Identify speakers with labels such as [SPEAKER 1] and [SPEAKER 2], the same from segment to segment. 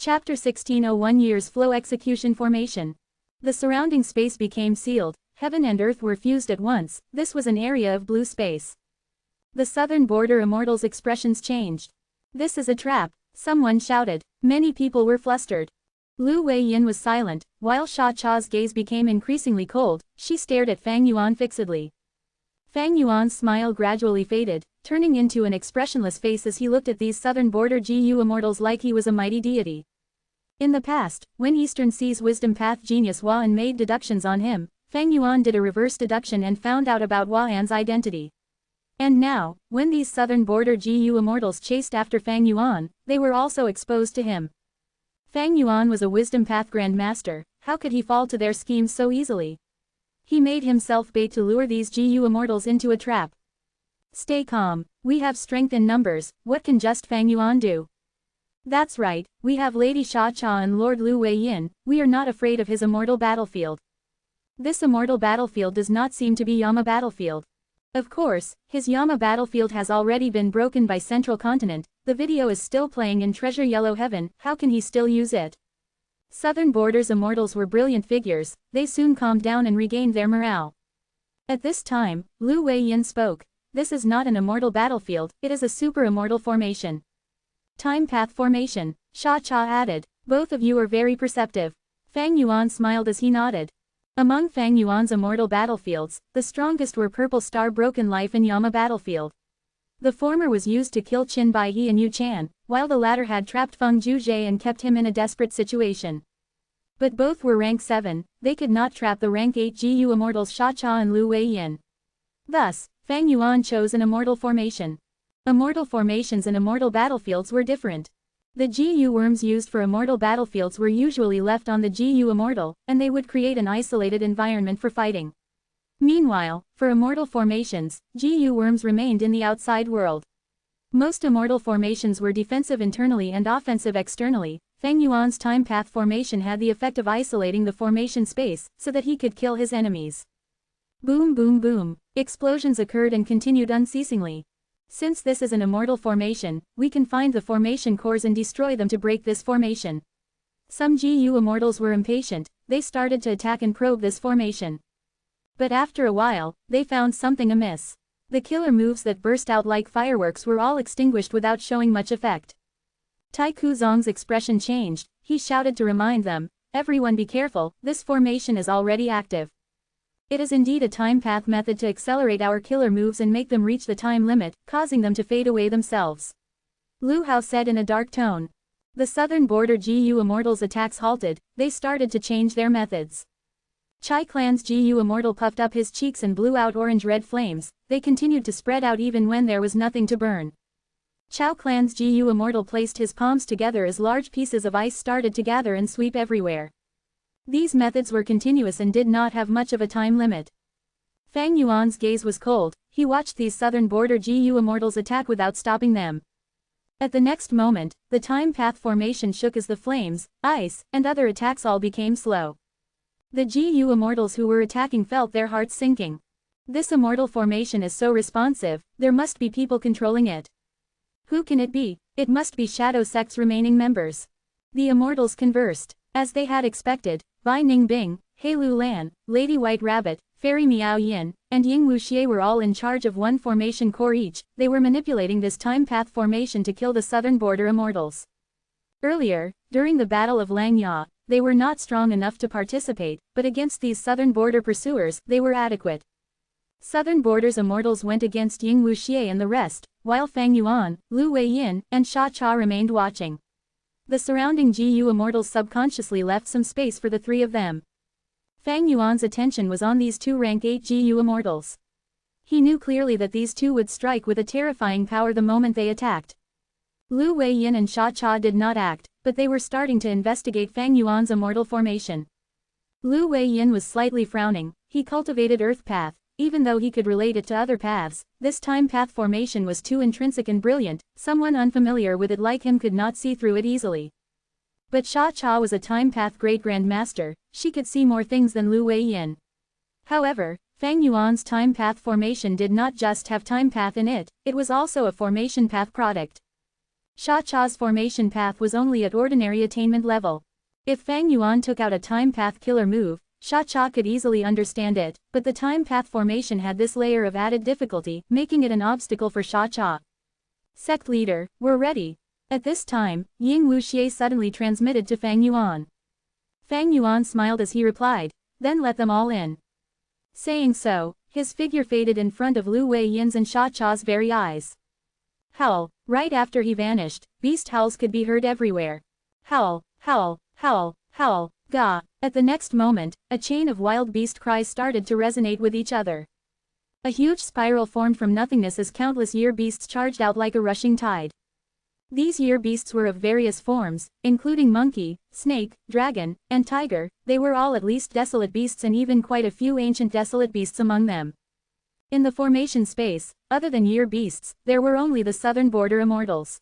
[SPEAKER 1] Chapter 1601 Years Flow Execution Formation. The surrounding space became sealed, heaven and earth were fused at once, this was an area of blue space. The southern border immortals' expressions changed. "This is a trap," someone shouted. Many people were flustered. Lu Weiyin was silent, while Sha Cha's gaze became increasingly cold, she stared at Fang Yuan fixedly. Fang Yuan's smile gradually faded, turning into an expressionless face as he looked at these southern border GU immortals like he was a mighty deity. In the past, when Eastern Sea's wisdom path genius Huan made deductions on him, Fang Yuan did a reverse deduction and found out about Huan's identity. And now, when these southern border GU immortals chased after Fang Yuan, they were also exposed to him. Fang Yuan was a wisdom path grandmaster, how could he fall to their schemes so easily? He made himself bait to lure these GU immortals into a trap. "Stay calm, we have strength in numbers, what can just Fang Yuan do?" "That's right, we have Lady Sha Cha and Lord Lu Weiyin, we are not afraid of his immortal battlefield." This immortal battlefield does not seem to be Yama battlefield. Of course, his Yama battlefield has already been broken by Central Continent, the video is still playing in Treasure Yellow Heaven, how can he still use it? Southern Borders immortals were brilliant figures, they soon calmed down and regained their morale. At this time, Lu Weiyin spoke. "This is not an immortal battlefield, it is a super-immortal formation." "Time path formation," Sha Cha added. "Both of you are very perceptive." Fang Yuan smiled as he nodded. Among Fang Yuan's immortal battlefields, the strongest were Purple Star Broken Life and Yama battlefield. The former was used to kill Qin Baihe and Yu Chan, while the latter had trapped Feng Juzhe and kept him in a desperate situation. But both were rank 7, they could not trap the rank 8 GU immortals Sha Cha and Lu Weiyin. Thus, Fang Yuan chose an immortal formation. Immortal formations and immortal battlefields were different. The GU worms used for immortal battlefields were usually left on the GU immortal, and they would create an isolated environment for fighting. Meanwhile, for immortal formations, GU worms remained in the outside world. Most immortal formations were defensive internally and offensive externally. Fang Yuan's time path formation had the effect of isolating the formation space, so that he could kill his enemies. Boom boom boom. Explosions occurred and continued unceasingly. Since this is an immortal formation, we can find the formation cores and destroy them to break this formation. Some GU immortals were impatient, they started to attack and probe this formation. But after a while, they found something amiss. The killer moves that burst out like fireworks were all extinguished without showing much effect. Tai Kuzong's expression changed, he shouted to remind them, "Everyone be careful, this formation is already active. It is indeed a time path method to accelerate our killer moves and make them reach the time limit, causing them to fade away themselves." Lu Hao said in a dark tone. The southern border GU immortals' attacks halted, they started to change their methods. Chai Clan's GU immortal puffed up his cheeks and blew out orange-red flames, they continued to spread out even when there was nothing to burn. Chao Clan's GU immortal placed his palms together as large pieces of ice started to gather and sweep everywhere. These methods were continuous and did not have much of a time limit. Fang Yuan's gaze was cold, he watched these southern border GU immortals attack without stopping them. At the next moment, the time path formation shook as the flames, ice, and other attacks all became slow. The GU immortals who were attacking felt their hearts sinking. This immortal formation is so responsive, there must be people controlling it. Who can it be? It must be Shadow Sect's remaining members. The immortals conversed. As they had expected, Bai Ningbing, He Lu Lan, Lady White Rabbit, Fairy Miao Yin, and Ying Wuxie were all in charge of one formation core each, they were manipulating this time path formation to kill the southern border immortals. Earlier, during the Battle of Lang Ya, they were not strong enough to participate, but against these southern border pursuers, they were adequate. Southern Borders immortals went against Ying Wuxie and the rest, while Fang Yuan, Lu Weiyin, and Sha Cha remained watching. The surrounding GU immortals subconsciously left some space for the three of them. Fang Yuan's attention was on these two rank 8 GU immortals. He knew clearly that these two would strike with a terrifying power the moment they attacked. Lu Weiyin and Sha Cha did not act, but they were starting to investigate Fang Yuan's immortal formation. Lu Weiyin was slightly frowning, he cultivated Earth Path. Even though he could relate it to other paths, this time path formation was too intrinsic and brilliant, someone unfamiliar with it like him could not see through it easily. But Sha Cha was a time path great grandmaster, she could see more things than Lu Weiyin. However, Fang Yuan's time path formation did not just have time path in it, it was also a formation path product. Sha Cha's formation path was only at ordinary attainment level. If Fang Yuan took out a time path killer move, Sha Cha could easily understand it, but the time path formation had this layer of added difficulty, making it an obstacle for Sha Cha. Sect leader, we're ready. At this time, Ying Wuxie suddenly transmitted to Fang Yuan. Fang Yuan smiled as he replied, then let them all in. Saying so, his figure faded in front of Lu Weiyin's and Sha Cha's very eyes. Howl. Right after he vanished, beast howls could be heard everywhere. Howl, howl, howl, howl, ga. At the next moment, a chain of wild beast cries started to resonate with each other. A huge spiral formed from nothingness as countless year beasts charged out like a rushing tide. These year beasts were of various forms, including monkey, snake, dragon, and tiger. They were all at least desolate beasts and even quite a few ancient desolate beasts among them. In the formation space, other than year beasts, there were only the southern border immortals.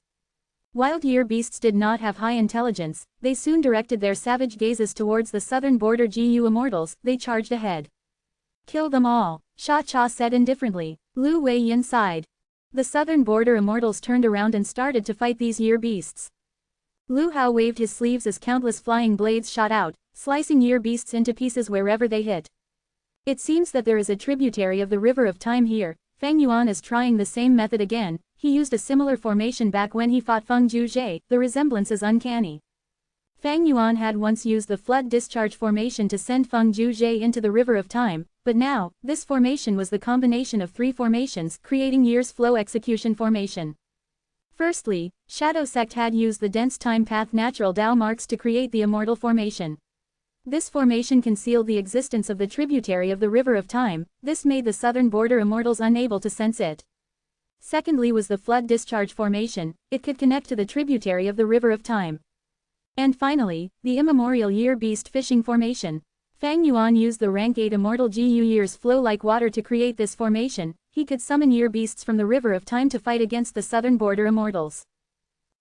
[SPEAKER 1] Wild year beasts did not have high intelligence, they soon directed their savage gazes towards the southern border GU immortals. They charged ahead. Kill them all, Sha Cha said indifferently. Lu Weiyin sighed. The southern border immortals turned around and started to fight these year beasts. Lu Hao waved his sleeves as countless flying blades shot out, slicing year beasts into pieces wherever they hit. It seems that there is a tributary of the River of Time here. Fang Yuan is trying the same method again. He used a similar formation back when he fought Feng Juzhe. The resemblance is uncanny. Fang Yuan had once used the flood discharge formation to send Feng Juzhe into the River of Time, but now, this formation was the combination of three formations, creating year's flow execution formation. Firstly, Shadow Sect had used the dense time path natural Dao marks to create the Immortal formation. This formation concealed the existence of the tributary of the River of Time. This made the southern border immortals unable to sense it. Secondly was the flood discharge formation. It could connect to the tributary of the River of Time. And finally, the immemorial year beast fishing formation. Fang Yuan used the rank 8 immortal GU years flow like water to create this formation. He could summon year beasts from the River of Time to fight against the southern border immortals.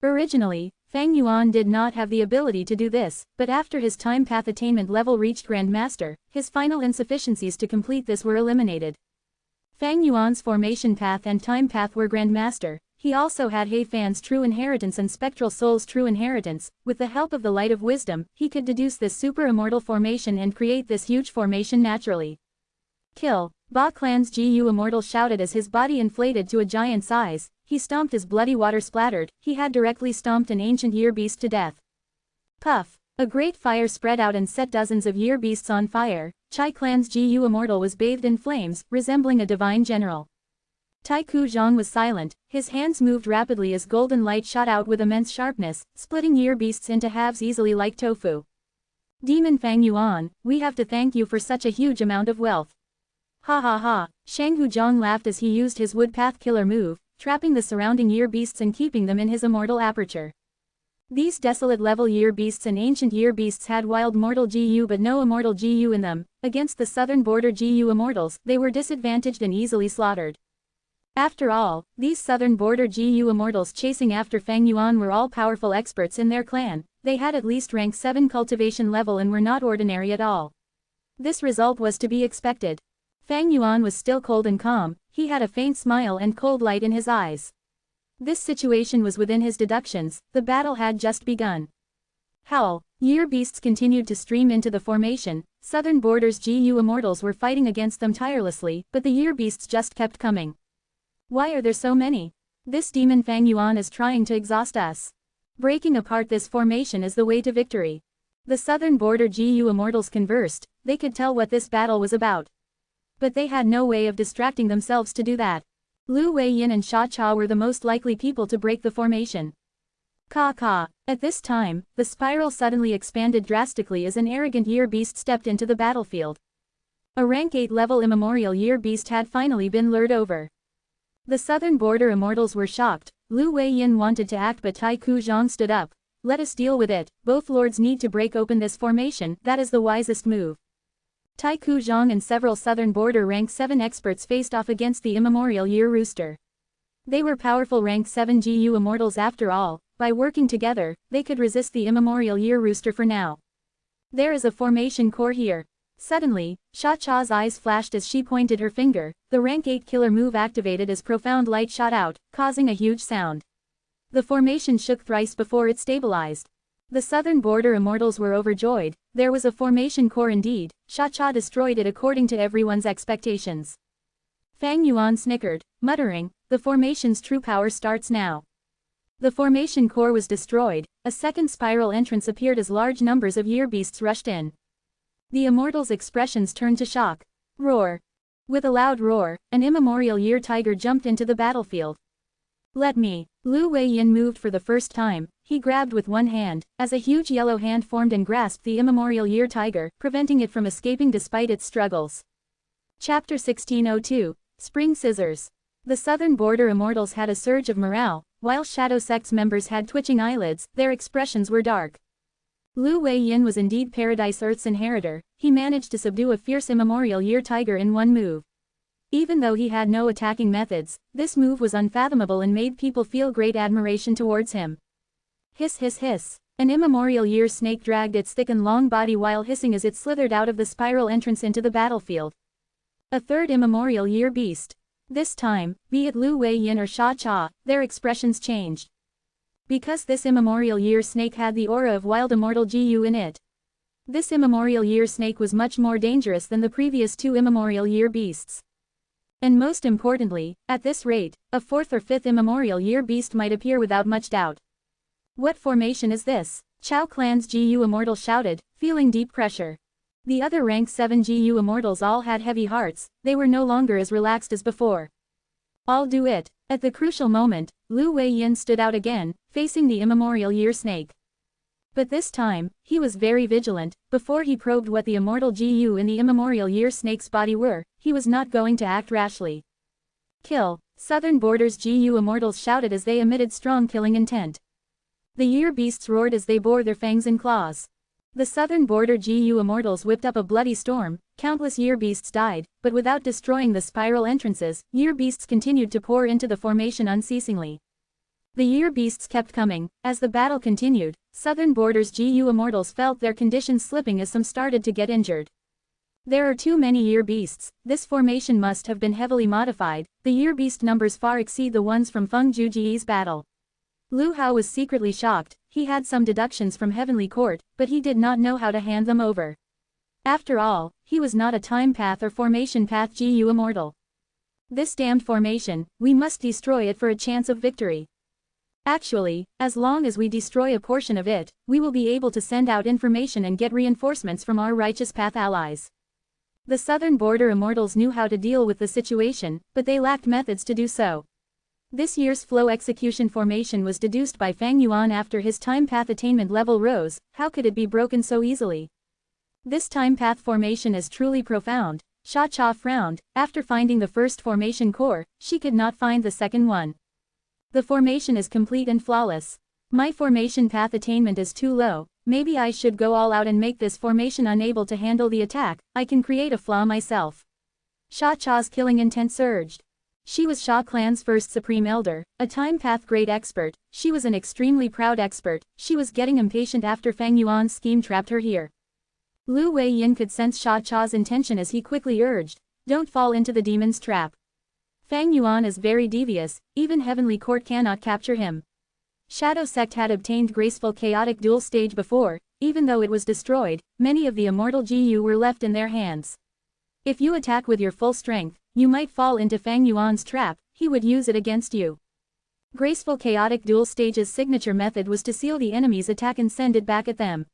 [SPEAKER 1] Originally, Fang Yuan did not have the ability to do this, but after his time path attainment level reached Grand Master, his final insufficiencies to complete this were eliminated. Fang Yuan's formation path and time path were Grand Master. He also had He Fan's true inheritance and Spectral Soul's true inheritance. With the help of the Light of Wisdom, he could deduce this super immortal formation and create this huge formation naturally. Kill! Ba Clan's GU Immortal shouted as his body inflated to a giant size. He stomped as bloody water splattered. He had directly stomped an ancient year beast to death. Puff! A great fire spread out and set dozens of year beasts on fire. Chai Clan's GU Immortal was bathed in flames, resembling a divine general. Tai Ku Zhang was silent. His hands moved rapidly as golden light shot out with immense sharpness, splitting year beasts into halves easily like tofu. Demon Fang Yuan, we have to thank you for such a huge amount of wealth. Ha ha ha, Shang Huzhang laughed as he used his wood path killer move, trapping the surrounding year beasts and keeping them in his immortal aperture. These desolate level year beasts and ancient year beasts had wild mortal GU but no immortal GU in them. Against the southern border GU immortals, they were disadvantaged and easily slaughtered. After all, these southern border GU immortals chasing after Fang Yuan were all powerful experts in their clan. They had at least rank 7 cultivation level and were not ordinary at all. This result was to be expected. Fang Yuan was still cold and calm. He had a faint smile and cold light in his eyes. This situation was within his deductions. The battle had just begun. Howl! Year beasts continued to stream into the formation. Southern borders GU immortals were fighting against them tirelessly, but the year beasts just kept coming. Why are there so many? This demon Fang Yuan is trying to exhaust us. Breaking apart this formation is the way to victory. The southern border GU immortals conversed. They could tell what this battle was about. But they had no way of distracting themselves to do that. Lu Weiyin and Sha Cha were the most likely people to break the formation. Ka. At this time, the spiral suddenly expanded drastically as an arrogant year beast stepped into the battlefield. A rank 8 level immemorial year beast had finally been lured over. The southern border immortals were shocked. Lu Weiyin wanted to act but Tai Ku Zhang stood up. Let us deal with it. Both lords need to break open this formation. That is the wisest move. Tai Ku Zhang and several southern border rank 7 experts faced off against the immemorial year rooster. They were powerful rank 7 GU immortals after all. By working together, they could resist the immemorial year rooster for now. There is a formation core here. Suddenly, Sha Cha's eyes flashed as she pointed her finger. The rank 8 killer move activated as profound light shot out, causing a huge sound. The formation shook thrice before it stabilized. The southern border immortals were overjoyed. There was a formation core indeed. Sha-Cha destroyed it according to everyone's expectations. Fang Yuan snickered, muttering, "The formation's true power starts now." The formation core was destroyed. A second spiral entrance appeared as large numbers of year beasts rushed in. The immortals' expressions turned to shock. Roar! With a loud roar, an immemorial year tiger jumped into the battlefield. "Let me." Lu Weiyin moved for the first time. He grabbed with one hand, as a huge yellow hand formed and grasped the immemorial year tiger, preventing it from escaping despite its struggles. Chapter 1602, Spring Scissors. The southern border immortals had a surge of morale, while Shadow Sect's members had twitching eyelids, their expressions were dark. Lu Weiyin was indeed Paradise Earth's inheritor. He managed to subdue a fierce immemorial year tiger in one move. Even though he had no attacking methods, this move was unfathomable and made people feel great admiration towards him. Hiss hiss hiss. An immemorial year snake dragged its thick and long body while hissing as it slithered out of the spiral entrance into the battlefield. A third immemorial year beast. This time, be it Lu Weiyin or Sha-Cha, their expressions changed. Because this immemorial year snake had the aura of wild immortal Gu in it. This immemorial year snake was much more dangerous than the previous two immemorial year beasts. And most importantly, at this rate, a fourth or fifth immemorial year beast might appear without much doubt. What formation is this? Chao Clan's Gu immortal shouted, feeling deep pressure. The other rank 7 Gu immortals all had heavy hearts, they were no longer as relaxed as before. "I'll do it." At the crucial moment, Lu Weiyin stood out again, facing the immemorial year snake. But this time, he was very vigilant. Before he probed what the immortal Gu in the immemorial year snake's body were, he was not going to act rashly. "Kill." Southern Border's Gu immortals shouted as they emitted strong killing intent. The year beasts roared as they bore their fangs and claws. The southern border Gu immortals whipped up a bloody storm. Countless year beasts died, but without destroying the spiral entrances, year beasts continued to pour into the formation unceasingly. The year beasts kept coming. As the battle continued, southern border's Gu immortals felt their conditions slipping as some started to get injured. There are too many year beasts. This formation must have been heavily modified. The year beast numbers far exceed the ones from Feng Juji's battle. Lu Hao was secretly shocked. He had some deductions from Heavenly Court, but he did not know how to hand them over. After all, he was not a time path or formation path Gu immortal. This damned formation, we must destroy it for a chance of victory. Actually, as long as we destroy a portion of it, we will be able to send out information and get reinforcements from our righteous path allies. The southern border immortals knew how to deal with the situation, but they lacked methods to do so. This year's flow execution formation was deduced by Fang Yuan after his time path attainment level rose. How could it be broken so easily? This time path formation is truly profound. Sha-Cha frowned. After finding the first formation core, she could not find the second one. The formation is complete and flawless. My formation path attainment is too low. Maybe I should go all out and make this formation unable to handle the attack. I can create a flaw myself. Sha-Cha's killing intent surged. She was Sha Clan's first Supreme Elder, a time path great expert. She was an extremely proud expert. She was getting impatient after Fang Yuan's scheme trapped her here. Lu Weiyin could sense Sha-Cha's intention as he quickly urged, "Don't fall into the demon's trap." Fang Yuan is very devious, even Heavenly Court cannot capture him. Shadow Sect had obtained graceful chaotic dual stage before. Even though it was destroyed, many of the immortal Gu were left in their hands. If you attack with your full strength, you might fall into Fang Yuan's trap. He would use it against you. Graceful chaotic dual stage's signature method was to seal the enemy's attack and send it back at them.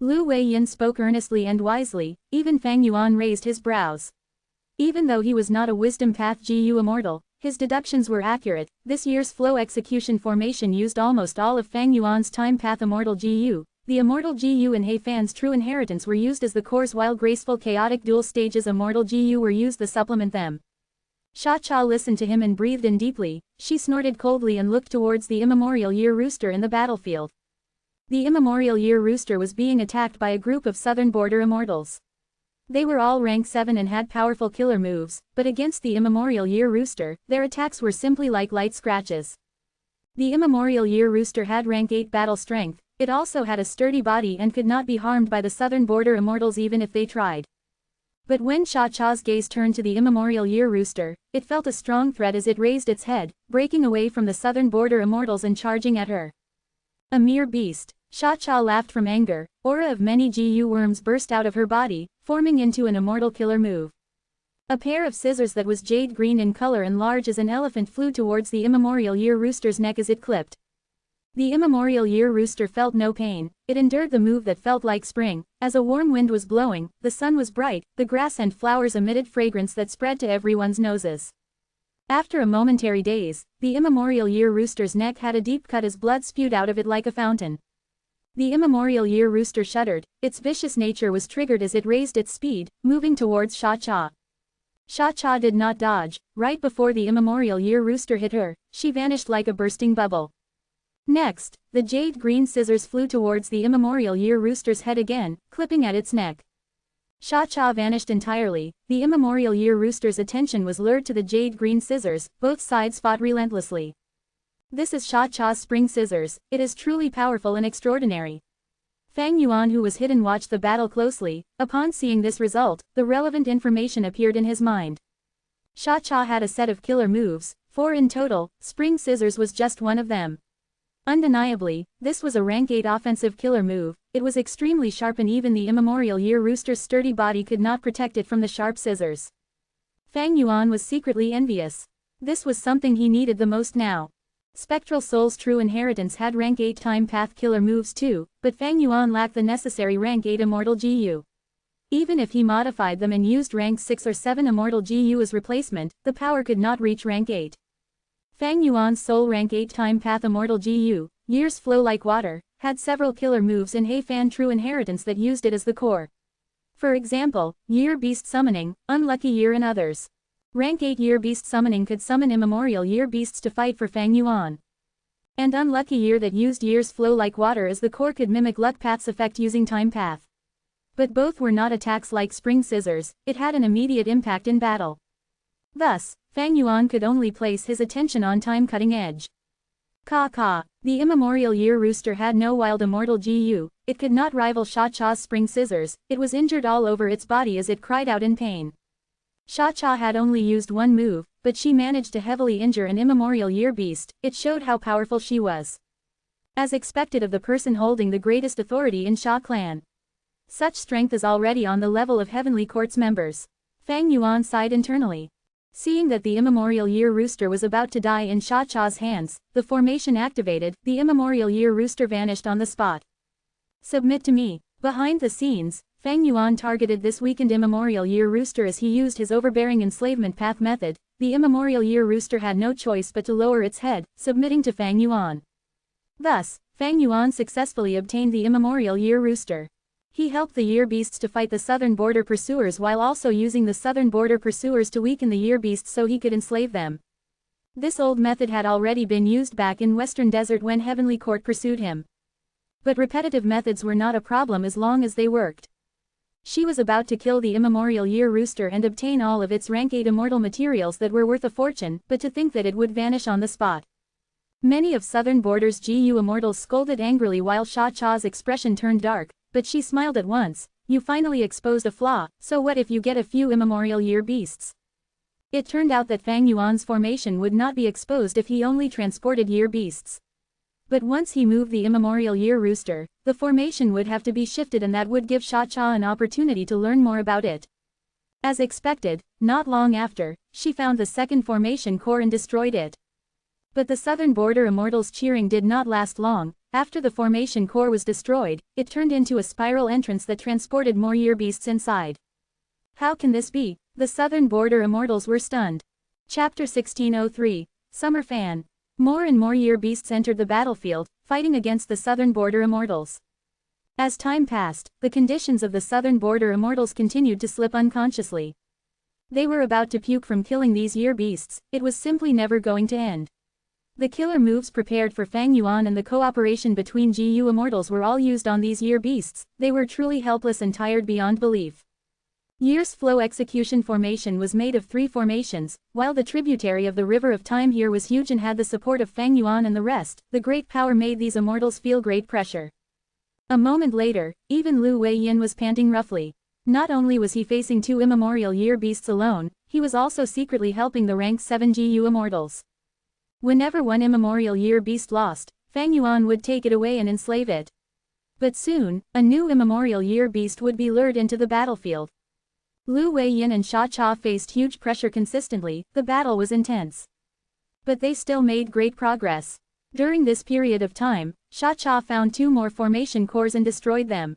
[SPEAKER 1] Lu Weiyin spoke earnestly and wisely. Even Fang Yuan raised his brows. Even though he was not a wisdom path Gu immortal, his deductions were accurate. This year's flow execution formation used almost all of Fang Yuan's time path immortal Gu. The immortal Gu and He Fan's true inheritance were used as the cores, while graceful chaotic dual stages immortal Gu were used to supplement them. Sha-Cha listened to him and breathed in deeply. She snorted coldly and looked towards the immemorial year rooster in the battlefield. The immemorial year rooster was being attacked by a group of southern border immortals. They were all rank 7 and had powerful killer moves, but against the immemorial year rooster, their attacks were simply like light scratches. The immemorial year rooster had rank 8 battle strength. It also had a sturdy body and could not be harmed by the southern border immortals even if they tried. But when Sha Cha's gaze turned to the immemorial year rooster, it felt a strong threat as it raised its head, breaking away from the southern border immortals and charging at her. A mere beast. Sha Cha laughed from anger, aura of many Gu worms burst out of her body, forming into an immortal killer move. A pair of scissors that was jade green in color and large as an elephant flew towards the immemorial year rooster's neck as it clipped. The immemorial year rooster felt no pain, it endured the move that felt like spring, as a warm wind was blowing, the sun was bright, the grass and flowers emitted fragrance that spread to everyone's noses. After a momentary daze, the immemorial year rooster's neck had a deep cut as blood spewed out of it like a fountain. The immemorial year rooster shuddered, its vicious nature was triggered as it raised its speed, moving towards Sha Cha. Sha Cha did not dodge. Right before the immemorial year rooster hit her, she vanished like a bursting bubble. Next, the jade green scissors flew towards the immemorial year rooster's head again, clipping at its neck. Sha Cha vanished entirely. The immemorial year rooster's attention was lured to the jade green scissors, both sides fought relentlessly. This is Sha Cha's spring scissors, it is truly powerful and extraordinary. Fang Yuan, who was hidden, watched the battle closely. Upon seeing this result, the relevant information appeared in his mind. Sha Cha had a set of killer moves, 4 in total, spring scissors was just one of them. Undeniably, this was a rank 8 offensive killer move, it was extremely sharp and even the immemorial year rooster's sturdy body could not protect it from the sharp scissors. Fang Yuan was secretly envious. This was something he needed the most now. Spectral Soul's true inheritance had rank 8 time path killer moves too, but Fang Yuan lacked the necessary rank 8 immortal Gu. Even if he modified them and used rank 6 or 7 immortal Gu as replacement, the power could not reach rank 8. Fang Yuan's soul rank 8 time path immortal Gu, years flow like water, had several killer moves in He Fan true inheritance that used it as the core. For example, year beast summoning, unlucky year and others. Rank 8 year beast summoning could summon immemorial year beasts to fight for Fang Yuan. And unlucky year that used years flow like water as the core could mimic luck path's effect using time path. But both were not attacks like spring scissors, it had an immediate impact in battle. Thus, Fang Yuan could only place his attention on time cutting edge. Ka. The immemorial year rooster had no wild immortal Gu, it could not rival Sha Cha's spring scissors, it was injured all over its body as it cried out in pain. Sha Cha had only used one move, but she managed to heavily injure an immemorial year beast, it showed how powerful she was. As expected of the person holding the greatest authority in Sha clan. Such strength is already on the level of Heavenly Court's members. Fang Yuan sighed internally. Seeing that the immemorial year rooster was about to die in Sha Cha's hands, the formation activated, the immemorial year rooster vanished on the spot. Submit to me. Behind the scenes, Fang Yuan targeted this weakened immemorial year rooster as he used his overbearing enslavement path method. The immemorial year rooster had no choice but to lower its head, submitting to Fang Yuan. Thus, Fang Yuan successfully obtained the immemorial year rooster. He helped the year beasts to fight the southern border pursuers while also using the southern border pursuers to weaken the year beasts so he could enslave them. This old method had already been used back in Western Desert when Heavenly Court pursued him. But repetitive methods were not a problem as long as they worked. She was about to kill the immemorial year rooster and obtain all of its rank 8 immortal materials that were worth a fortune, but to think that it would vanish on the spot. Many of southern borders Gu immortals scolded angrily while Sha Cha's expression turned dark, but she smiled at once. You finally exposed a flaw, so what if you get a few immemorial year beasts? It turned out that Fang Yuan's formation would not be exposed if he only transported year beasts. But once he moved the immemorial year rooster, the formation would have to be shifted and that would give Sha Cha an opportunity to learn more about it. As expected, not long after, she found the second formation core and destroyed it. But the southern border immortals' cheering did not last long. After the formation core was destroyed, it turned into a spiral entrance that transported more year beasts inside. How can this be? The southern border immortals were stunned. Chapter 1603, Summer Fan. More and more year beasts entered the battlefield, fighting against the southern border immortals. As time passed, the conditions of the southern border immortals continued to slip unconsciously. They were about to puke from killing these year beasts, it was simply never going to end. The killer moves prepared for Fang Yuan and the cooperation between Gu immortals were all used on these year beasts, they were truly helpless and tired beyond belief. Year's flow execution formation was made of 3 formations, while the tributary of the river of time here was huge and had the support of Fang Yuan and the rest, the great power made these immortals feel great pressure. A moment later, even Lu Wei Yin was panting roughly. Not only was he facing 2 immemorial year beasts alone, he was also secretly helping the rank 7 GU immortals. Whenever one immemorial year beast lost, Fang Yuan would take it away and enslave it. But soon, a new immemorial year beast would be lured into the battlefield. Lu Weiyin and Xia Cha faced huge pressure consistently, the battle was intense. But they still made great progress. During this period of time, Xia Cha found 2 more formation cores and destroyed them.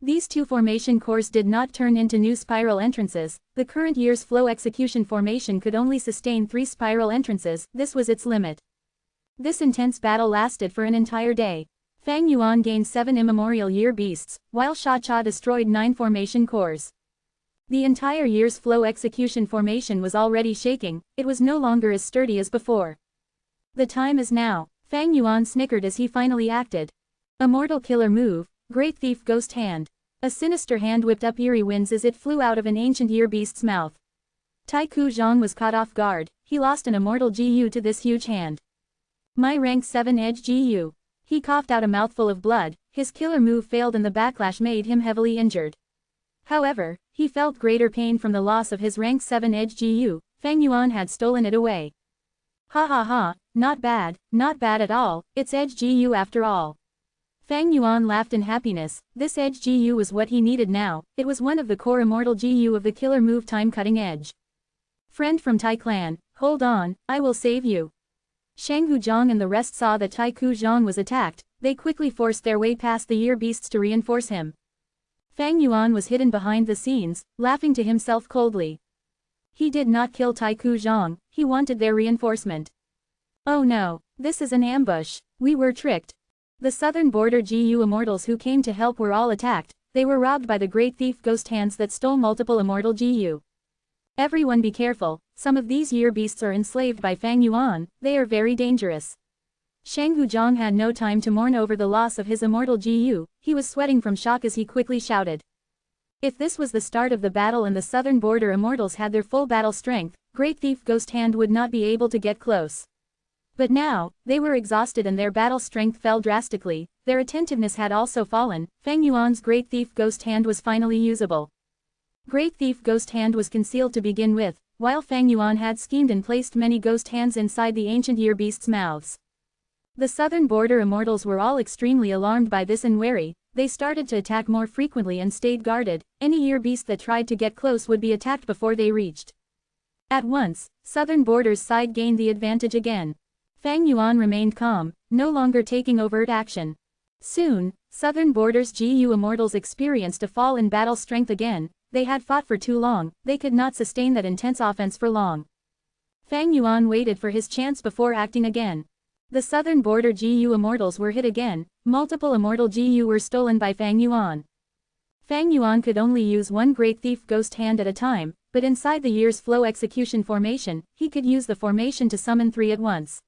[SPEAKER 1] These 2 formation cores did not turn into new spiral entrances, the current year's flow execution formation could only sustain 3 spiral entrances, this was its limit. This intense battle lasted for an entire day. Fang Yuan gained 7 immemorial year beasts, while Xia Cha destroyed 9 formation cores. The entire year's flow execution formation was already shaking, it was no longer as sturdy as before. The time is now, Fang Yuan snickered as he finally acted. Immortal killer move, Great Thief Ghost Hand. A sinister hand whipped up eerie winds as it flew out of an ancient year beast's mouth. Tai Ku Zhang was caught off guard, he lost an immortal GU to this huge hand. My rank 7 edge GU. He coughed out a mouthful of blood, his killer move failed and the backlash made him heavily injured. However, he felt greater pain from the loss of his rank 7 edge GU, Fang Yuan had stolen it away. Ha ha ha, not bad at all, it's edge GU after all. Fang Yuan laughed in happiness, this edge GU was what he needed now, it was one of the core immortal GU of the killer move time cutting edge. Friend from Tai clan, hold on, I will save you. Shanghu Zhang and the rest saw that Tai Ku Zhang was attacked, they quickly forced their way past the year beasts to reinforce him. Fang Yuan was hidden behind the scenes, laughing to himself coldly. He did not kill Tai Ku Zhang, he wanted their reinforcement. Oh no, this is an ambush, we were tricked. The southern border GU immortals who came to help were all attacked, they were robbed by the great thief ghost hands that stole multiple immortal GU. Everyone be careful, some of these year beasts are enslaved by Fang Yuan, they are very dangerous. Shanghu Zhang had no time to mourn over the loss of his immortal GU, he was sweating from shock as he quickly shouted. If this was the start of the battle and the southern border immortals had their full battle strength, Great Thief Ghost Hand would not be able to get close. But now, they were exhausted and their battle strength fell drastically, their attentiveness had also fallen, Fang Yuan's Great Thief Ghost Hand was finally usable. Great Thief Ghost Hand was concealed to begin with, while Fang Yuan had schemed and placed many ghost hands inside the ancient year beasts' mouths. The southern border immortals were all extremely alarmed by this and wary, they started to attack more frequently and stayed guarded, any year beast that tried to get close would be attacked before they reached. At once, southern border's side gained the advantage again. Fang Yuan remained calm, no longer taking overt action. Soon, southern border's GU immortals experienced a fall in battle strength again, they had fought for too long, they could not sustain that intense offense for long. Fang Yuan waited for his chance before acting again. The southern border GU immortals were hit again, multiple immortal GU were stolen by Fang Yuan. Fang Yuan could only use one Great Thief Ghost Hand at a time, but inside the year's flow execution formation, he could use the formation to summon 3 at once.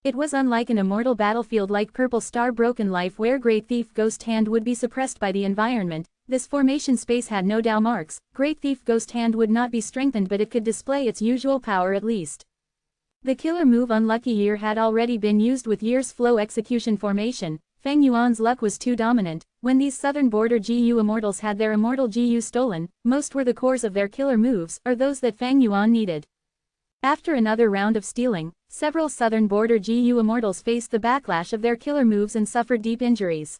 [SPEAKER 1] It was unlike an immortal battlefield like Purple Star Broken Life where Great Thief Ghost Hand would be suppressed by the environment, this formation space had no Dao marks, Great Thief Ghost Hand would not be strengthened but it could display its usual power at least. The killer move Unlucky Year had already been used with Year's flow execution formation, Fang Yuan's luck was too dominant, when these southern border GU immortals had their immortal GU stolen, most were the cores of their killer moves, or those that Fang Yuan needed. After another round of stealing, several southern border GU immortals faced the backlash of their killer moves and suffered deep injuries.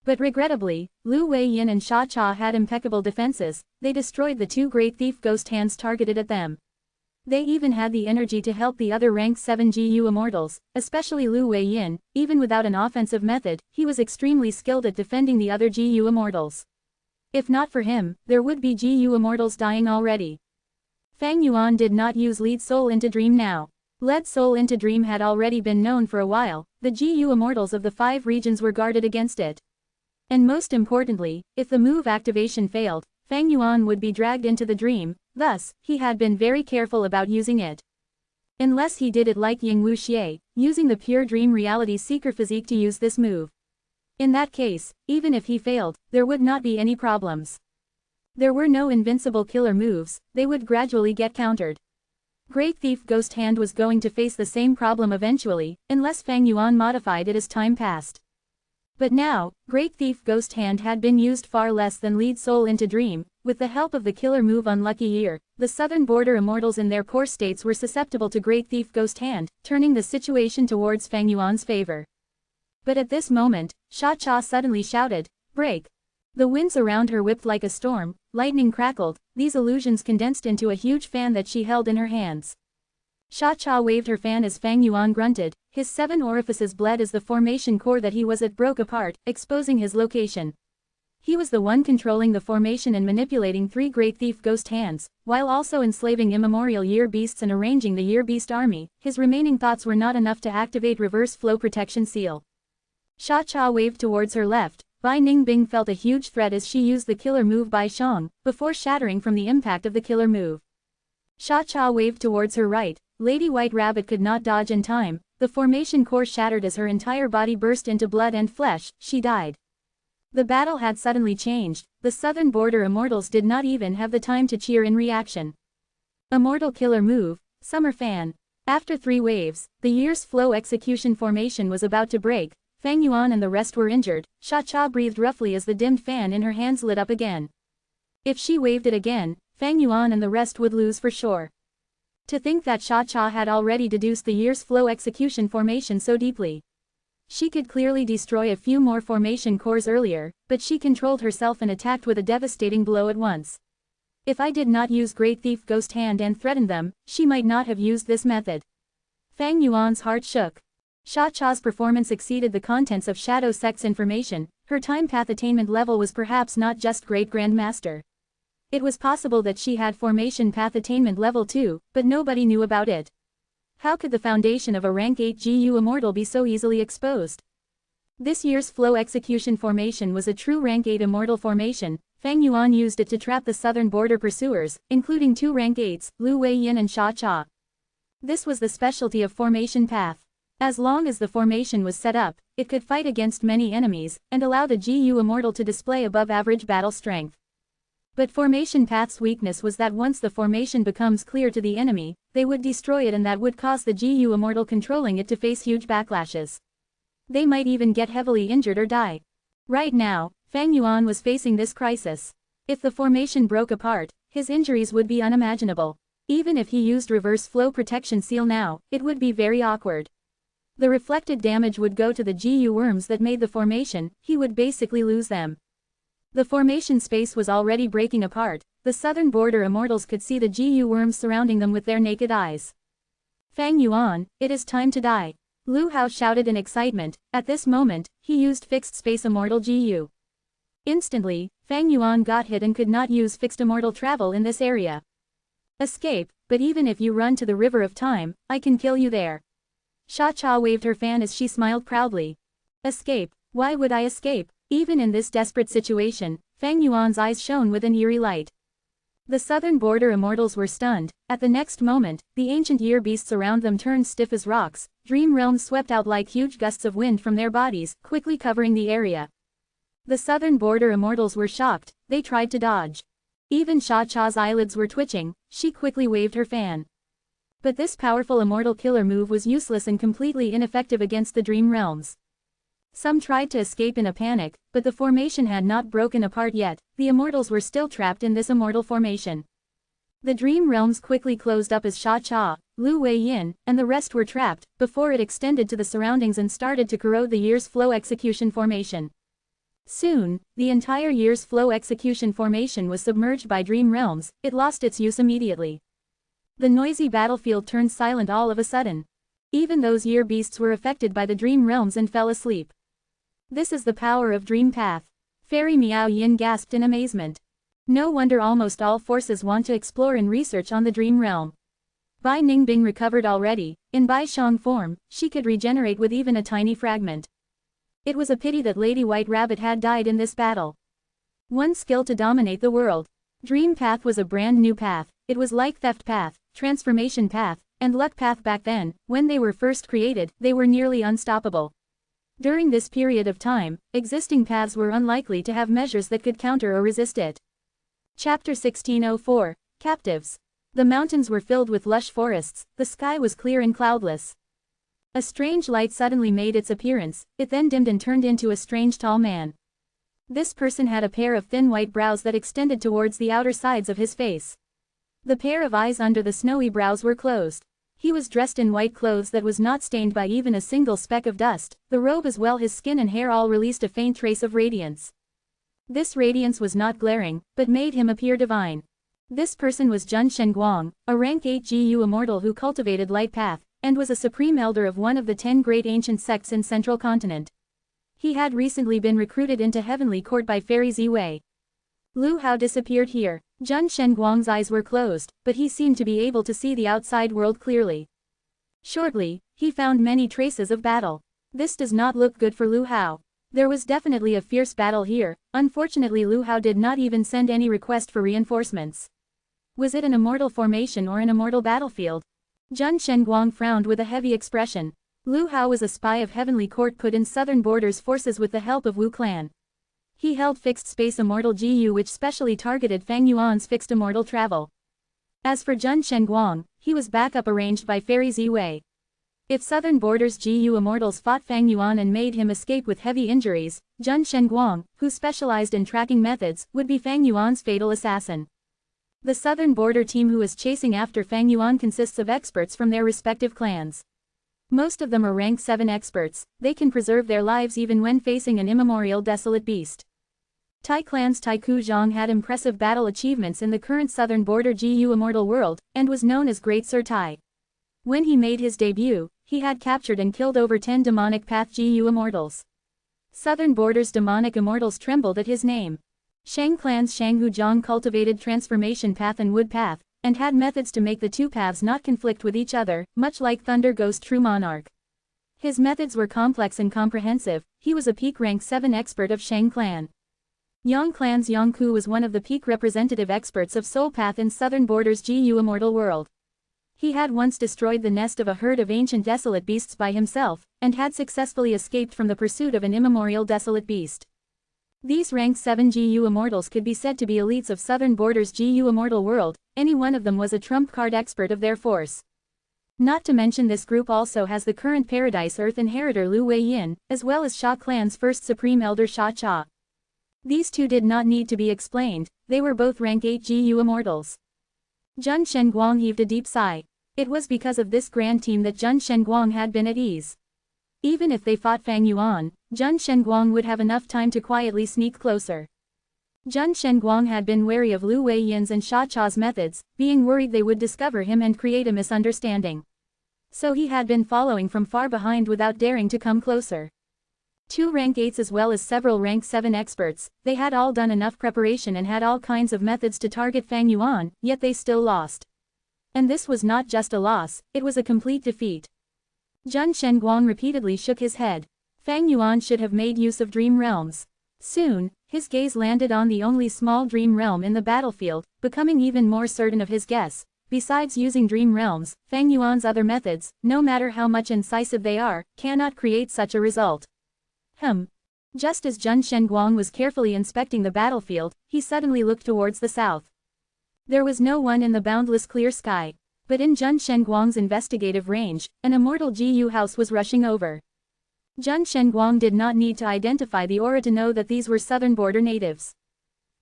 [SPEAKER 1] But regrettably, Lu Weiyin and Xia Cha had impeccable defenses, they destroyed the 2 Great Thief Ghost Hands targeted at them. They even had the energy to help the other rank 7 GU immortals, especially Lu Weiyin, even without an offensive method, he was extremely skilled at defending the other GU immortals. If not for him, there would be GU immortals dying already. Fang Yuan did not use Lead Soul into Dream now. Lead Soul into Dream had already been known for a while, the GU immortals of the 5 regions were guarded against it. And most importantly, if the move activation failed, Fang Yuan would be dragged into the dream, thus, he had been very careful about using it. Unless he did it like Ying Wuxie, using the pure dream reality seeker physique to use this move. In that case, even if he failed, there would not be any problems. There were no invincible killer moves, they would gradually get countered. Great Thief Ghost Hand was going to face the same problem eventually, unless Fang Yuan modified it as time passed. But now, Great Thief Ghost Hand had been used far less than Lead Soul into Dream. With the help of the killer move Unlucky Year, the southern border immortals in their poor states were susceptible to Great Thief Ghost Hand, turning the situation towards Fang Yuan's favor. But at this moment, Sha Cha suddenly shouted, "Break!" The winds around her whipped like a storm, lightning crackled, these illusions condensed into a huge fan that she held in her hands. Sha Cha waved her fan as Fang Yuan grunted, his 7 orifices bled as the formation core that he was at broke apart, exposing his location. He was the one controlling the formation and manipulating 3 Great Thief Ghost Hands, while also enslaving immemorial Year Beasts and arranging the Year Beast army. His remaining thoughts were not enough to activate Reverse Flow Protection Seal. Sha Cha waved towards her left. Bai Ningbing felt a huge threat as she used the killer move Bai Shang, before shattering from the impact of the killer move. Sha Cha waved towards her right. Lady White Rabbit could not dodge in time. The formation core shattered as her entire body burst into blood and flesh. She died. The battle had suddenly changed. The southern border immortals did not even have the time to cheer in reaction. Immortal killer move, Summer Fan. After 3 waves, the Year's Flow execution formation was about to break. Fang Yuan and the rest were injured. Sha Cha breathed roughly as the dimmed fan in her hands lit up again. If she waved it again, Fang Yuan and the rest would lose for sure. To think that Sha Cha had already deduced the Year's Flow execution formation so deeply. She could clearly destroy a few more formation cores earlier, but she controlled herself and attacked with a devastating blow at once. If I did not use Great Thief Ghost Hand and threaten them, she might not have used this method. Fang Yuan's heart shook. Sha Cha's performance exceeded the contents of Shadow Sect's information. Her time path attainment level was perhaps not just Great Grandmaster. It was possible that she had formation path attainment level 2, but nobody knew about it. How could the foundation of a rank 8 GU immortal be so easily exposed? This Year's Flow execution formation was a true rank 8 immortal formation. Fang Yuan used it to trap the southern border pursuers, including 2 rank 8s, Lu Weiyin and Sha Cha. This was the specialty of formation path. As long as the formation was set up, it could fight against many enemies, and allow the GU immortal to display above average battle strength. But formation path's weakness was that once the formation becomes clear to the enemy, they would destroy it, and that would cause the GU immortal controlling it to face huge backlashes. They might even get heavily injured or die. Right now, Fang Yuan was facing this crisis. If the formation broke apart, his injuries would be unimaginable. Even if he used Reverse Flow Protection Seal now, it would be very awkward. The reflected damage would go to the GU worms that made the formation. He would basically lose them. The formation space was already breaking apart. The southern border immortals could see the GU worms surrounding them with their naked eyes. Fang Yuan, it is time to die. Lu Hao shouted in excitement. At this moment, he used Fixed Space Immortal GU. Instantly, Fang Yuan got hit and could not use Fixed Immortal Travel in this area. Escape, but even if you run to the River of Time, I can kill you there. Sha Cha waved her fan as she smiled proudly. Escape, why would I escape? Even in this desperate situation, Fang Yuan's eyes shone with an eerie light. The southern border immortals were stunned. At the next moment, the ancient year beasts around them turned stiff as rocks. Dream realms swept out like huge gusts of wind from their bodies, quickly covering the area. The southern border immortals were shocked. They tried to dodge. Even Sha Cha's eyelids were twitching. She quickly waved her fan. But this powerful immortal killer move was useless and completely ineffective against the dream realms. Some tried to escape in a panic, but the formation had not broken apart yet. The immortals were still trapped in this immortal formation. The dream realms quickly closed up as Sha Cha, Lu Weiyin, and the rest were trapped, before it extended to the surroundings and started to corrode the Year's Flow execution formation. Soon, the entire Year's Flow execution formation was submerged by dream realms. It lost its use immediately. The noisy battlefield turned silent all of a sudden. Even those year beasts were affected by the dream realms and fell asleep. This is the power of Dream Path. Fairy Miao Yin gasped in amazement. No wonder almost all forces want to explore and research on the dream realm. Bai Ningbing recovered already. In Bai Shang form, she could regenerate with even a tiny fragment. It was a pity that Lady White Rabbit had died in this battle. One skill to dominate the world. Dream Path was a brand new path. It was like Theft Path, Transformation Path, and Luck Path back then. When they were first created, they were nearly unstoppable. During this period of time, existing paths were unlikely to have measures that could counter or resist it. Chapter 1604, Captives. The mountains were filled with lush forests, the sky was clear and cloudless. A strange light suddenly made its appearance, it then dimmed and turned into a strange tall man. This person had a pair of thin white brows that extended towards the outer sides of his face. The pair of eyes under the snowy brows were closed. He was dressed in white clothes that was not stained by even a single speck of dust, the robe as well his skin and hair all released a faint trace of radiance. This radiance was not glaring, but made him appear divine. This person was Zhen Shenguang, a rank 8 GU immortal who cultivated light path, and was a supreme elder of one of the 10 great ancient sects in Central Continent. He had recently been recruited into Heavenly Court by Fairy Ziwei. Lu Hao disappeared here. Zhen Shenguang's eyes were closed, but he seemed to be able to see the outside world clearly. Shortly, he found many traces of battle. This does not look good for Lu Hao. There was definitely a fierce battle here. Unfortunately, Lu Hao did not even send any request for reinforcements. Was it an immortal formation or an immortal battlefield? Zhen Shenguang frowned with a heavy expression. Lu Hao was a spy of Heavenly Court put in Southern Borders forces with the help of Wu Clan. He held fixed space immortal GU which specially targeted Fang Yuan's fixed immortal travel. As for Zhen Shenguang, he was backup arranged by Fairy Ziwei. If Southern Borders GU immortals fought Fang Yuan and made him escape with heavy injuries, Zhen Shenguang, who specialized in tracking methods, would be Fang Yuan's fatal assassin. The Southern Border team who is chasing after Fang Yuan consists of experts from their respective clans. Most of them are rank 7 experts, they can preserve their lives even when facing an immemorial desolate beast. Tai Clan's Taiku Zhang had impressive battle achievements in the current Southern Border GU immortal world, and was known as Great Sir Tai. When he made his debut, he had captured and killed over 10 demonic path GU immortals. Southern Border's demonic immortals trembled at his name. Shang Clan's Shanghu Zhang cultivated transformation path and wood path, and had methods to make the two paths not conflict with each other, much like Thunder Ghost True Monarch. His methods were complex and comprehensive. He was a peak rank 7 expert of Shang Clan. Yang Clan's Yang Ku was one of the peak representative experts of Soul Path in Southern Borders GU immortal world. He had once destroyed the nest of a herd of ancient desolate beasts by himself, and had successfully escaped from the pursuit of an immemorial desolate beast. These rank 7 GU immortals could be said to be elites of Southern Borders GU immortal world, any one of them was a trump card expert of their force. Not to mention this group also has the current Paradise Earth inheritor Lu Weiyin, as well as Sha Clan's first supreme elder Sha Cha. These two did not need to be explained, they were both rank 8 GU immortals. Zhen Shenguang heaved a deep sigh. It was because of this grand team that Zhen Shenguang had been at ease. Even if they fought Fang Yuan, Zhen Shenguang would have enough time to quietly sneak closer. Zhen Shenguang had been wary of Lu Weiyin's and Sha Cha's methods, being worried they would discover him and create a misunderstanding. So he had been following from far behind without daring to come closer. 2 rank 8s as well as several rank 7 experts, they had all done enough preparation and had all kinds of methods to target Fang Yuan, yet they still lost. And this was not just a loss, it was a complete defeat. Zhen Shenguang repeatedly shook his head. Fang Yuan should have made use of dream realms. Soon, his gaze landed on the only small dream realm in the battlefield, becoming even more certain of his guess. Besides using dream realms, Fang Yuan's other methods, no matter how much incisive they are, cannot create such a result. Just as Zhen Shenguang was carefully inspecting the battlefield, he suddenly looked towards the south. There was no one in the boundless clear sky. But in Zhen Shenguang's investigative range, an immortal GU house was rushing over. Zhen Shenguang did not need to identify the aura to know that these were Southern Border natives.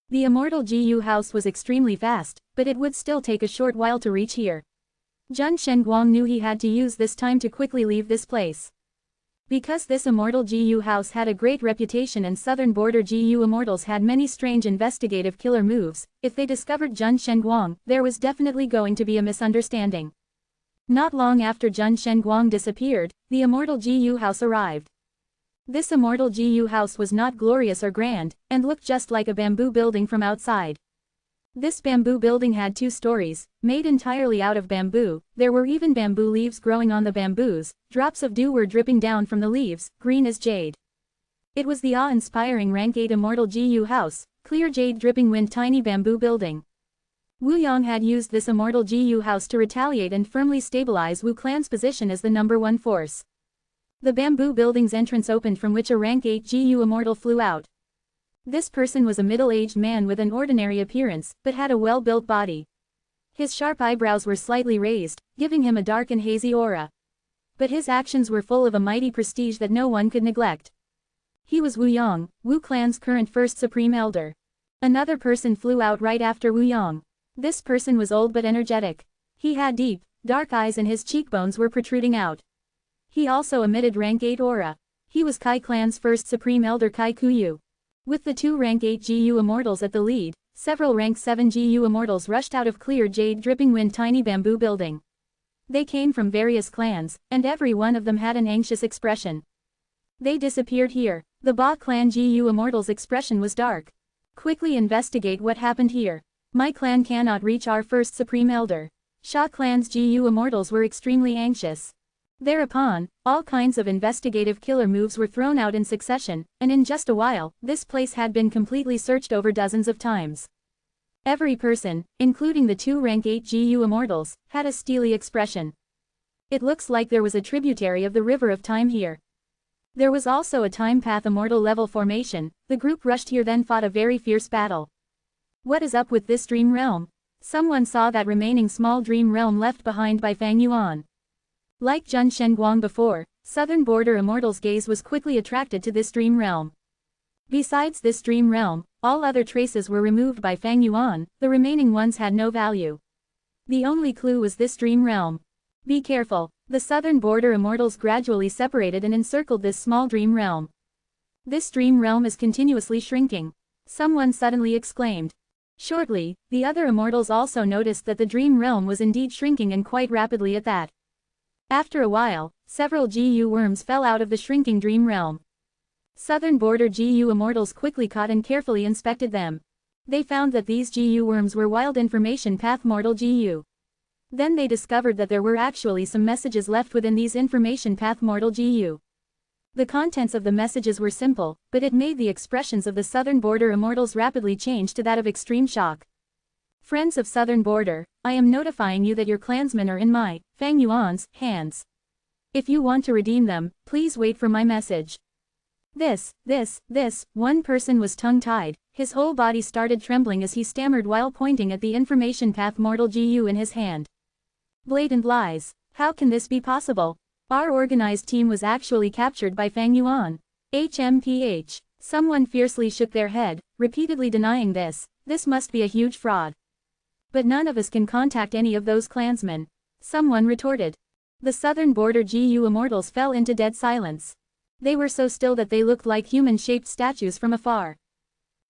[SPEAKER 1] The immortal GU house was extremely fast, but it would still take a short while to reach here. Zhen Shenguang knew he had to use this time to quickly leave this place. Because this immortal GU house had a great reputation and Southern Border GU immortals had many strange investigative killer moves, if they discovered Zhen Shenguang, there was definitely going to be a misunderstanding. Not long after Zhen Shenguang disappeared, the immortal GU house arrived. This immortal GU house was not glorious or grand, and looked just like a bamboo building from outside. This bamboo building had 2 stories, made entirely out of bamboo. There were even bamboo leaves growing on the bamboos, drops of dew were dripping down from the leaves, green as jade. It was the awe-inspiring rank 8 immortal GU house, clear jade dripping wind tiny bamboo building. Wu Yang had used this immortal GU house to retaliate and firmly stabilize Wu Clan's position as the #1 force. The bamboo building's entrance opened from which a rank 8 GU immortal flew out. This person was a middle-aged man with an ordinary appearance, but had a well-built body. His sharp eyebrows were slightly raised, giving him a dark and hazy aura. But his actions were full of a mighty prestige that no one could neglect. He was Wu Yong, Wu clan's current first supreme elder. Another person flew out right after Wu Yong. This person was old but energetic. He had deep, dark eyes and his cheekbones were protruding out. He also emitted rank 8 aura. He was Kai clan's first supreme elder Kai Kuyu. With the 2 rank 8 GU immortals at the lead, several rank 7 GU immortals rushed out of clear jade dripping wind tiny bamboo building. They came from various clans, and every one of them had an anxious expression. They disappeared here. The Ba clan GU immortals' expression was dark. Quickly investigate what happened here. My clan cannot reach our first supreme elder. Sha clan's GU immortals were extremely anxious. Thereupon, all kinds of investigative killer moves were thrown out in succession, and in just a while, this place had been completely searched over dozens of times. Every person, including the 2 rank 8 GU immortals, had a steely expression. It looks like there was a tributary of the river of time here. There was also a time path immortal level formation. The group rushed here then fought a very fierce battle. What is up with this dream realm? Someone saw that remaining small dream realm left behind by Fang Yuan. Like Zhen Shenguang before, Southern Border Immortal's gaze was quickly attracted to this dream realm. Besides this dream realm, all other traces were removed by Fang Yuan, the remaining ones had no value. The only clue was this dream realm. Be careful, the Southern Border Immortals gradually separated and encircled this small dream realm. This dream realm is continuously shrinking. Someone suddenly exclaimed. Shortly, the other immortals also noticed that the dream realm was indeed shrinking and quite rapidly at that. After a while, several GU worms fell out of the shrinking dream realm. Southern Border GU immortals quickly caught and carefully inspected them. They found that these GU worms were Wild Information Path Mortal GU. Then they discovered that there were actually some messages left within these Information Path Mortal GU. The contents of the messages were simple, but it made the expressions of the Southern Border immortals rapidly change to that of extreme shock. Friends of Southern Border, I am notifying you that your clansmen are in my, Fang Yuan's, hands. If you want to redeem them, please wait for my message. This, one person was tongue-tied, his whole body started trembling as he stammered while pointing at the Information Path Mortal GU in his hand. Blatant lies. How can this be possible? Our organized team was actually captured by Fang Yuan. HMPH. Someone fiercely shook their head, repeatedly denying this. This must be a huge fraud. But none of us can contact any of those clansmen. Someone retorted. The Southern Border GU immortals fell into dead silence. They were so still that they looked like human-shaped statues from afar.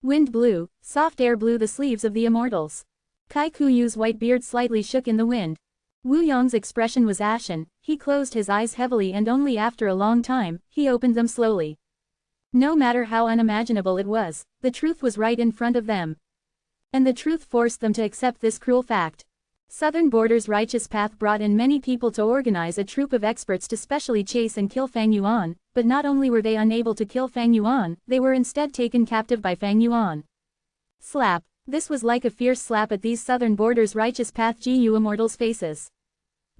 [SPEAKER 1] Wind blew, soft air blew the sleeves of the immortals. Kai Kuyu's white beard slightly shook in the wind. Wu Yong's expression was ashen, he closed his eyes heavily and only after a long time, he opened them slowly. No matter how unimaginable it was, the truth was right in front of them. And the truth forced them to accept this cruel fact. Southern Border's righteous path brought in many people to organize a troop of experts to specially chase and kill Fang Yuan, but not only were they unable to kill Fang Yuan, they were instead taken captive by Fang Yuan. Slap. This was like a fierce slap at these Southern Border's righteous path GU immortals' faces.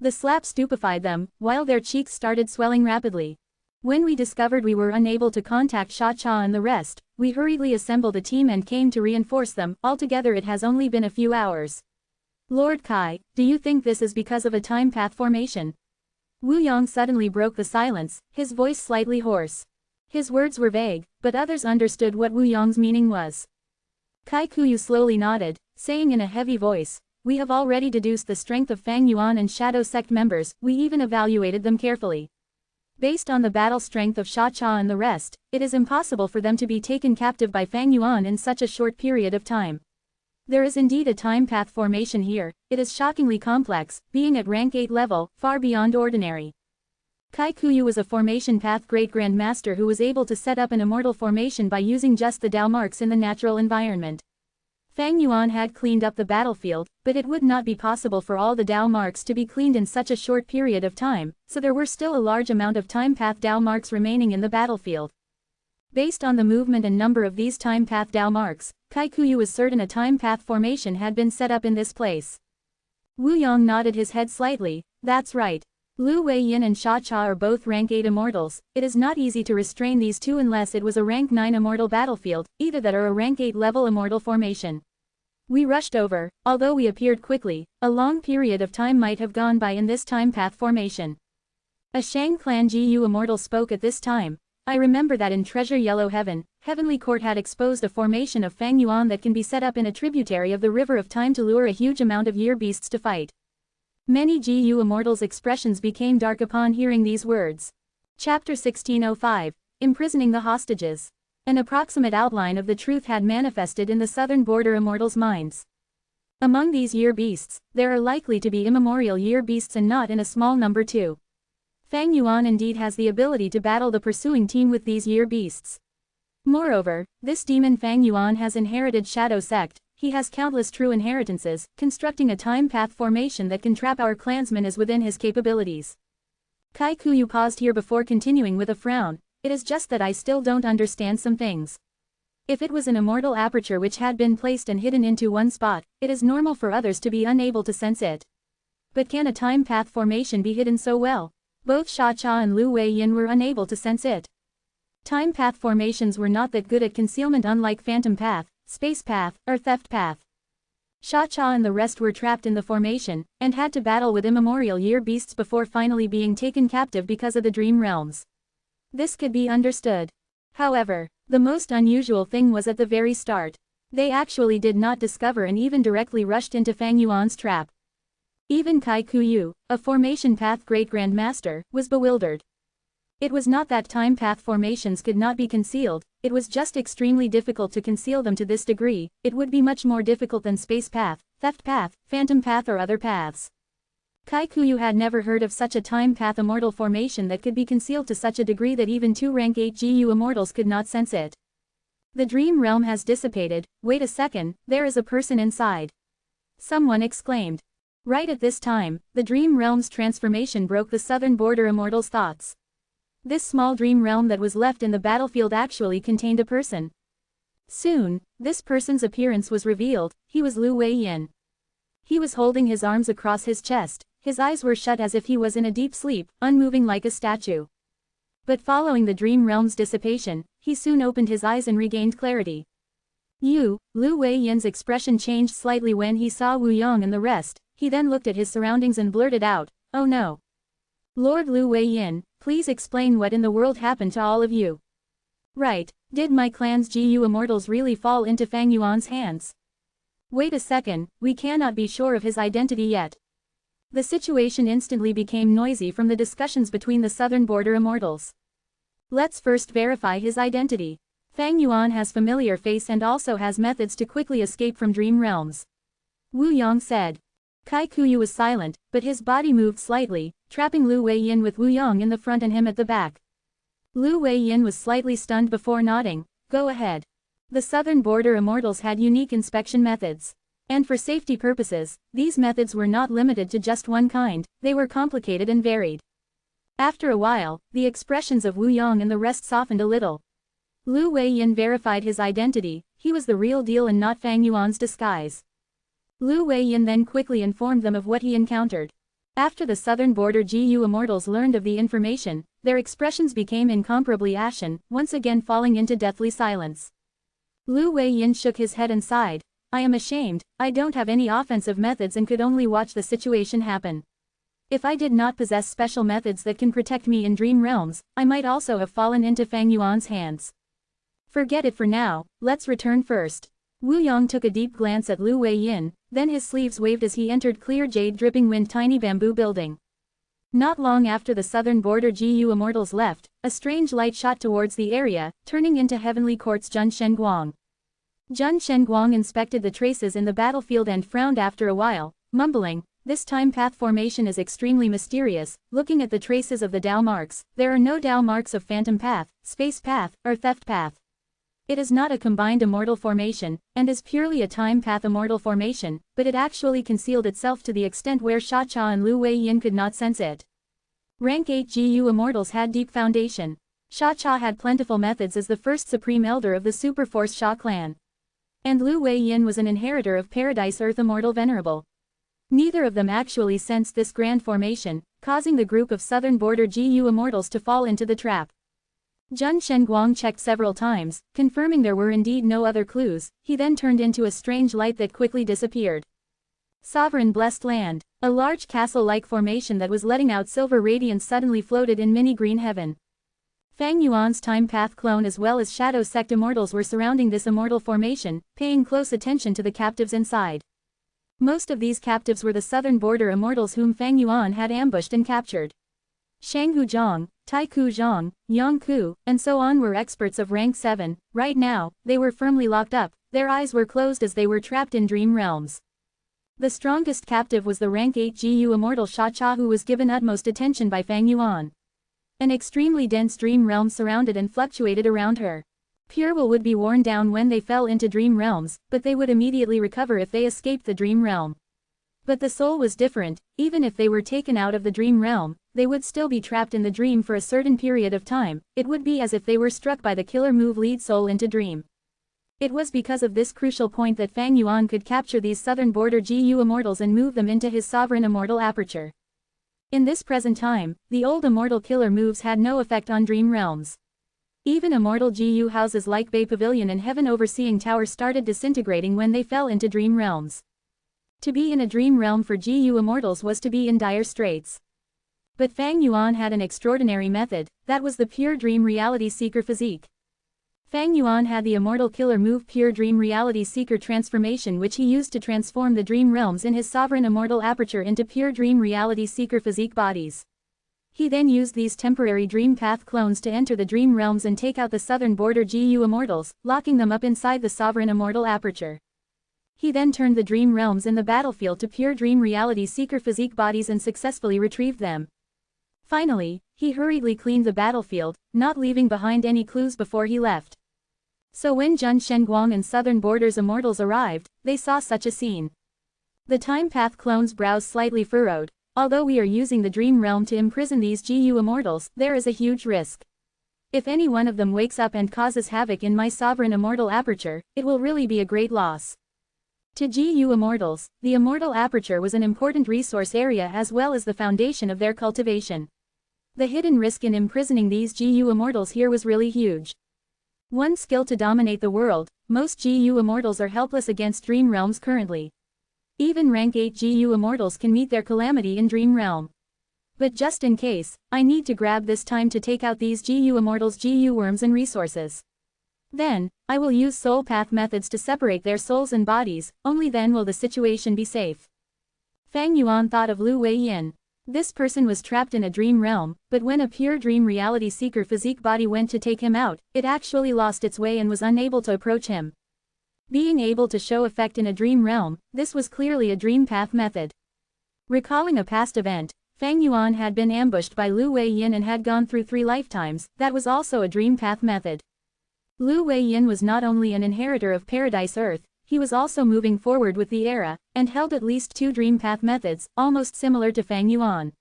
[SPEAKER 1] The slap stupefied them, while their cheeks started swelling rapidly. When we discovered we were unable to contact Sha Cha and the rest, we hurriedly assembled a team and came to reinforce them. Altogether it has only been a few hours. Lord Kai, do you think this is because of a time path formation? Wu Yong suddenly broke the silence, his voice slightly hoarse. His words were vague, but others understood what Wu Yong's meaning was. Kai Kuyu slowly nodded, saying in a heavy voice, "We have already deduced the strength of Fang Yuan and Shadow Sect members, we even evaluated them carefully. Based on the battle strength of Sha Cha and the rest, it is impossible for them to be taken captive by Fang Yuan in such a short period of time. There is indeed a time path formation here, it is shockingly complex, being at rank 8 level, far beyond ordinary." Kai Kuyu was a formation path great Grand Master who was able to set up an immortal formation by using just the Dao marks in the natural environment. Fang Yuan had cleaned up the battlefield, but it would not be possible for all the Dao marks to be cleaned in such a short period of time, so there were still a large amount of time path Dao marks remaining in the battlefield. Based on the movement and number of these time path Dao marks, Kai Kuyu was certain a time path formation had been set up in this place. Wu Yong nodded his head slightly. That's right. Lu Wei-yin and Sha Cha are both rank 8 immortals. It is not easy to restrain these two unless it was a rank 9 immortal battlefield, either that or a rank 8 level immortal formation. We rushed over, although we appeared quickly, a long period of time might have gone by in this time path formation. A Shang clan GU immortal spoke at this time. I remember that in Treasure Yellow Heaven, Heavenly Court had exposed a formation of Fang Yuan that can be set up in a tributary of the River of Time to lure a huge amount of year beasts to fight. Many GU immortals' expressions became dark upon hearing these words. Chapter 1605, Imprisoning the Hostages. An approximate outline of the truth had manifested in the southern border immortals' minds. Among these year beasts, there are likely to be immemorial year beasts and not in a small number too. Fang Yuan indeed has the ability to battle the pursuing team with these year beasts. Moreover, this demon Fang Yuan has inherited Shadow Sect. He has countless true inheritances. Constructing a time path formation that can trap our clansmen is within his capabilities. Kai Kuyu paused here before continuing with a frown. It is just that I still don't understand some things. If it was an immortal aperture which had been placed and hidden into one spot, it is normal for others to be unable to sense it. But can a time path formation be hidden so well? Both Sha Cha and Lu Wei Yin were unable to sense it. Time path formations were not that good at concealment, unlike phantom path, space path, or theft path. Sha Cha and the rest were trapped in the formation, and had to battle with immemorial year beasts before finally being taken captive because of the dream realms. This could be understood. However, the most unusual thing was at the very start. They actually did not discover and even directly rushed into Fang Yuan's trap. Even Kai Kuyu, a formation path great grandmaster, was bewildered. It was not that time path formations could not be concealed, it was just extremely difficult to conceal them to this degree. It would be much more difficult than space path, theft path, phantom path or other paths. Kai Kuyu had never heard of such a time path immortal formation that could be concealed to such a degree that even 2 rank 8 GU immortals could not sense it. The dream realm has dissipated. Wait a second, there is a person inside. Someone exclaimed. Right at this time, the dream realm's transformation broke the southern border immortals' thoughts. This small dream realm that was left in the battlefield actually contained a person. Soon, this person's appearance was revealed. He was Lu Wei Yin. He was holding his arms across his chest, his eyes were shut as if he was in a deep sleep, unmoving like a statue. But following the dream realm's dissipation, he soon opened his eyes and regained clarity. Lu Wei Yin's expression changed slightly when he saw Wu Yong and the rest. He then looked at his surroundings and blurted out, "Oh no. Lord Lu Wei Yin, please explain what in the world happened to all of you. Right, did my clan's GU immortals really fall into Fang Yuan's hands? Wait a second, we cannot be sure of his identity yet." The situation instantly became noisy from the discussions between the southern border immortals. Let's first verify his identity. Fang Yuan has familiar face and also has methods to quickly escape from dream realms. Wu Yong said. Kai Kuyu was silent, but his body moved slightly, trapping Lu Wei Yin with Wu Yong in the front and him at the back. Lu Wei Yin was slightly stunned before nodding. Go ahead. The southern border immortals had unique inspection methods. And for safety purposes, these methods were not limited to just one kind, they were complicated and varied. After a while, the expressions of Wu Yong and the rest softened a little. Lu Wei Yin verified his identity. He was the real deal and not Fang Yuan's disguise. Lu Wei Yin then quickly informed them of what he encountered. After the southern border GU immortals learned of the information, their expressions became incomparably ashen, once again falling into deathly silence. Lu Wei Yin shook his head and sighed. I am ashamed, I don't have any offensive methods and could only watch the situation happen. If I did not possess special methods that can protect me in dream realms, I might also have fallen into Fang Yuan's hands. Forget it for now, let's return first. Wu Yong took a deep glance at Lu Wei Yin, then his sleeves waved as he entered clear jade dripping wind tiny bamboo building. Not long after the southern border GU immortals left, a strange light shot towards the area, turning into Heavenly Court's Zhen Shenguang. Zhen Shenguang inspected the traces in the battlefield and frowned after a while, mumbling, this time path formation is extremely mysterious. Looking at the traces of the Dao marks, there are no Dao marks of phantom path, space path, or theft path. It is not a combined immortal formation, and is purely a time path immortal formation, but it actually concealed itself to the extent where Sha Cha and Lu Wei Yin could not sense it. Rank 8 GU immortals had deep foundation. Sha Cha had plentiful methods as the first supreme elder of the Superforce Sha clan. And Lu Wei Yin was an inheritor of Paradise Earth Immortal Venerable. Neither of them actually sensed this grand formation, causing the group of southern border GU immortals to fall into the trap. Zhen Shenguang checked several times, confirming there were indeed no other clues. He then turned into a strange light that quickly disappeared. Sovereign blessed land. A large castle-like formation that was letting out silver radiance suddenly floated in mini-green heaven. Fang Yuan's time path clone as well as shadow sect immortals were surrounding this immortal formation, paying close attention to the captives inside. Most of these captives were the southern border immortals whom Fang Yuan had ambushed and captured. Shanghu Zhang, Tai Ku Zhang, Yang Ku, and so on were experts of rank 7. Right now, they were firmly locked up, their eyes were closed as they were trapped in dream realms. The strongest captive was the rank 8 GU immortal Sha Cha, who was given utmost attention by Fang Yuan. An extremely dense dream realm surrounded and fluctuated around her. Pure will would be worn down when they fell into dream realms, but they would immediately recover if they escaped the dream realm. But the soul was different. Even if they were taken out of the dream realm, they would still be trapped in the dream for a certain period of time. It would be as if they were struck by the killer move lead soul into dream. It was because of this crucial point that Fang Yuan could capture these southern border GU immortals and move them into his sovereign immortal aperture. In this present time, the old immortal killer moves had no effect on dream realms. Even immortal GU houses like Bay Pavilion and Heaven Overseeing Tower started disintegrating when they fell into dream realms. To be in a dream realm for GU immortals was to be in dire straits. But Fang Yuan had an extraordinary method, that was the pure dream reality seeker physique. Fang Yuan had the immortal killer move pure dream reality seeker transformation, which he used to transform the dream realms in his sovereign immortal aperture into pure dream reality seeker physique bodies. He then used these temporary dream path clones to enter the dream realms and take out the southern border GU immortals, locking them up inside the sovereign immortal aperture. He then turned the dream realms in the battlefield to pure dream reality seeker physique bodies and successfully retrieved them. Finally, he hurriedly cleaned the battlefield, not leaving behind any clues before he left. So when Zhen Shenguang and Southern Borders Immortals arrived, they saw such a scene. The Time Path clone's brows slightly furrowed. Although we are using the Dream Realm to imprison these GU Immortals, there is a huge risk. If any one of them wakes up and causes havoc in my sovereign immortal aperture, it will really be a great loss. To GU Immortals, the immortal aperture was an important resource area as well as the foundation of their cultivation. The hidden risk in imprisoning these GU Immortals here was really huge. One skill to dominate the world, most GU Immortals are helpless against Dream Realms currently. Even rank 8 GU Immortals can meet their calamity in Dream Realm. But just in case, I need to grab this time to take out these GU Immortals' GU worms and resources. Then, I will use soul path methods to separate their souls and bodies, only then will the situation be safe. Fang Yuan thought of Lu Weiyin. This person was trapped in a dream realm, but when a pure dream reality seeker physique body went to take him out, it actually lost its way and was unable to approach him. Being able to show effect in a dream realm, this was clearly a dream path method. Recalling a past event, Fang Yuan had been ambushed by Lu Weiyin and had gone through 3 lifetimes. That was also a dream path method. Lu Weiyin was not only an inheritor of Paradise Earth, he was also moving forward with the era, and held at least 2 dream path methods, almost similar to Fang Yuan.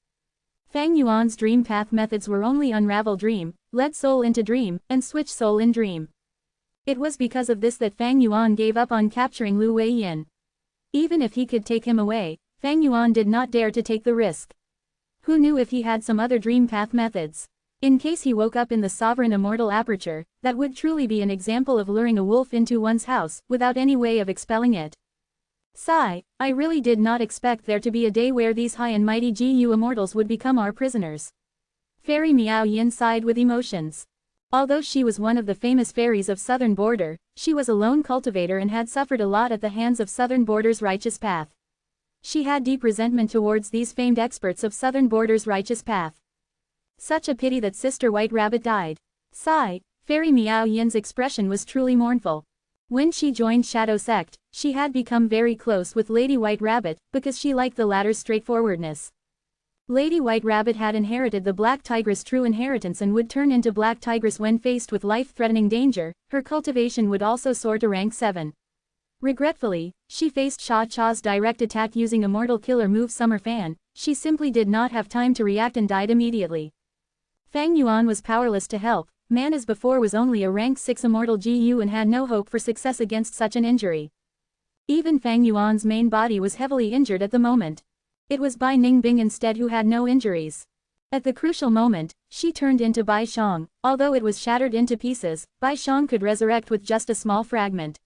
[SPEAKER 1] Fang Yuan's dream path methods were only unravel dream, lead soul into dream, and switch soul in dream. It was because of this that Fang Yuan gave up on capturing Lu Weiyin. Even if he could take him away, Fang Yuan did not dare to take the risk. Who knew if he had some other dream path methods? In case he woke up in the sovereign immortal aperture, that would truly be an example of luring a wolf into one's house, without any way of expelling it. Sigh, I really did not expect there to be a day where these high and mighty GU Immortals would become our prisoners. Fairy Miao Yin sighed with emotions. Although she was one of the famous fairies of Southern Border, she was a lone cultivator and had suffered a lot at the hands of Southern Border's righteous path. She had deep resentment towards these famed experts of Southern Border's righteous path. Such a pity that Sister White Rabbit died. Sigh, Fairy Miao Yin's expression was truly mournful. When she joined Shadow Sect, she had become very close with Lady White Rabbit, because she liked the latter's straightforwardness. Lady White Rabbit had inherited the Black Tigress' true inheritance and would turn into Black Tigress when faced with life-threatening danger. Her cultivation would also soar to rank 7. Regretfully, she faced Sha Cha's direct attack using Immortal Killer move Summer Fan. She simply did not have time to react and died immediately. Fang Yuan was powerless to help. Man as before was only a rank 6 Immortal GU and had no hope for success against such an injury. Even Fang Yuan's main body was heavily injured at the moment. It was Bai Ningbing instead who had no injuries. At the crucial moment, she turned into Bai Shang. Although it was shattered into pieces, Bai Shang could resurrect with just a small fragment.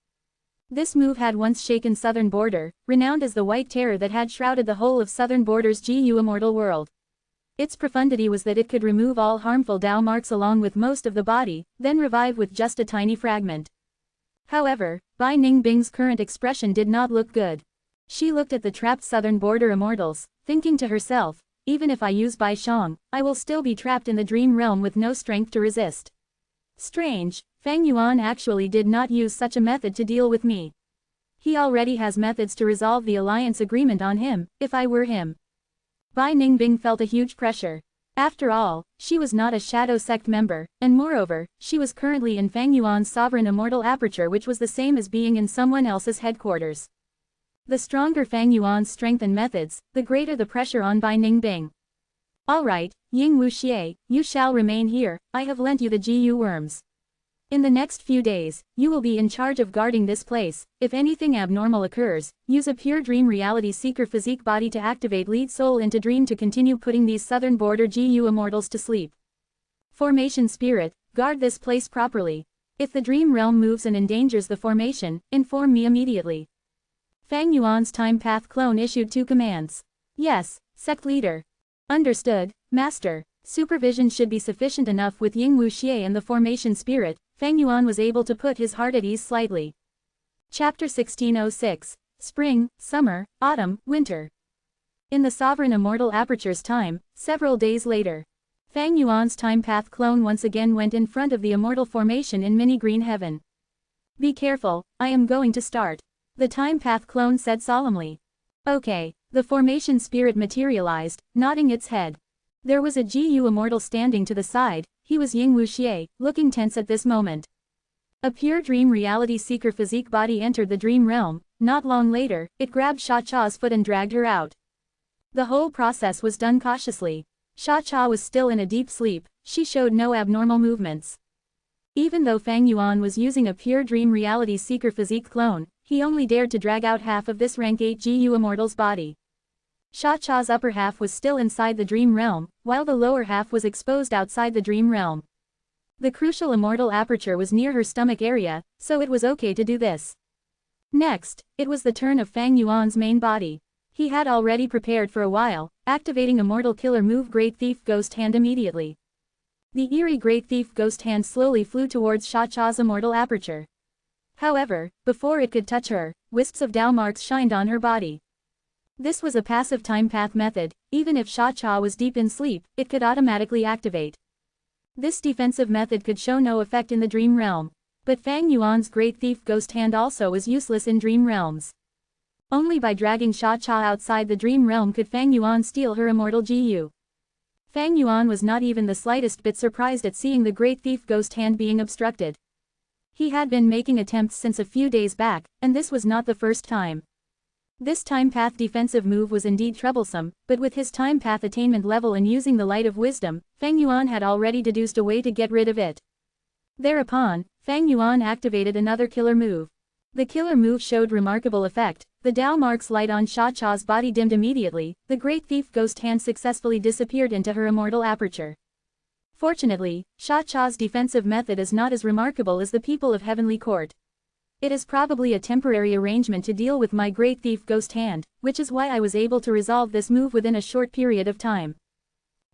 [SPEAKER 1] This move had once shaken Southern Border, renowned as the White Terror that had shrouded the whole of Southern Border's GU Immortal world. Its profundity was that it could remove all harmful Dao marks along with most of the body, then revive with just a tiny fragment. However, Bai Ningbing's current expression did not look good. She looked at the trapped Southern Border Immortals, thinking to herself, even if I use Bai Shang, I will still be trapped in the dream realm with no strength to resist. Strange, Fang Yuan actually did not use such a method to deal with me. He already has methods to resolve the alliance agreement on him, if I were him. Bai Ningbing felt a huge pressure. After all, she was not a shadow sect member, and moreover, she was currently in Fang Yuan's sovereign immortal aperture, which was the same as being in someone else's headquarters. The stronger Fang Yuan's strength and methods, the greater the pressure on Bai Ningbing. Alright, Ying Wuxie, you shall remain here, I have lent you the GU worms. In the next few days, you will be in charge of guarding this place. If anything abnormal occurs, use a pure dream reality seeker physique body to activate lead soul into dream to continue putting these Southern Border GU immortals to sleep. Formation spirit, guard this place properly. If the dream realm moves and endangers the formation, inform me immediately. Fang Yuan's time path clone issued 2 commands. Yes, sect leader. Understood, master. Supervision should be sufficient enough with Ying Wuxie and the formation spirit. Fang Yuan was able to put his heart at ease slightly. Chapter 1606. Spring, Summer, Autumn, Winter. In the Sovereign Immortal Aperture's time, several days later, Fang Yuan's time path clone once again went in front of the immortal formation in mini green heaven. Be careful, I am going to start. The time path clone said solemnly. Okay, the formation spirit materialized, nodding its head. There was a GU immortal standing to the side. He was Ying Wuxie, looking tense at this moment. A pure dream reality seeker physique body entered the dream realm. Not long later, it grabbed Sha Cha's foot and dragged her out. The whole process was done cautiously. Sha Cha was still in a deep sleep, she showed no abnormal movements. Even though Fang Yuan was using a pure dream reality seeker physique clone, he only dared to drag out half of this rank 8 GU immortal's body. Sha Cha's upper half was still inside the dream realm, while the lower half was exposed outside the dream realm. The crucial immortal aperture was near her stomach area, so it was okay to do this. Next, it was the turn of Fang Yuan's main body. He had already prepared for a while, activating Immortal Killer move Great Thief Ghost Hand immediately. The eerie Great Thief Ghost Hand slowly flew towards Sha Cha's immortal aperture. However, before it could touch her, wisps of Dao marks shined on her body. This was a passive time path method. Even if Sha Cha was deep in sleep, it could automatically activate. This defensive method could show no effect in the dream realm. But Fang Yuan's Great Thief Ghost Hand also was useless in dream realms. Only by dragging Sha Cha outside the dream realm could Fang Yuan steal her immortal GU. Fang Yuan was not even the slightest bit surprised at seeing the Great Thief Ghost Hand being obstructed. He had been making attempts since a few days back, and this was not the first time. This time path defensive move was indeed troublesome, but with his time path attainment level and using the light of wisdom, Fang Yuan had already deduced a way to get rid of it. Thereupon, Fang Yuan activated another killer move. The killer move showed remarkable effect. The Dao marks light on Sha Cha's body dimmed immediately. The Great Thief Ghost Hand successfully disappeared into her immortal aperture. Fortunately, Sha Cha's defensive method is not as remarkable as the people of Heavenly Court. It is probably a temporary arrangement to deal with my Great Thief Ghost Hand, which is why I was able to resolve this move within a short period of time.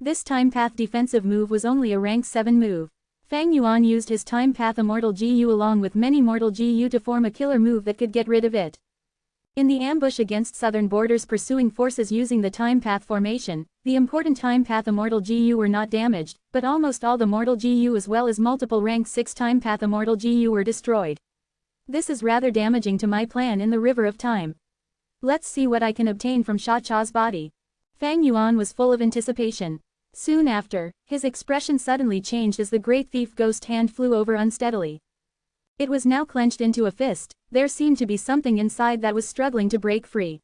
[SPEAKER 1] This time path defensive move was only a rank 7 move. Fang Yuan used his time path immortal GU along with many mortal GU to form a killer move that could get rid of it. In the ambush against Southern Border's pursuing forces using the time path formation, the important time path immortal GU were not damaged, but almost all the mortal GU as well as multiple rank 6 time path immortal GU were destroyed. This is rather damaging to my plan in the River of Time. Let's see what I can obtain from Sha Cha's body. Fang Yuan was full of anticipation. Soon after, his expression suddenly changed as the Great Thief Ghost Hand flew over unsteadily. It was now clenched into a fist. There seemed to be something inside that was struggling to break free.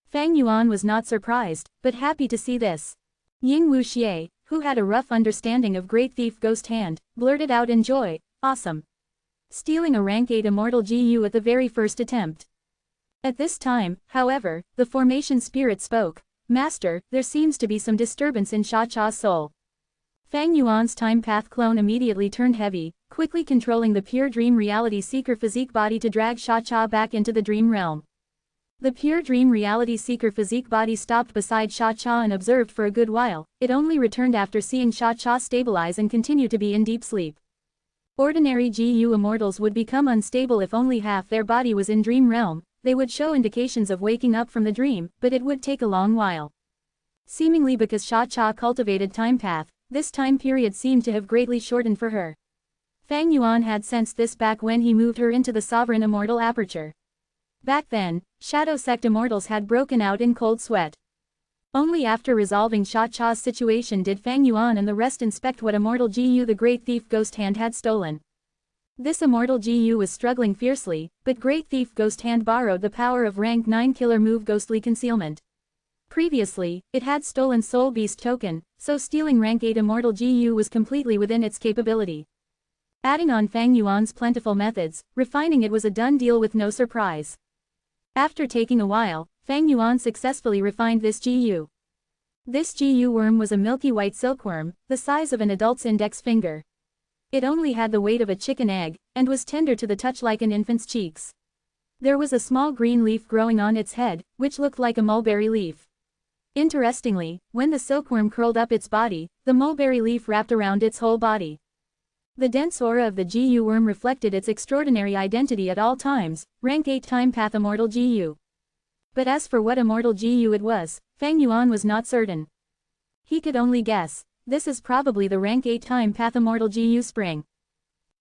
[SPEAKER 1] Fang Yuan was not surprised, but happy to see this. Ying Wuxie, who had a rough understanding of Great Thief Ghost Hand, blurted out in joy, "Awesome! Stealing a rank 8 immortal GU at the very first attempt." At this time, however, the formation spirit spoke. "Master, there seems to be some disturbance in Sha Cha's soul." Fang Yuan's time path clone immediately turned heavy, quickly controlling the pure dream reality seeker physique body to drag Xia back into the dream realm. The pure dream reality seeker physique body stopped beside Xia and observed for a good while. It only returned after seeing Xia stabilize and continue to be in deep sleep. Ordinary GU immortals would become unstable if only half their body was in dream realm. They would show indications of waking up from the dream, but it would take a long while. Seemingly because Xia cultivated time path, this time period seemed to have greatly shortened for her. Fang Yuan had sensed this back when he moved her into the sovereign immortal aperture. Back then, Shadow Sect immortals had broken out in cold sweat. Only after resolving Xia's situation did Fang Yuan and the rest inspect what immortal GU the Great Thief Ghost Hand had stolen. This immortal GU was struggling fiercely, but Great Thief Ghost Hand borrowed the power of rank 9 killer move Ghostly Concealment. Previously, it had stolen Soul Beast token, so stealing rank 8 immortal GU was completely within its capability. Adding on Fang Yuan's plentiful methods, refining it was a done deal with no surprise. After taking a while, Fang Yuan successfully refined this GU. This GU worm was a milky white silkworm, the size of an adult's index finger. It only had the weight of a chicken egg, and was tender to the touch like an infant's cheeks. There was a small green leaf growing on its head, which looked like a mulberry leaf. Interestingly, when the silkworm curled up its body, the mulberry leaf wrapped around its whole body. The dense aura of the GU worm reflected its extraordinary identity at all times, rank 8 time path immortal GU. But as for what immortal GU it was, Fang Yuan was not certain. He could only guess. This is probably the rank 8 time path immortal GU spring.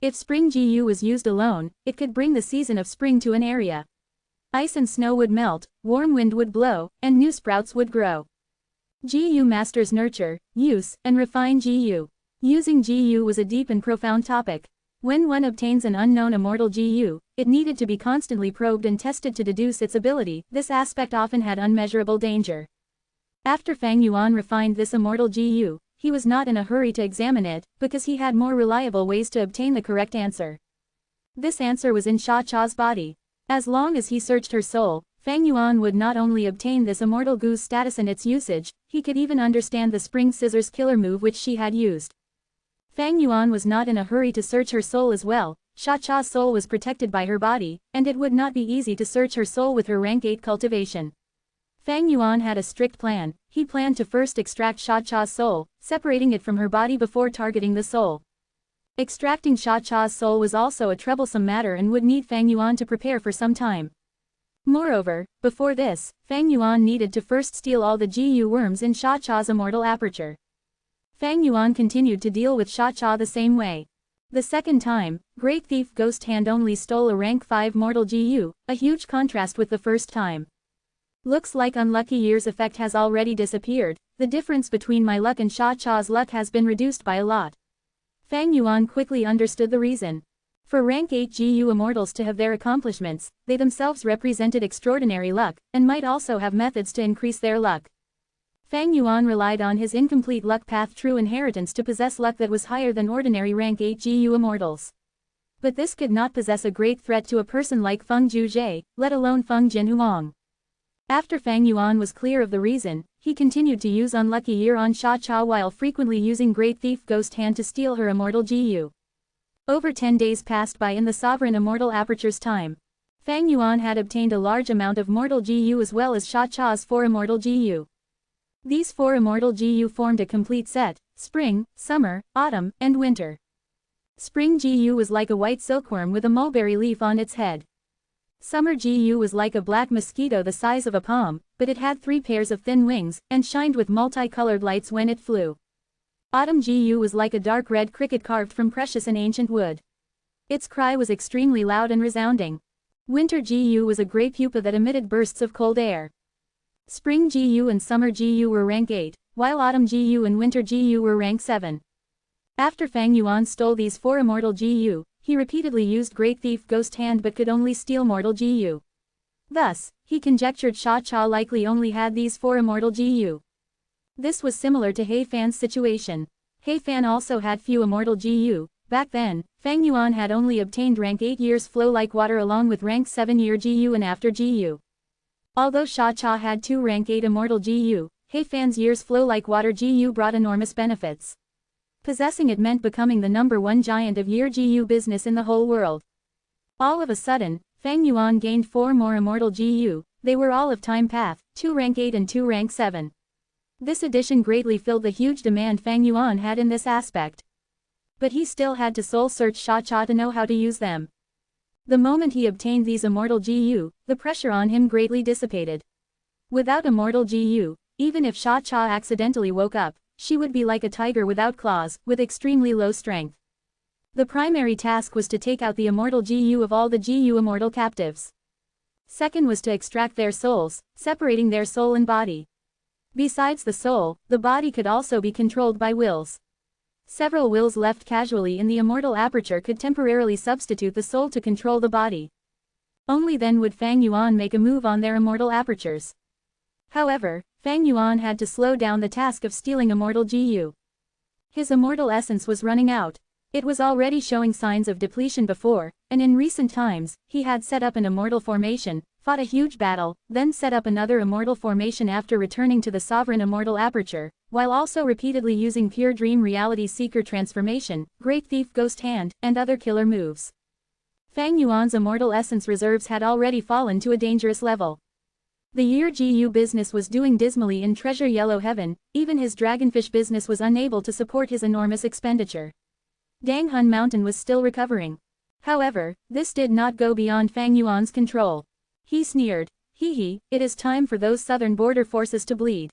[SPEAKER 1] If spring GU was used alone, it could bring the season of spring to an area. Ice and snow would melt, warm wind would blow, and new sprouts would grow. GU masters nurture, use, and refine GU. Using GU was a deep and profound topic. When one obtains an unknown immortal GU, it needed to be constantly probed and tested to deduce its ability. This aspect often had unmeasurable danger. After Fang Yuan refined this immortal GU, he was not in a hurry to examine it, because he had more reliable ways to obtain the correct answer. This answer was in Xia's body. As long as he searched her soul, Fang Yuan would not only obtain this immortal GU's status and its usage, he could even understand the spring scissors killer move which she had used. Fang Yuan was not in a hurry to search her soul as well. Xia's soul was protected by her body, and it would not be easy to search her soul with her rank 8 cultivation. Fang Yuan had a strict plan. He planned to first extract Xia's soul, separating it from her body before targeting the soul. Extracting Xia's soul was also a troublesome matter and would need Fang Yuan to prepare for some time. Moreover, before this, Fang Yuan needed to first steal all the GU worms in Xia's immortal aperture. Fang Yuan continued to deal with Xia the same way. The second time, Great Thief Ghost Hand only stole a rank 5 mortal GU, a huge contrast with the first time. Looks like Unlucky Year's effect has already disappeared. The difference between my luck and Xia's luck has been reduced by a lot. Fang Yuan quickly understood the reason. For rank 8 GU immortals to have their accomplishments, they themselves represented extraordinary luck, and might also have methods to increase their luck. Fang Yuan relied on his incomplete luck path true inheritance to possess luck that was higher than ordinary rank 8 GU immortals. But this could not possess a great threat to a person like Feng Juzhe, let alone Feng Jinhuang. After Fang Yuan was clear of the reason, he continued to use Unlucky Year on Xia while frequently using Great Thief Ghost Hand to steal her immortal GU. Over 10 days passed by in the Sovereign Immortal Aperture's time. Fang Yuan had obtained a large amount of mortal GU as well as Xia's 4 immortal GU. These 4 immortal GU formed a complete set: spring, summer, autumn, and winter. Spring GU was like a white silkworm with a mulberry leaf on its head. Summer GU was like a black mosquito the size of a palm, but it had 3 pairs of thin wings, and shined with multicolored lights when it flew. Autumn GU was like a dark red cricket carved from precious and ancient wood. Its cry was extremely loud and resounding. Winter GU was a gray pupa that emitted bursts of cold air. Spring GU and summer GU were rank 8, while autumn GU and winter GU were rank 7. After Fang Yuan stole these 4 immortal GU, he repeatedly used Great Thief Ghost Hand but could only steal mortal GU. Thus, he conjectured Xia likely only had these 4 immortal GU. This was similar to He Fan's situation. He Fan also had few immortal GU. Back then, Fang Yuan had only obtained rank 8 years flow like water along with rank 7 year GU and after GU. Although Xia had 2 rank 8 immortal GU, He Fan's years flow like water GU brought enormous benefits. Possessing it meant becoming the #1 giant of year GU business in the whole world. All of a sudden, Fang Yuan gained 4 more immortal GU, they were all of time path, 2 rank 8 and 2 rank 7. This addition greatly filled the huge demand Fang Yuan had in this aspect. But he still had to soul search Sha Cha to know how to use them. The moment he obtained these immortal GU, the pressure on him greatly dissipated. Without immortal GU, even if Sha Cha accidentally woke up, she would be like a tiger without claws, with extremely low strength. The primary task was to take out the immortal GU of all the GU immortal captives. Second was to extract their souls, separating their soul and body. Besides the soul, the body could also be controlled by wills. Several wills left casually in the immortal aperture could temporarily substitute the soul to control the body. Only then would Fang Yuan make a move on their immortal apertures. However, Fang Yuan had to slow down the task of stealing immortal GU. His immortal essence was running out. It was already showing signs of depletion before, and in recent times, he had set up an immortal formation, fought a huge battle, then set up another immortal formation after returning to the sovereign immortal aperture, while also repeatedly using pure dream reality seeker transformation, great thief ghost hand, and other killer moves. Fang Yuan's immortal essence reserves had already fallen to a dangerous level. The year GU business was doing dismally in Treasure Yellow Heaven, even his dragonfish business was unable to support his enormous expenditure. Danghun Mountain was still recovering. However, this did not go beyond Fang Yuan's control. He sneered, "Hee, it is time for those southern border forces to bleed."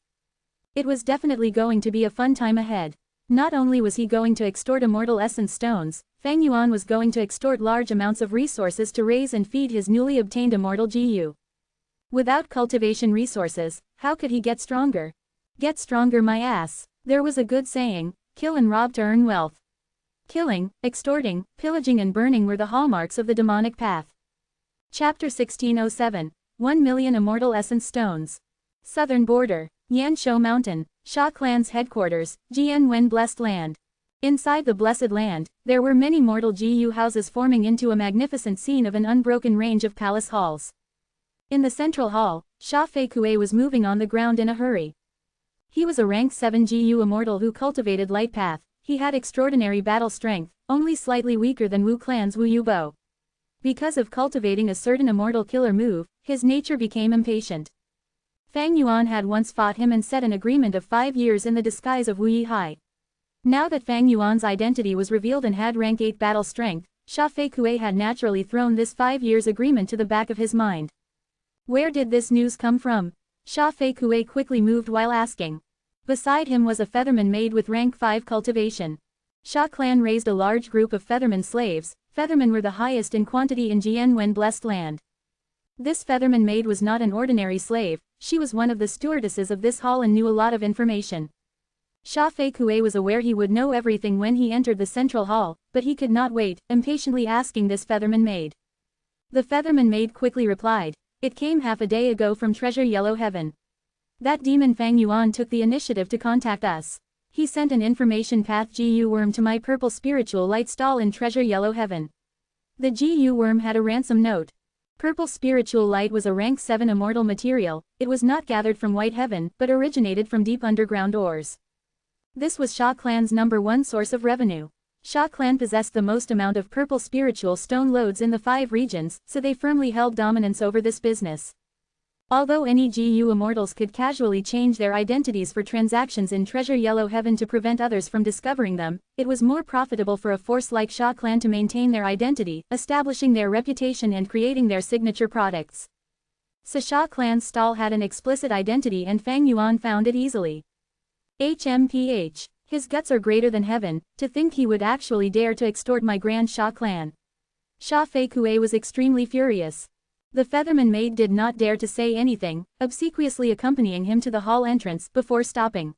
[SPEAKER 1] It was definitely going to be a fun time ahead. Not only was he going to extort immortal essence stones, Fang Yuan was going to extort large amounts of resources to raise and feed his newly obtained immortal GU. Without cultivation resources, how could he get stronger? Get stronger my ass. There was a good saying, kill and rob to earn wealth. Killing, extorting, pillaging and burning were the hallmarks of the demonic path. Chapter 1607, 1 million Immortal Essence Stones. Southern Border, Yanshou Mountain, Sha Clan's headquarters, Jianwen Blessed Land. Inside the Blessed Land, there were many mortal GU houses forming into a magnificent scene of an unbroken range of palace halls. In the central hall, Sha Fei Kuei was moving on the ground in a hurry. He was a rank 7 GU immortal who cultivated light path. He had extraordinary battle strength, only slightly weaker than Wu Clan's Wu Yu Bo. Because of cultivating a certain immortal killer move, his nature became impatient. Fang Yuan had once fought him and set an agreement of 5 years in the disguise of Wu Yihai. Now that Fang Yuan's identity was revealed and had rank 8 battle strength, Sha Fei Kuei had naturally thrown this 5 years agreement to the back of his mind. Where did this news come from? Sha Fei Kuei quickly moved while asking. Beside him was a featherman maid with rank 5 cultivation. Sha Clan raised a large group of featherman slaves. Feathermen were the highest in quantity in Jianwen Blessed Land. This featherman maid was not an ordinary slave, she was one of the stewardesses of this hall and knew a lot of information. Sha Fei Kuei was aware he would know everything when he entered the central hall, but he could not wait, impatiently asking this featherman maid. The featherman maid quickly replied, "It came half a day ago from Treasure Yellow Heaven. That demon Fang Yuan took the initiative to contact us. He sent an information path GU worm to my purple spiritual light stall in Treasure Yellow Heaven. The GU worm had a ransom note. Purple spiritual light was a rank 7 immortal material, it was not gathered from White Heaven but originated from deep underground ores. This was Sha Clan's #1 source of revenue. Sha Clan possessed the most amount of purple spiritual stone lodes in the 5 regions, so they firmly held dominance over this business. Although any GU immortals could casually change their identities for transactions in Treasure Yellow Heaven to prevent others from discovering them, it was more profitable for a force like Sha Clan to maintain their identity, establishing their reputation and creating their signature products. So Sha Clan's stall had an explicit identity and Fang Yuan found it easily. HMPH. His guts are greater than heaven, to think he would actually dare to extort my grand Sha Clan. Sha Fei Kuei was extremely furious. The featherman maid did not dare to say anything, obsequiously accompanying him to the hall entrance before stopping.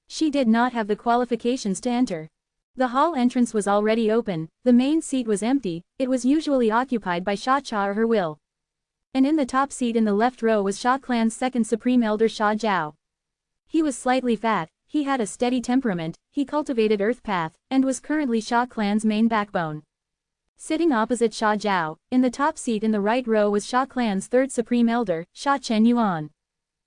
[SPEAKER 1] She did not have the qualifications to enter. The hall entrance was already open, the main seat was empty, it was usually occupied by Sha Cha or her will. And in the top seat in the left row was Sha Clan's second supreme elder Sha Jiao. He was slightly fat, he had a steady temperament, he cultivated Earth Path, and was currently Sha Clan's main backbone. Sitting opposite Sha Jiao, in the top seat in the right row was Sha Clan's third supreme elder, Sha Chen Yuan.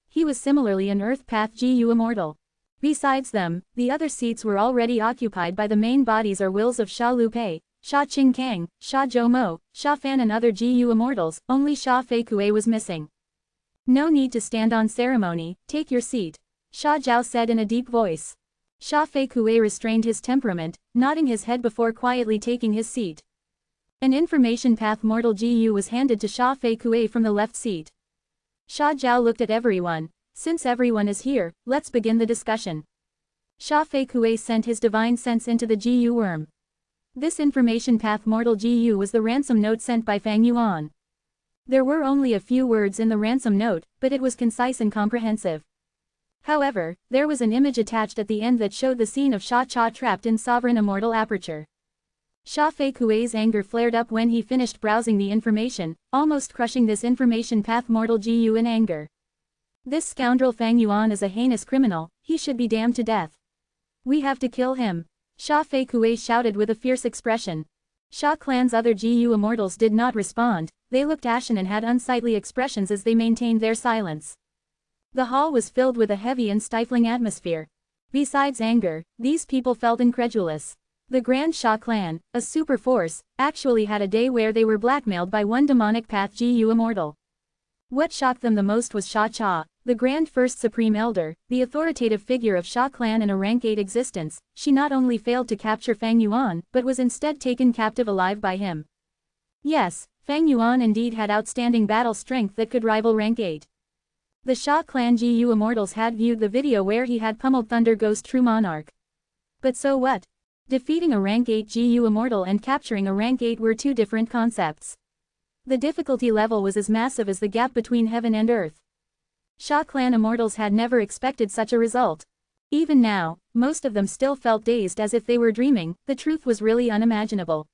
[SPEAKER 1] He was similarly an Earth Path GU immortal. Besides them, the other seats were already occupied by the main bodies or wills of Sha Lupei, Sha Qingkang, Sha Zhou Sha Fan and other GU immortals. Only Sha Fei Kuei was missing. No need to stand on ceremony, take your seat, Sha Zhao said in a deep voice. Sha Fei Kuei restrained his temperament, nodding his head before quietly taking his seat. An information path mortal GU was handed to Sha Fei Kuei from the left seat. Sha Zhao looked at everyone. Since everyone is here, let's begin the discussion. Sha Fei Kuei sent his divine sense into the GU worm. This information path mortal GU was the ransom note sent by Fang Yuan. There were only a few words in the ransom note, but it was concise and comprehensive. However, there was an image attached at the end that showed the scene of Sha Cha trapped in sovereign immortal aperture. Sha Fei Kuei's anger flared up when he finished browsing the information, almost crushing this information path mortal GU in anger. This scoundrel Fang Yuan is a heinous criminal, he should be damned to death. We have to kill him, Sha Fei Kuei shouted with a fierce expression. Sha clan's other GU immortals did not respond, they looked ashen and had unsightly expressions as they maintained their silence. The hall was filled with a heavy and stifling atmosphere. Besides anger, these people felt incredulous. The Grand Sha clan, a super force, actually had a day where they were blackmailed by one demonic path GU immortal. What shocked them the most was Sha Cha, the Grand First Supreme Elder, the authoritative figure of Sha clan in a rank 8 existence. She not only failed to capture Fang Yuan, but was instead taken captive alive by him. Yes, Fang Yuan indeed had outstanding battle strength that could rival rank 8. The Sha clan GU immortals had viewed the video where he had pummeled Thunder Ghost True Monarch. But so what? Defeating a rank 8 GU immortal and capturing a rank 8 were two different concepts. The difficulty level was as massive as the gap between heaven and earth. Sha clan immortals had never expected such a result. Even now, most of them still felt dazed as if they were dreaming. The truth was really unimaginable.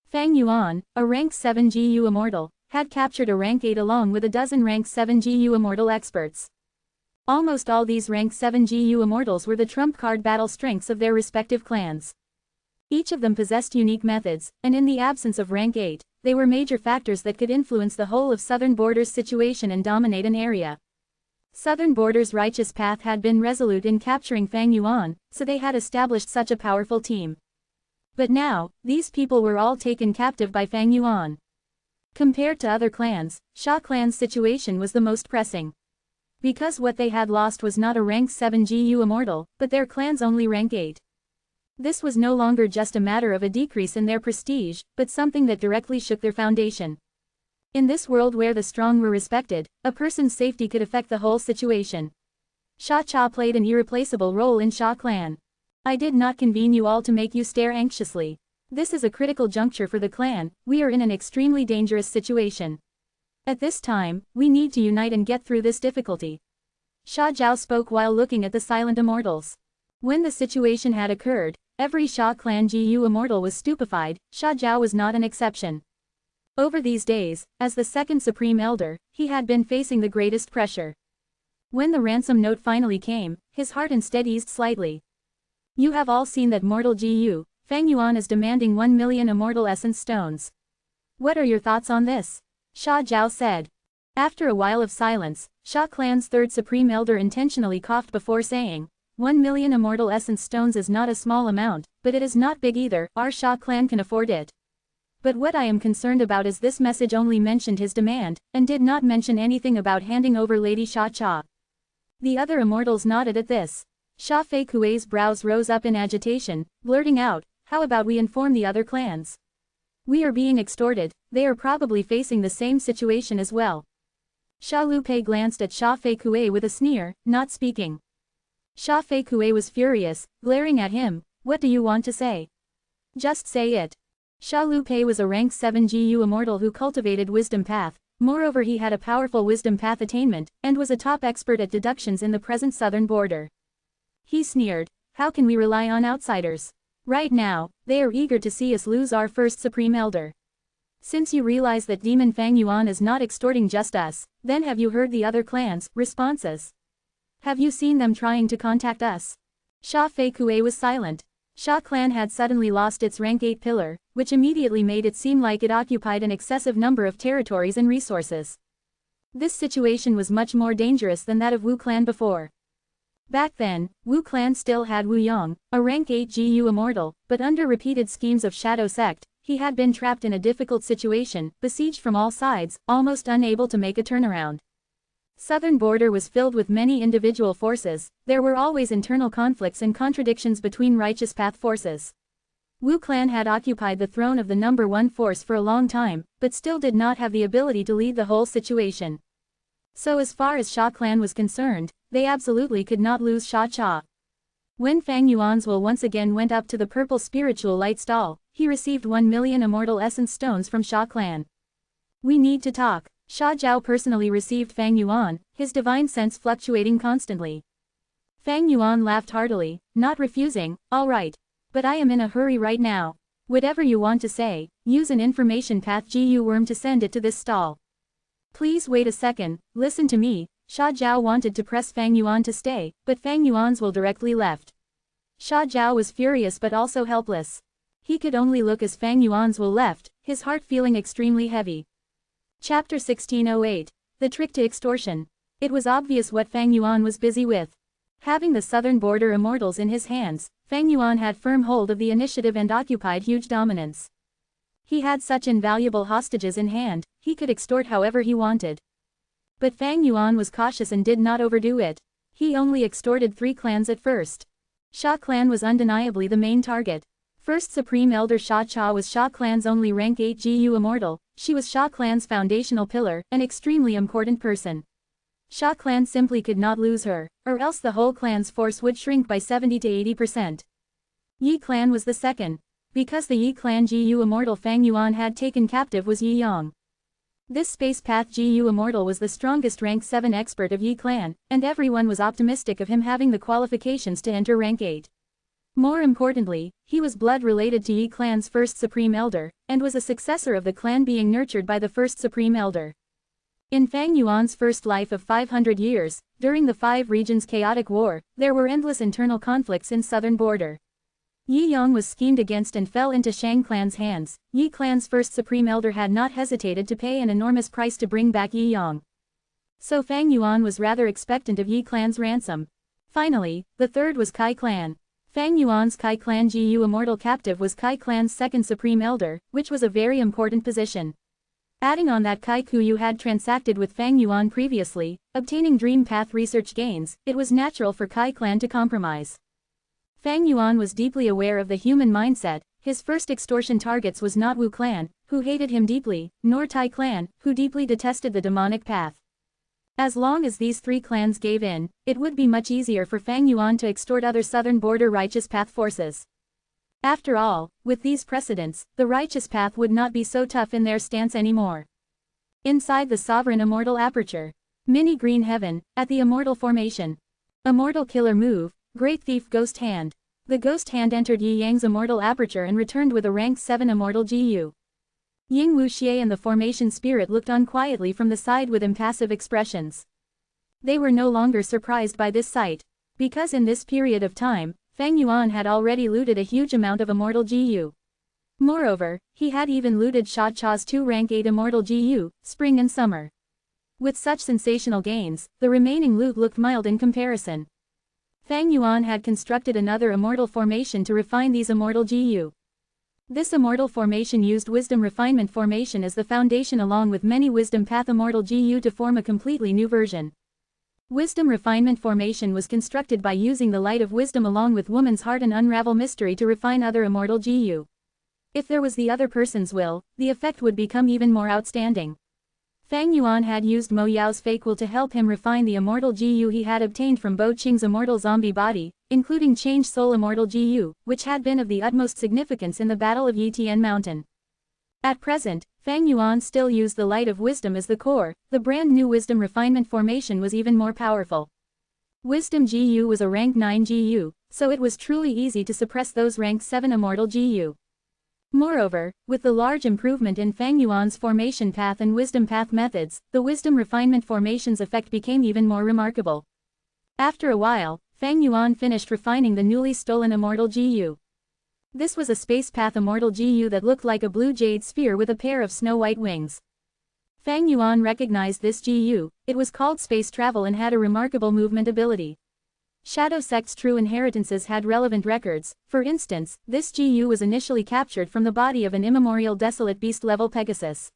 [SPEAKER 1] Fang Yuan, a rank 7 GU immortal, had captured a rank 8 along with a dozen rank 7 GU immortal experts. Almost all these rank 7 GU immortals were the trump card battle strengths of their respective clans. Each of them possessed unique methods, and in the absence of rank 8, they were major factors that could influence the whole of Southern Border's situation and dominate an area. Southern Border's righteous path had been resolute in capturing Fang Yuan, so they had established such a powerful team. But now, these people were all taken captive by Fang Yuan. Compared to other clans, Sha clan's situation was the most pressing. Because what they had lost was not a rank 7 GU immortal, but their clan's only rank 8. This was no longer just a matter of a decrease in their prestige, but something that directly shook their foundation. In this world where the strong were respected, a person's safety could affect the whole situation. Sha Cha played an irreplaceable role in Sha clan. I did not convene you all to make you stare anxiously. This is a critical juncture for the clan, we are in an extremely dangerous situation. At this time, we need to unite and get through this difficulty. Sha Zhao spoke while looking at the silent immortals. When the situation had occurred, every Sha clan GU immortal was stupefied. Sha Zhao was not an exception. Over these days, as the second Supreme Elder, he had been facing the greatest pressure. When the ransom note finally came, his heart instead eased slightly. You have all seen that mortal GU, Fang Yuan is demanding 1 million immortal essence stones. What are your thoughts on this? Sha Zhao said. After a while of silence, Sha clan's third Supreme Elder intentionally coughed before saying, 1 million immortal essence stones is not a small amount, but it is not big either. Our Sha clan can afford it. But what I am concerned about is this message only mentioned his demand, and did not mention anything about handing over Lady Sha Cha. The other immortals nodded at this. Sha Fei Kuei's brows rose up in agitation, blurting out, how about we inform the other clans? We are being extorted, they are probably facing the same situation as well. Sha Lupei glanced at Sha Fei Kuei with a sneer, not speaking. Sha Fei Kuei was furious, glaring at him. What do you want to say? Just say it. Sha Lupei was a rank 7 GU immortal who cultivated wisdom path, moreover he had a powerful wisdom path attainment, and was a top expert at deductions in the present southern border. He sneered, how can we rely on outsiders? Right now, they are eager to see us lose our first Supreme Elder. Since you realize that Demon Fang Yuan is not extorting just us, then have you heard the other clans' responses? Have you seen them trying to contact us? Sha Fei Kuei was silent. Sha clan had suddenly lost its rank 8 pillar, which immediately made it seem like it occupied an excessive number of territories and resources. This situation was much more dangerous than that of Wu clan before. Back then, Wu clan still had Wu Yong, a rank 8 GU immortal, but under repeated schemes of Shadow Sect, he had been trapped in a difficult situation, besieged from all sides, almost unable to make a turnaround. Southern border was filled with many individual forces, there were always internal conflicts and contradictions between righteous path forces. Wu clan had occupied the throne of the number 1 force for a long time, but still did not have the ability to lead the whole situation. So as far as Sha clan was concerned, they absolutely could not lose Sha Cha. When Fang Yuan's will once again went up to the purple spiritual light stall, he received 1 million immortal essence stones from Sha clan. We need to talk. Sha Zhao personally received Fang Yuan, his divine sense fluctuating constantly. Fang Yuan laughed heartily, not refusing, all right. But I am in a hurry right now. Whatever you want to say, use an information path GU worm to send it to this stall. Please wait a second, listen to me. Sha Zhao wanted to press Fang Yuan to stay, but Fang Yuan's will directly left. Sha Zhao was furious but also helpless. He could only look as Fang Yuan's will left, his heart feeling extremely heavy. Chapter 1608. The Trick to Extortion. It was obvious what Fang Yuan was busy with. Having the southern border immortals in his hands, Fang Yuan had firm hold of the initiative and occupied huge dominance. He had such invaluable hostages in hand, he could extort however he wanted. But Fang Yuan was cautious and did not overdo it. He only extorted 3 clans at first. Sha clan was undeniably the main target. First Supreme Elder Sha Cha was Sha clan's only rank 8 GU immortal, she was Sha clan's foundational pillar, an extremely important person. Sha clan simply could not lose her, or else the whole clan's force would shrink by 70 to 80%. Yi clan was the second. Because the Yi clan GU immortal Fang Yuan had taken captive was Yi Yang. This Space Path GU immortal was the strongest rank 7 expert of Yi clan, and everyone was optimistic of him having the qualifications to enter rank 8. More importantly, he was blood related to Yi clan's first Supreme Elder, and was a successor of the clan being nurtured by the first Supreme Elder. In Fang Yuan's first life of 500 years, during the 5 regions chaotic war, there were endless internal conflicts in southern border. Yi Yang was schemed against and fell into Shang clan's hands. Yi clan's first Supreme Elder had not hesitated to pay an enormous price to bring back Yi Yang. So Fang Yuan was rather expectant of Yi clan's ransom. Finally, the third was Kai clan. Fang Yuan's Kai clan GU immortal captive was Kai clan's second Supreme Elder, which was a very important position. Adding on that Kai Kuyu had transacted with Fang Yuan previously, obtaining Dream Path research gains, it was natural for Kai clan to compromise. Fang Yuan was deeply aware of the human mindset. His first extortion targets was not Wu clan, who hated him deeply, nor Tai clan, who deeply detested the demonic path. As long as these 3 clans gave in, it would be much easier for Fang Yuan to extort other southern border righteous path forces. After all, with these precedents, the righteous path would not be so tough in their stance anymore. Inside the sovereign immortal aperture. Mini green heaven, at the immortal formation. Immortal killer move, Great Thief Ghost Hand. The Ghost Hand entered Yi Yang's immortal aperture and returned with a rank 7 immortal GU. Ying Wuxie and the formation spirit looked on quietly from the side with impassive expressions. They were no longer surprised by this sight. Because in this period of time, Fang Yuan had already looted a huge amount of immortal GU. Moreover, he had even looted Sha Cha's 2 rank 8 immortal GU, spring and summer. With such sensational gains, the remaining loot looked mild in comparison. Fang Yuan had constructed another immortal formation to refine these immortal GU. This immortal formation used Wisdom Refinement Formation as the foundation along with many Wisdom Path immortal GU to form a completely new version. Wisdom Refinement Formation was constructed by using the light of wisdom along with Woman's Heart and Unravel Mystery to refine other immortal GU. If there was the other person's will, the effect would become even more outstanding. Fang Yuan had used Mo Yao's fake will to help him refine the immortal GU he had obtained from Bo Qing's immortal zombie body, including Change Soul immortal GU, which had been of the utmost significance in the Battle of Yitian Mountain. At present, Fang Yuan still used the light of wisdom as the core. The brand new Wisdom Refinement Formation was even more powerful. Wisdom GU was a rank 9 GU, so it was truly easy to suppress those rank 7 immortal GU. Moreover, with the large improvement in Fang Yuan's formation path and wisdom path methods, the wisdom refinement formation's effect became even more remarkable. After a while, Fang Yuan finished refining the newly stolen immortal GU. This was a space path immortal GU that looked like a blue jade sphere with a pair of snow-white wings. Fang Yuan recognized this GU, it was called space travel and had a remarkable movement ability. Shadow sect's true inheritances had relevant records. For instance, this GU was initially captured from the body of an immemorial desolate beast-level Pegasus.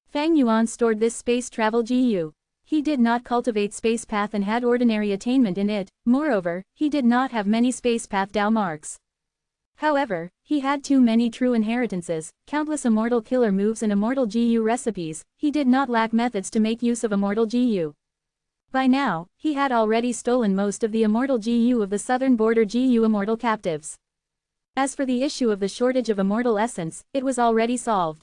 [SPEAKER 1] Fang Yuan stored this space travel GU. He did not cultivate space path and had ordinary attainment in it. Moreover, he did not have many space path Dao marks. However, he had too many true inheritances, countless immortal killer moves and immortal GU recipes. He did not lack methods to make use of immortal GU. By now, he had already stolen most of the immortal GU of the southern border GU immortal captives. As for the issue of the shortage of immortal essence, it was already solved.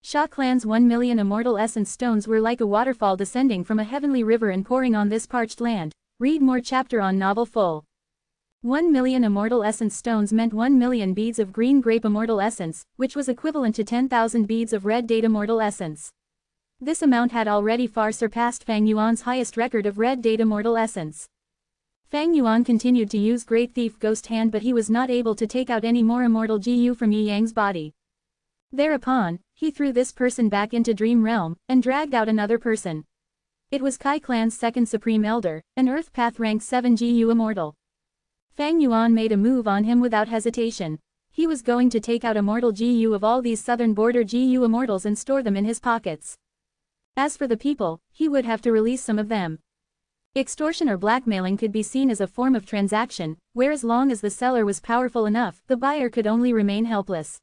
[SPEAKER 1] Sha Clan's 1 million immortal essence stones were like a waterfall descending from a heavenly river and pouring on this parched land. Read more chapter on novel full. 1 million immortal essence stones meant 1 million beads of green grape immortal essence, which was equivalent to 10,000 beads of red date immortal essence. This amount had already far surpassed Fang Yuan's highest record of red date immortal essence. Fang Yuan continued to use Great Thief Ghost Hand, but he was not able to take out any more immortal GU from Yi Yang's body. Thereupon, he threw this person back into Dream Realm, and dragged out another person. It was Kai Clan's second Supreme Elder, an Earth Path rank 7 GU immortal. Fang Yuan made a move on him without hesitation. He was going to take out immortal GU of all these southern border GU immortals and store them in his pockets. As for the people, he would have to release some of them. Extortion or blackmailing could be seen as a form of transaction, where as long as the seller was powerful enough, the buyer could only remain helpless.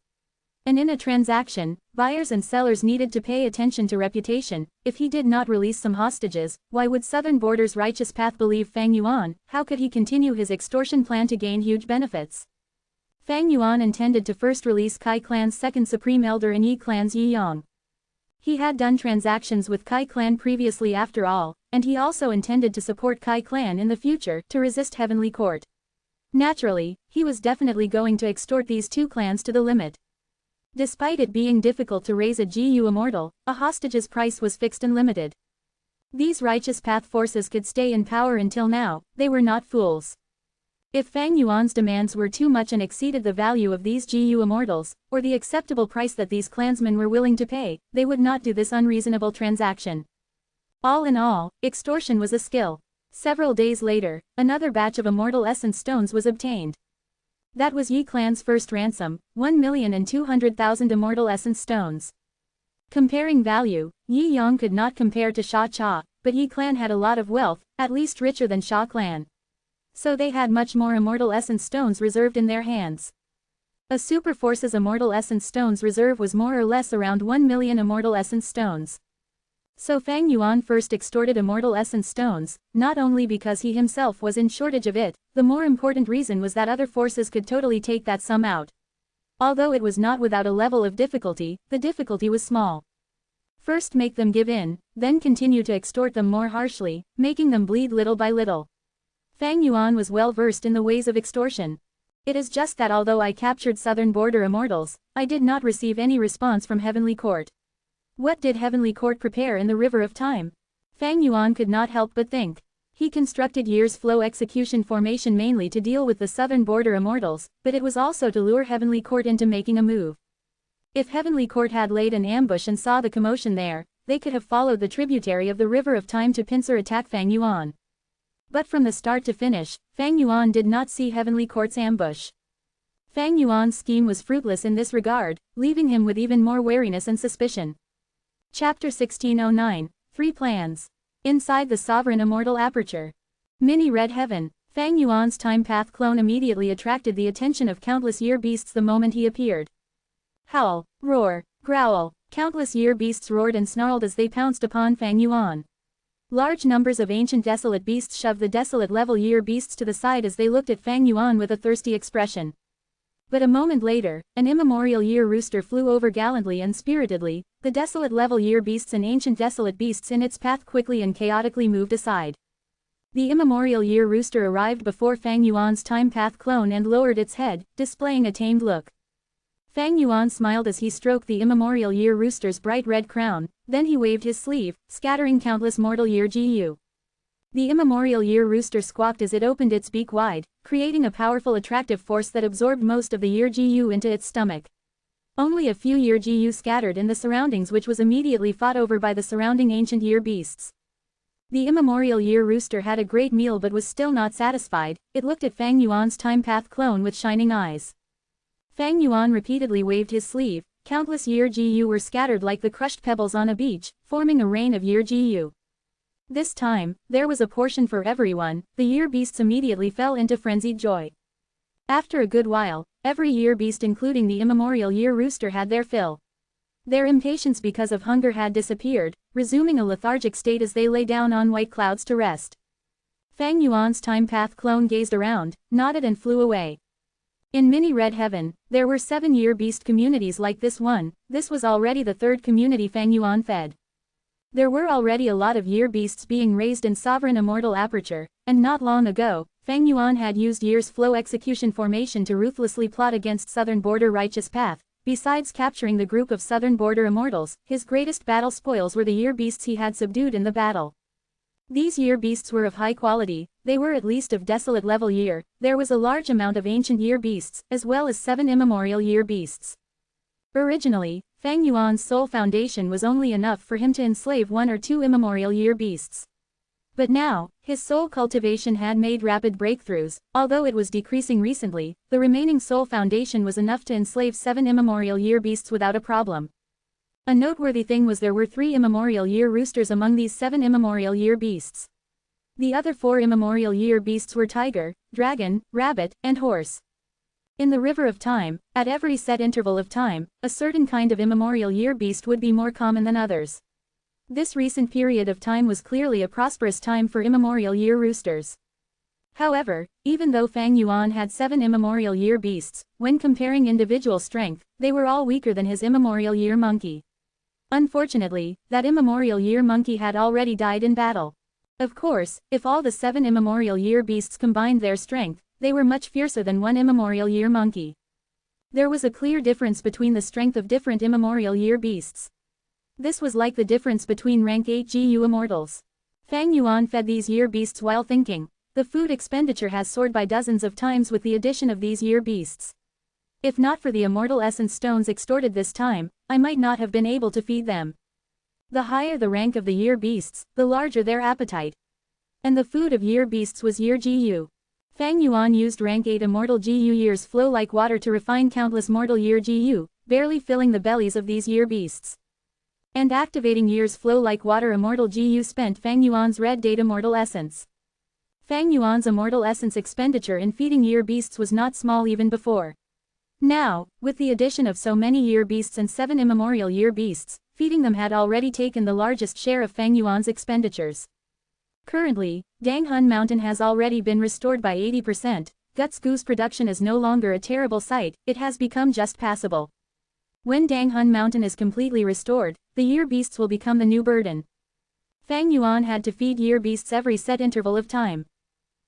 [SPEAKER 1] And in a transaction, buyers and sellers needed to pay attention to reputation. If he did not release some hostages, why would Southern Border's Righteous Path believe Fang Yuan? How could he continue his extortion plan to gain huge benefits? Fang Yuan intended to first release Kai Clan's second Supreme Elder and Yi Clan's Yi Yang. He had done transactions with Kai Clan previously after all, and he also intended to support Kai Clan in the future to resist Heavenly Court. Naturally, he was definitely going to extort these two clans to the limit. Despite it being difficult to raise a GU immortal, a hostage's price was fixed and limited. These Righteous Path forces could stay in power until now. They were not fools. If Fang Yuan's demands were too much and exceeded the value of these GU immortals, or the acceptable price that these clansmen were willing to pay, they would not do this unreasonable transaction. All in all, extortion was a skill. Several days later, another batch of immortal essence stones was obtained. That was Yi Clan's first ransom, 1,200,000 immortal essence stones. Comparing value, Yi Yang could not compare to Sha Cha, but Yi Clan had a lot of wealth, at least richer than Sha Clan. So they had much more immortal essence stones reserved in their hands. A super force's immortal essence stones reserve was more or less around 1 million immortal essence stones. So Fang Yuan first extorted immortal essence stones, not only because he himself was in shortage of it, the more important reason was that other forces could totally take that sum out. Although it was not without a level of difficulty, the difficulty was small. First make them give in, then continue to extort them more harshly, making them bleed little by little. Fang Yuan was well versed in the ways of extortion. It is just that although I captured Southern Border immortals, I did not receive any response from Heavenly Court. What did Heavenly Court prepare in the River of Time? Fang Yuan could not help but think. He constructed Year's Flow execution formation mainly to deal with the Southern Border immortals, but it was also to lure Heavenly Court into making a move. If Heavenly Court had laid an ambush and saw the commotion there, they could have followed the tributary of the River of Time to pincer attack Fang Yuan. But from the start to finish, Fang Yuan did not see Heavenly Court's ambush. Fang Yuan's scheme was fruitless in this regard, leaving him with even more wariness and suspicion. Chapter 1609, 3 Plans. Inside the Sovereign Immortal Aperture. Mini Red Heaven. Fang Yuan's Time Path clone immediately attracted the attention of countless year beasts the moment he appeared. Howl, roar, growl, countless year beasts roared and snarled as they pounced upon Fang Yuan. Large numbers of ancient desolate beasts shoved the desolate level year beasts to the side as they looked at Fang Yuan with a thirsty expression. But a moment later, an immemorial year rooster flew over gallantly and spiritedly. The desolate level year beasts and ancient desolate beasts in its path quickly and chaotically moved aside. The immemorial year rooster arrived before Fang Yuan's Time Path clone and lowered its head, displaying a tamed look. Fang Yuan smiled as he stroked the immemorial year rooster's bright red crown, then he waved his sleeve, scattering countless mortal year GU. The immemorial year rooster squawked as it opened its beak wide, creating a powerful attractive force that absorbed most of the year GU into its stomach. Only a few year GU scattered in the surroundings, which was immediately fought over by the surrounding ancient year beasts. The immemorial year rooster had a great meal but was still not satisfied. It looked at Fang Yuan's time path clone with shining eyes. Fang Yuan repeatedly waved his sleeve. Countless year Gu were scattered like the crushed pebbles on a beach, forming a rain of year Gu. This time, there was a portion for everyone. The year beasts immediately fell into frenzied joy. After a good while, every year beast including the immemorial year rooster had their fill. Their impatience because of hunger had disappeared, resuming a lethargic state as they lay down on white clouds to rest. Fang Yuan's time path clone gazed around, nodded and flew away. In mini red heaven, there were 7 year beast communities like this one. This was already the 3rd community Fang Yuan fed. There were already a lot of year beasts being raised in sovereign immortal aperture, and not long ago, Fang Yuan had used year's flow execution formation to ruthlessly plot against southern border righteous path. Besides capturing the group of southern border immortals, his greatest battle spoils were the year beasts he had subdued in the battle. These year beasts were of high quality, they were at least of desolate level year. There was a large amount of ancient year beasts, as well as 7 immemorial year beasts. Originally, Fang Yuan's soul foundation was only enough for him to enslave 1 or 2 immemorial year beasts. But now, his soul cultivation had made rapid breakthroughs. Although it was decreasing recently, the remaining soul foundation was enough to enslave 7 immemorial year beasts without a problem. A noteworthy thing was there were 3 immemorial year roosters among these 7 immemorial year beasts. The other 4 immemorial year beasts were tiger, dragon, rabbit, and horse. In the river of time, at every set interval of time, a certain kind of immemorial year beast would be more common than others. This recent period of time was clearly a prosperous time for immemorial year roosters. However, even though Fang Yuan had 7 immemorial year beasts, when comparing individual strength, they were all weaker than his immemorial year monkey. Unfortunately, that immemorial year monkey had already died in battle. Of course, if all the 7 immemorial year beasts combined their strength, they were much fiercer than one immemorial year monkey. There was a clear difference between the strength of different immemorial year beasts. This was like the difference between rank 8 GU immortals. Fang Yuan fed these year beasts while thinking. The food expenditure has soared by dozens of times with the addition of these year beasts. If not for the immortal essence stones extorted this time, I might not have been able to feed them. The higher the rank of the year beasts, the larger their appetite. And the food of year beasts was year GU. Fang Yuan used rank 8 immortal GU years flow like water to refine countless mortal year GU, barely filling the bellies of these year beasts. And activating years flow like water immortal GU spent Fang Yuan's red data immortal essence. Fang Yuan's immortal essence expenditure in feeding year beasts was not small even before. Now, with the addition of so many year beasts and 7 immemorial year beasts, feeding them had already taken the largest share of Fang Yuan's expenditures. Currently, Danghun Mountain has already been restored by 80%, Guts Goose production is no longer a terrible sight, it has become just passable. When Danghun Mountain is completely restored, the year beasts will become the new burden. Fang Yuan had to feed year beasts every set interval of time.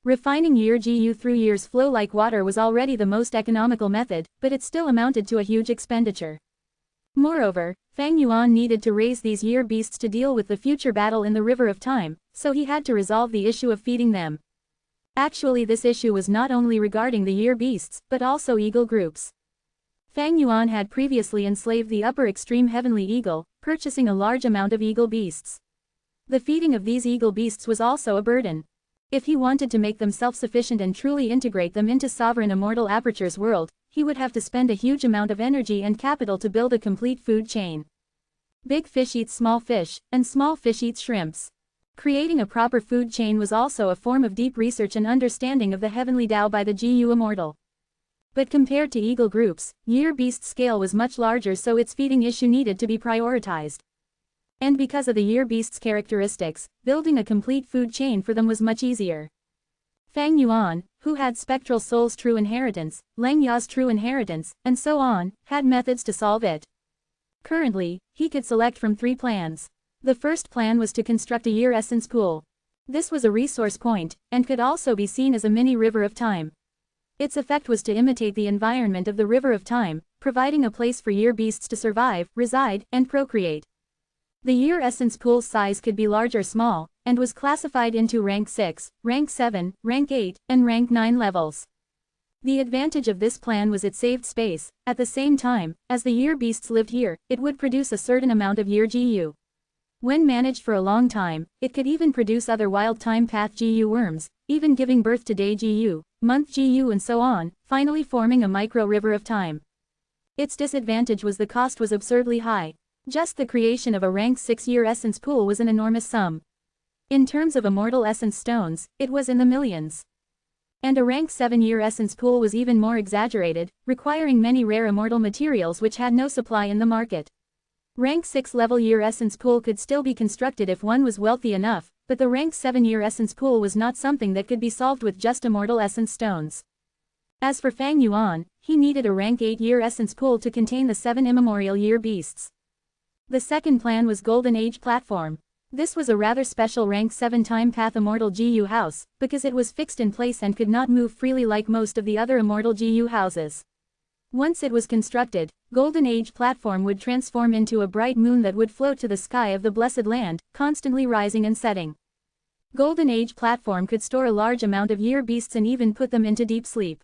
[SPEAKER 1] Refining year GU through years flow like water was already the most economical method, but it still amounted to a huge expenditure. Moreover, Fang Yuan needed to raise these year beasts to deal with the future battle in the river of time, so he had to resolve the issue of feeding them. Actually, this issue was not only regarding the year beasts, but also eagle groups. Fang Yuan had previously enslaved the upper extreme heavenly eagle, purchasing a large amount of eagle beasts. The feeding of these eagle beasts was also a burden. If he wanted to make them self-sufficient and truly integrate them into sovereign immortal aperture's world, he would have to spend a huge amount of energy and capital to build a complete food chain. Big fish eats small fish, and small fish eats shrimps. Creating a proper food chain was also a form of deep research and understanding of the heavenly Tao by the GU Immortal. But compared to eagle groups, year beast scale was much larger, so its feeding issue needed to be prioritized. And because of the year beast's characteristics, building a complete food chain for them was much easier. Fang Yuan, who had Spectral Soul's true inheritance, Lang Ya's true inheritance, and so on, had methods to solve it. Currently, he could select from 3 plans. The first plan was to construct a year essence pool. This was a resource point, and could also be seen as a mini river of time. Its effect was to imitate the environment of the river of time, providing a place for year beasts to survive, reside, and procreate. The year essence pool's size could be large or small, and was classified into rank 6, rank 7, rank 8, and rank 9 levels. The advantage of this plan was it saved space. At the same time, as the year beasts lived here, it would produce a certain amount of year GU. When managed for a long time, it could even produce other wild time path GU worms, even giving birth to day GU, month GU and so on, finally forming a micro-river of time. Its disadvantage was the cost was absurdly high. Just the creation of a rank 6-year essence pool was an enormous sum. In terms of immortal essence stones, it was in the millions. And a rank 7-year essence pool was even more exaggerated, requiring many rare immortal materials which had no supply in the market. Rank 6 level year essence pool could still be constructed if one was wealthy enough, but the rank 7-year essence pool was not something that could be solved with just immortal essence stones. As for Fang Yuan, he needed a rank 8-year essence pool to contain the 7 immemorial year beasts. The second plan was Golden Age Platform. This was a rather special rank 7 time path immortal GU house, because it was fixed in place and could not move freely like most of the other immortal GU houses. Once it was constructed, Golden Age Platform would transform into a bright moon that would float to the sky of the Blessed Land, constantly rising and setting. Golden Age Platform could store a large amount of year beasts and even put them into deep sleep.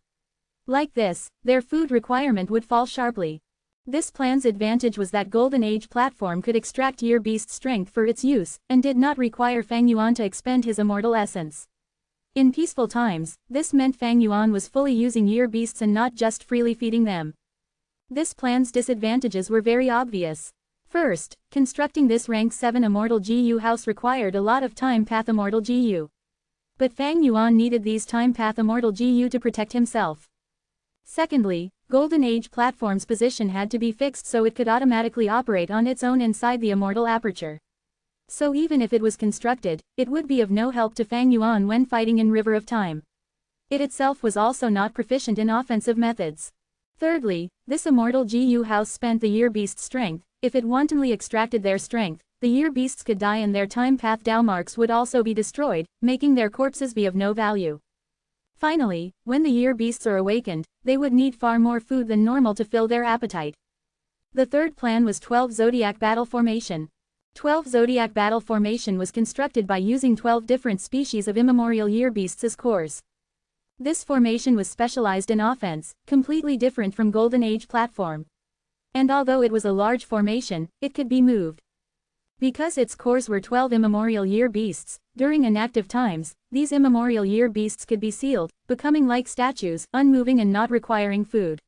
[SPEAKER 1] Like this, their food requirement would fall sharply. This plan's advantage was that Golden Age Platform could extract year beast strength for its use, and did not require Fang Yuan to expend his immortal essence. In peaceful times, this meant Fang Yuan was fully using year beasts and not just freely feeding them. This plan's disadvantages were very obvious. First, constructing this rank 7 immortal GU house required a lot of time path immortal GU. But Fang Yuan needed these time path immortal GU to protect himself. Secondly, Golden Age Platform's position had to be fixed so it could automatically operate on its own inside the immortal aperture. So even if it was constructed, it would be of no help to Fang Yuan when fighting in River of Time. It itself was also not proficient in offensive methods. Thirdly, this immortal GU house spent the year beast's strength. If it wantonly extracted their strength, the year beasts could die and their time path Dao marks would also be destroyed, making their corpses be of no value. Finally, when the year beasts are awakened, they would need far more food than normal to fill their appetite. The third plan was 12 Zodiac Battle Formation. 12 Zodiac Battle Formation was constructed by using 12 different species of immemorial year beasts as cores. This formation was specialized in offense, completely different from Golden Age Platform. And although it was a large formation, it could be moved. Because its cores were 12 immemorial year beasts, during inactive times, these immemorial year beasts could be sealed, becoming like statues, unmoving and not requiring food.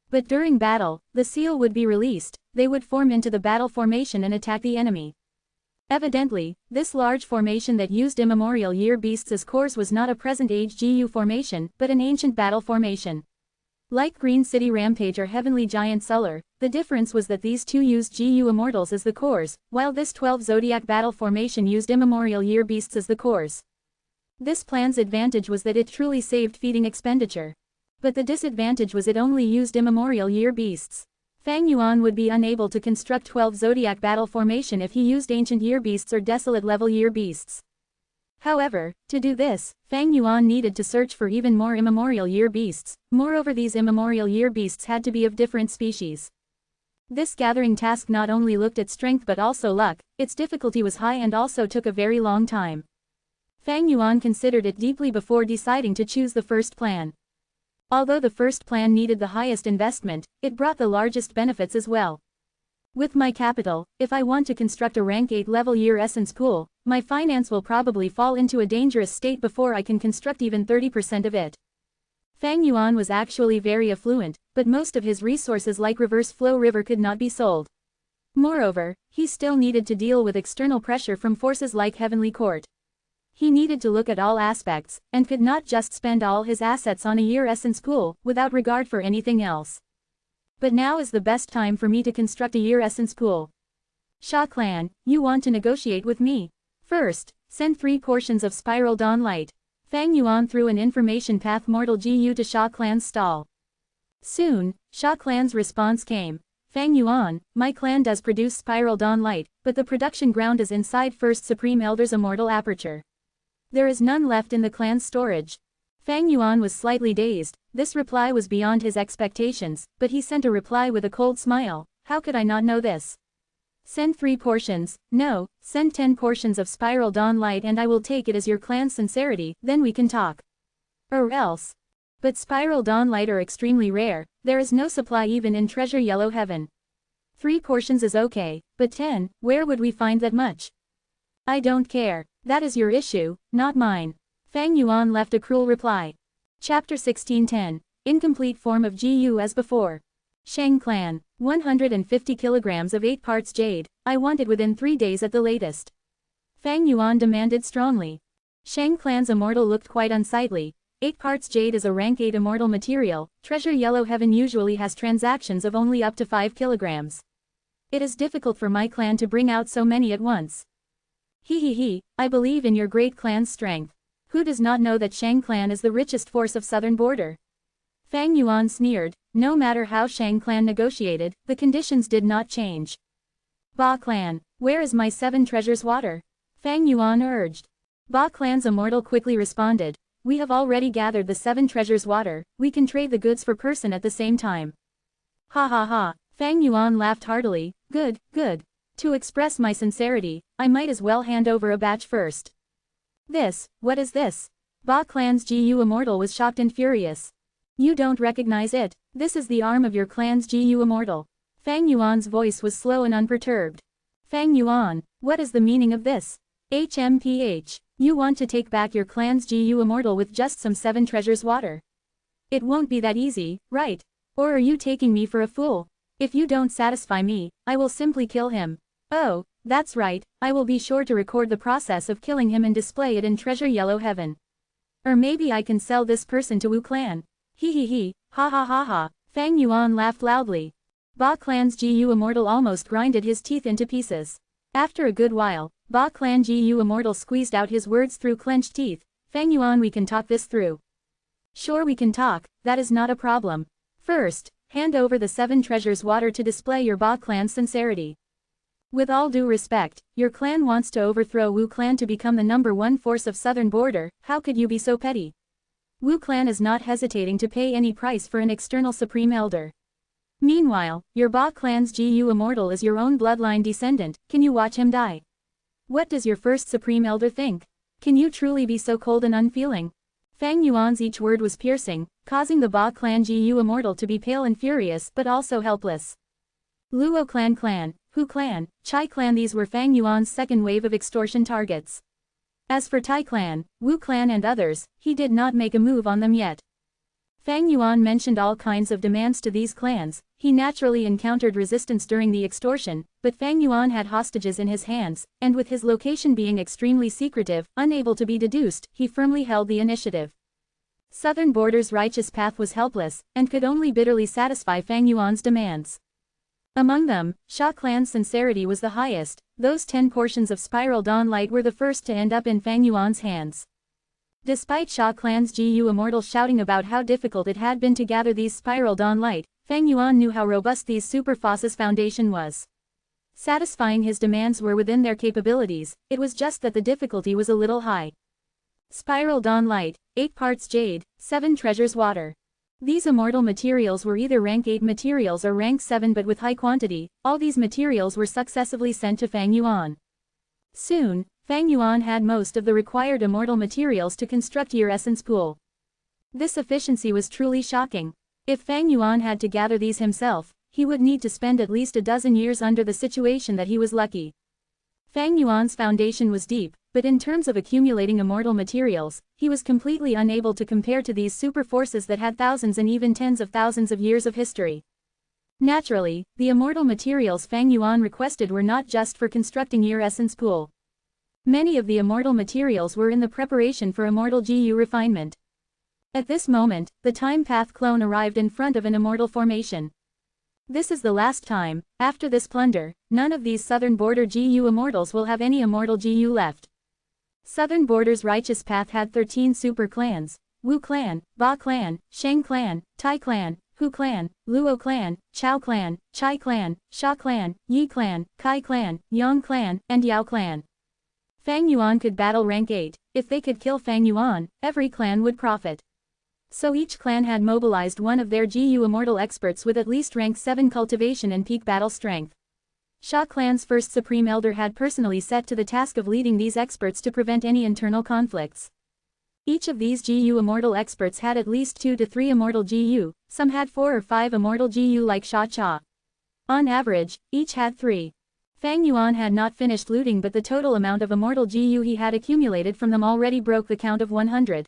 [SPEAKER 1] But during battle, the seal would be released, they would form into the battle formation and attack the enemy. Evidently, this large formation that used immemorial year beasts as cores was not a present-age GU formation, but an ancient battle formation. Like Green City Rampage or Heavenly Giant Suller, the difference was that these two used GU immortals as the cores, while this 12 Zodiac Battle Formation used immemorial year beasts as the cores. This plan's advantage was that it truly saved feeding expenditure. But the disadvantage was it only used immemorial year beasts. Fang Yuan would be unable to construct 12 Zodiac Battle Formation if he used ancient year beasts or desolate level year beasts. However, to do this, Fang Yuan needed to search for even more immemorial year beasts. Moreover, these immemorial year beasts had to be of different species. This gathering task not only looked at strength but also luck. Its difficulty was high and also took a very long time. Fang Yuan considered it deeply before deciding to choose the first plan. Although the first plan needed the highest investment, it brought the largest benefits as well. With my capital, if I want to construct a rank 8 level year essence pool, my finance will probably fall into a dangerous state before I can construct even 30% of it. Fang Yuan was actually very affluent, but most of his resources like Reverse Flow River could not be sold. Moreover, he still needed to deal with external pressure from forces like Heavenly Court. He needed to look at all aspects, and could not just spend all his assets on a year essence pool, without regard for anything else. But now is the best time for me to construct a year essence pool. Sha Clan, you want to negotiate with me? First, send 3 portions of Spiral Dawn Light. Fang Yuan threw an information path Mortal GU to Sha Clan's stall. Soon, Sha Clan's response came. Fang Yuan, my clan does produce Spiral Dawn Light, but the production ground is inside First Supreme Elder's Immortal Aperture. There is none left in the clan's storage. Fang Yuan was slightly dazed. This reply was beyond his expectations, but he sent a reply with a cold smile. How could I not know this? Send 3 portions, no, send 10 portions of Spiral Dawn Light and I will take it as your clan's sincerity, then we can talk. Or else. But Spiral Dawn Light are extremely rare, there is no supply even in Treasure Yellow Heaven. 3 portions is okay, But 10, where would we find that much? I don't care. That is your issue, not mine. Fang Yuan left a cruel reply. Chapter 1610. Incomplete form of GU as before. Shang Clan. 150 kilograms of 8 parts jade. I want it within 3 days at the latest. Fang Yuan demanded strongly. Shang Clan's immortal looked quite unsightly. 8 parts jade is a rank 8 immortal material. Treasure Yellow Heaven usually has transactions of only up to 5 kilograms. It is difficult for my clan to bring out so many at once. He, I believe in your great clan's strength. Who does not know that Shang Clan is the richest force of southern border? Fang Yuan sneered. No matter how Shang Clan negotiated, the conditions did not change. Ba Clan, where is my 7 treasures water? Fang Yuan urged. Ba Clan's immortal quickly responded. We have already gathered the 7 treasures water, we can trade the goods for person at the same time. Ha ha ha, Fang Yuan laughed heartily. Good, good. To express my sincerity, I might as well hand over a batch first. What is this? Ba Clan's GU Immortal was shocked and furious. You don't recognize it, this is the arm of your clan's GU Immortal. Fang Yuan's voice was slow and unperturbed. Fang Yuan, what is the meaning of this? HMPH, you want to take back your clan's GU Immortal with just some 7 treasures water? It won't be that easy, right? Or are you taking me for a fool? If you don't satisfy me, I will simply kill him. Oh, that's right, I will be sure to record the process of killing him and display it in Treasure Yellow Heaven. Or maybe I can sell this person to Wu Clan. He, ha ha ha ha, Fang Yuan laughed loudly. Ba Clan's GU Immortal almost grinded his teeth into pieces. After a good while, Ba Clan GU Immortal squeezed out his words through clenched teeth. Fang Yuan, we can talk this through. Sure, we can talk, that is not a problem. First, hand over the 7 treasures water to display your Ba Clan's sincerity. With all due respect, your clan wants to overthrow Wu Clan to become the #1 force of southern border. How could you be so petty? Wu Clan is not hesitating to pay any price for an external supreme elder. Meanwhile, your Ba Clan's GU Immortal is your own bloodline descendant. Can you watch him die? What does your first supreme elder think? Can you truly be so cold and unfeeling? Fang Yuan's each word was piercing, causing the Ba Clan GU Immortal to be pale and furious but also helpless. Luo Clan, Hu Clan, Chai Clan, these were Fang Yuan's second wave of extortion targets. As for Tai Clan, Wu Clan and others, he did not make a move on them yet. Fang Yuan mentioned all kinds of demands to these clans. He naturally encountered resistance during the extortion, but Fang Yuan had hostages in his hands, and with his location being extremely secretive, unable to be deduced, he firmly held the initiative. Southern Border's righteous path was helpless, and could only bitterly satisfy Fang Yuan's demands. Among them, Sha Clan's sincerity was the highest. Those 10 portions of Spiral Dawn Light were the first to end up in Fang Yuan's hands. Despite Sha Clan's GU Immortal shouting about how difficult it had been to gather these Spiral Dawn Light, Fang Yuan knew how robust these super forces foundation was. Satisfying his demands were within their capabilities, it was just that the difficulty was a little high. Spiral Dawn Light, 8 parts jade, 7 treasures water. These immortal materials were either rank 8 materials or rank 7, but with high quantity. All these materials were successively sent to Fang Yuan. Soon, Fang Yuan had most of the required immortal materials to construct Year Essence Pool. This efficiency was truly shocking. If Fang Yuan had to gather these himself, he would need to spend at least a dozen years under the situation that he was lucky. Fang Yuan's foundation was deep, but in terms of accumulating immortal materials, he was completely unable to compare to these super forces that had thousands and even tens of thousands of years of history. Naturally, the immortal materials Fang Yuan requested were not just for constructing Year Essence Pool. Many of the immortal materials were in the preparation for immortal GU refinement. At this moment, the Time Path clone arrived in front of an immortal formation. This is the last time. After this plunder, none of these southern border GU immortals will have any immortal GU left. Southern Border's righteous path had 13 super clans: Wu Clan, Ba Clan, Shang Clan, Tai Clan, Hu Clan, Luo Clan, Chao Clan, Chai Clan, Sha Clan, Yi Clan, Kai Clan, Yang Clan, and Yao Clan. Fang Yuan could battle rank 8. If they could kill Fang Yuan, every clan would profit. So each clan had mobilized one of their GU immortal experts with at least rank 7 cultivation and peak battle strength. Sha Clan's first Supreme Elder had personally set to the task of leading these experts to prevent any internal conflicts. Each of these GU immortal experts had at least 2 to 3 immortal GU, some had 4 or 5 immortal GU like Sha Cha. On average, each had 3. Fang Yuan had not finished looting, but the total amount of immortal GU he had accumulated from them already broke the count of 100.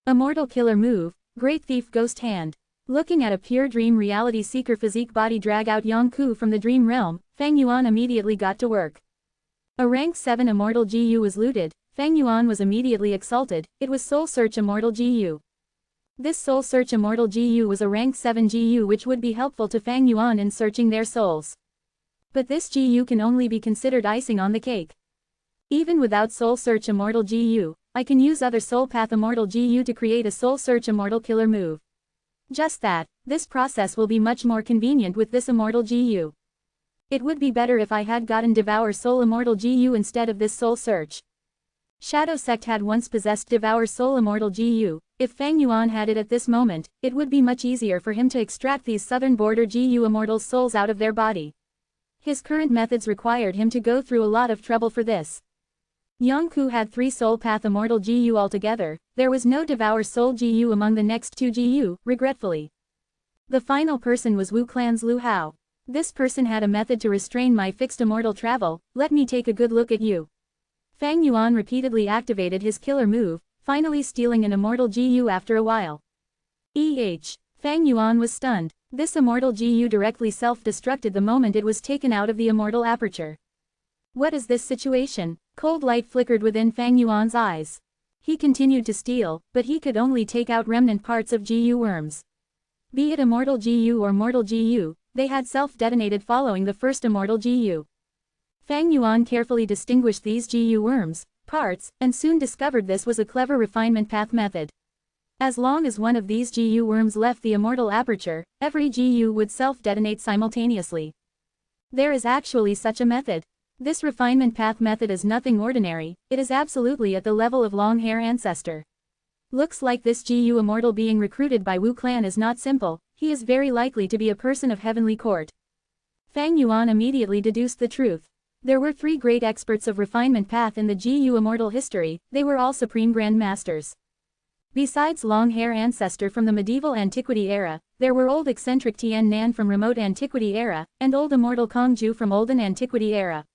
[SPEAKER 1] Immortal killer move, Great Thief Ghost Hand. Looking at a pure dream reality seeker physique body drag out Yongku from the dream realm, Fang Yuan immediately got to work. A rank 7 immortal GU was looted. Fang Yuan was immediately exalted. It was Soul Search Immortal GU. This Soul Search Immortal GU was a rank 7 GU which would be helpful to Fang Yuan in searching their souls. But this GU can only be considered icing on the cake. Even without Soul Search Immortal GU, I can use other Soul Path Immortal GU to create a Soul Search Immortal killer move. Just that, this process will be much more convenient with this Immortal GU. It would be better if I had gotten Devour Soul Immortal GU instead of this Soul Search. Shadow Sect had once possessed Devour Soul Immortal GU. If Fang Yuan had it at this moment, it would be much easier for him to extract these southern border GU Immortals' souls out of their body. His current methods required him to go through a lot of trouble for this. Yongku had 3 Soul Path Immortal GU altogether. There was no Devour Soul GU among the next 2 GU, regretfully. The final person was Wu Clan's Lu Hao. This person had a method to restrain my fixed immortal travel. Let me take a good look at you. Fang Yuan repeatedly activated his killer move, finally stealing an immortal GU after a while. Fang Yuan was stunned. This immortal GU directly self-destructed the moment it was taken out of the immortal aperture. What is this situation? Cold light flickered within Fang Yuan's eyes. He continued to steal, but he could only take out remnant parts of GU worms. Be it immortal GU or mortal GU, they had self-detonated following the first immortal GU. Fang Yuan carefully distinguished these GU worms, parts, and soon discovered this was a clever refinement path method. As long as one of these GU worms left the immortal aperture, every GU would self-detonate simultaneously. There is actually such a method. This refinement path method is nothing ordinary, it is absolutely at the level of long-hair ancestor. Looks like this GU immortal being recruited by Wu Clan is not simple, he is very likely to be a person of heavenly court. Fang Yuan immediately deduced the truth. There were 3 great experts of refinement path in the GU immortal history, they were all supreme grand masters. Besides long-hair ancestor from the medieval antiquity era, there were old eccentric Tian Nan from remote antiquity era, and old immortal Kongju from olden antiquity era.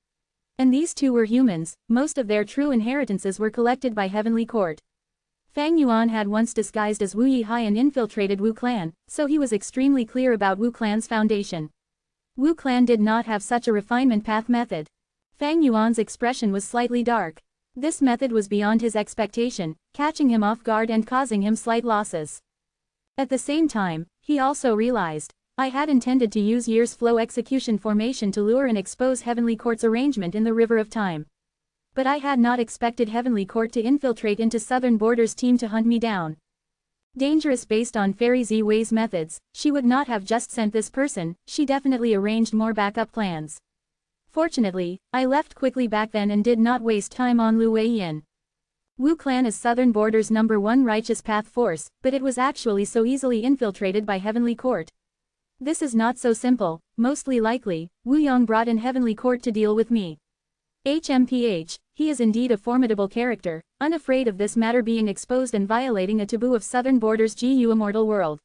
[SPEAKER 1] And these 2 were humans, most of their true inheritances were collected by heavenly court. Fang Yuan had once disguised as Wu Yihai and infiltrated Wu Clan, so he was extremely clear about Wu Clan's foundation. Wu Clan did not have such a refinement path method. Fang Yuan's expression was slightly dark. This method was beyond his expectation, catching him off guard and causing him slight losses. At the same time, he also realized, I had intended to use Year's Flow execution formation to lure and expose Heavenly Court's arrangement in the River of Time. But I had not expected Heavenly Court to infiltrate into Southern Border's team to hunt me down. Dangerous based on Fairy Z Wei's methods, she would not have just sent this person, she definitely arranged more backup plans. Fortunately, I left quickly back then and did not waste time on Lu Weiyin. Wu Clan is Southern Border's #1 righteous path force, but it was actually so easily infiltrated by Heavenly Court. This is not so simple, mostly likely, Wu Yong brought in Heavenly Court to deal with me. HMPH, he is indeed a formidable character, unafraid of this matter being exposed and violating a taboo of Southern Border's GU immortal world.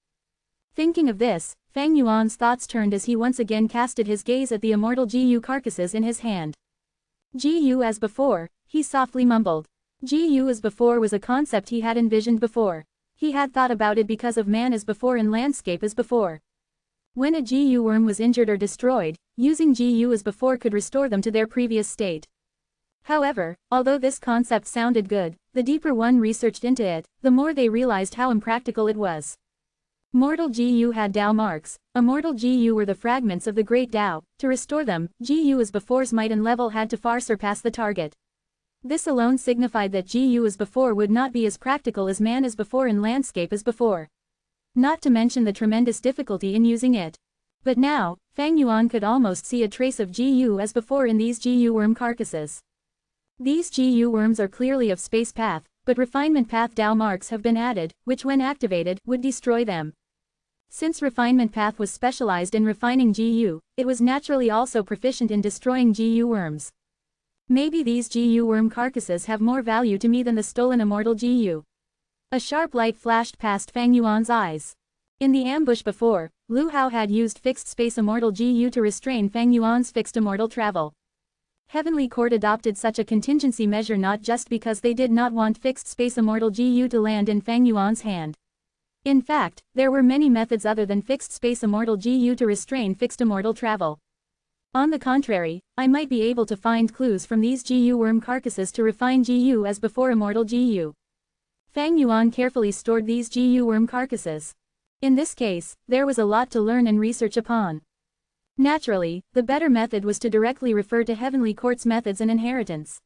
[SPEAKER 1] Thinking of this, Fang Yuan's thoughts turned as he once again casted his gaze at the immortal GU carcasses in his hand. GU as before, he softly mumbled. GU as before was a concept he had envisioned before. He had thought about it because of man as before and landscape as before. When a GU worm was injured or destroyed, using GU as before could restore them to their previous state. However, although this concept sounded good, the deeper one researched into it, the more they realized how impractical it was. Mortal GU had Dao marks, immortal GU were the fragments of the great Dao. To restore them, GU as before's might and level had to far surpass the target. This alone signified that GU as before would not be as practical as man as before and landscape as before. Not to mention the tremendous difficulty in using it. But now, Fang Yuan could almost see a trace of GU as before in these GU worm carcasses. These GU worms are clearly of space path, but refinement path Dao marks have been added, which when activated, would destroy them. Since refinement path was specialized in refining GU, it was naturally also proficient in destroying GU worms. Maybe these GU worm carcasses have more value to me than the stolen immortal GU. A sharp light flashed past Fang Yuan's eyes. In the ambush before, Lu Hao had used fixed space immortal GU to restrain Fang Yuan's fixed immortal travel. Heavenly Court adopted such a contingency measure not just because they did not want fixed-space Immortal GU to land in Fang Yuan's hand. In fact, there were many methods other than fixed-space Immortal GU to restrain fixed Immortal travel. On the contrary, I might be able to find clues from these GU worm carcasses to refine GU as before Immortal GU. Fang Yuan carefully stored these GU worm carcasses. In this case, there was a lot to learn and research upon. Naturally, the better method was to directly refer to Heavenly Court's methods and inheritance.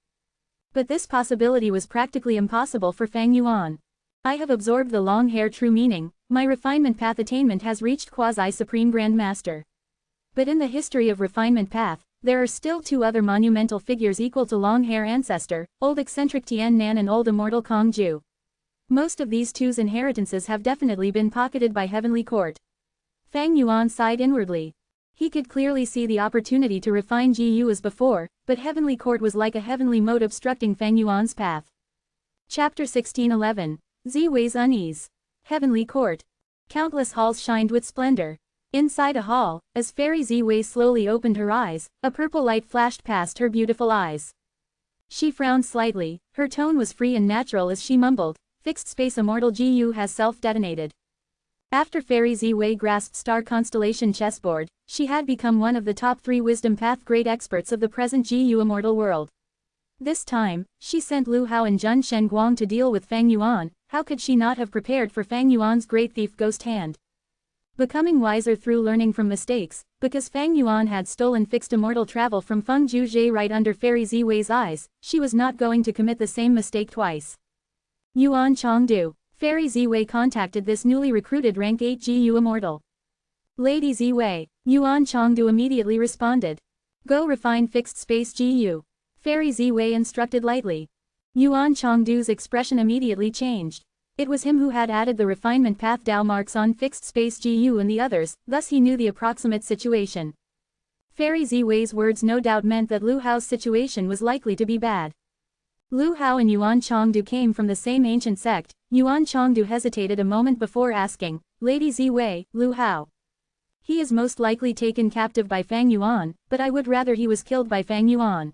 [SPEAKER 1] But this possibility was practically impossible for Fang Yuan. I have absorbed the long hair true meaning, my refinement path attainment has reached quasi-supreme Grand Master. But in the history of refinement path, there are still two other monumental figures equal to long hair ancestor, old eccentric Tian Nan and old immortal Kong Ju. Most of these two's inheritances have definitely been pocketed by Heavenly Court. Fang Yuan sighed inwardly. He could clearly see the opportunity to refine GU as before, but Heavenly Court was like a heavenly moat obstructing Fang Yuan's path. Chapter 1611. Ziwei's Unease. Heavenly Court. Countless halls shined with splendor. Inside a hall, as Fairy Ziwei slowly opened her eyes, a purple light flashed past her beautiful eyes. She frowned slightly, her tone was free and natural as she mumbled, "Fixed space Immortal GU has self-detonated." After Fairy Ziwei grasped Star Constellation chessboard, she had become one of the top 3 Wisdom Path great experts of the present GU Immortal world. This time, she sent Lu Hao and Jun Shenguang to deal with Fang Yuan. How could she not have prepared for Fang Yuan's great thief ghost hand? Becoming wiser through learning from mistakes, because Fang Yuan had stolen fixed immortal travel from Feng Juzhe right under Fairy Ziwei's eyes, she was not going to commit the same mistake twice. Yuan Chongdu. Fairy Ziwei contacted this newly recruited rank 8 GU Immortal. Lady Ziwei. Yuan Chongdu immediately responded. Go refine fixed space GU. Fairy Ziwei instructed lightly. Yuan Chongdu's expression immediately changed. It was him who had added the refinement path Dao marks on fixed space GU and the others, thus he knew the approximate situation. Fairy Ziwei's words no doubt meant that Lu Hao's situation was likely to be bad. Lu Hao and Yuan Chongdu came from the same ancient sect. Yuan Chongdu hesitated a moment before asking, Lady Ziwei, Lu Hao. He is most likely taken captive by Fang Yuan, but I would rather he was killed by Fang Yuan.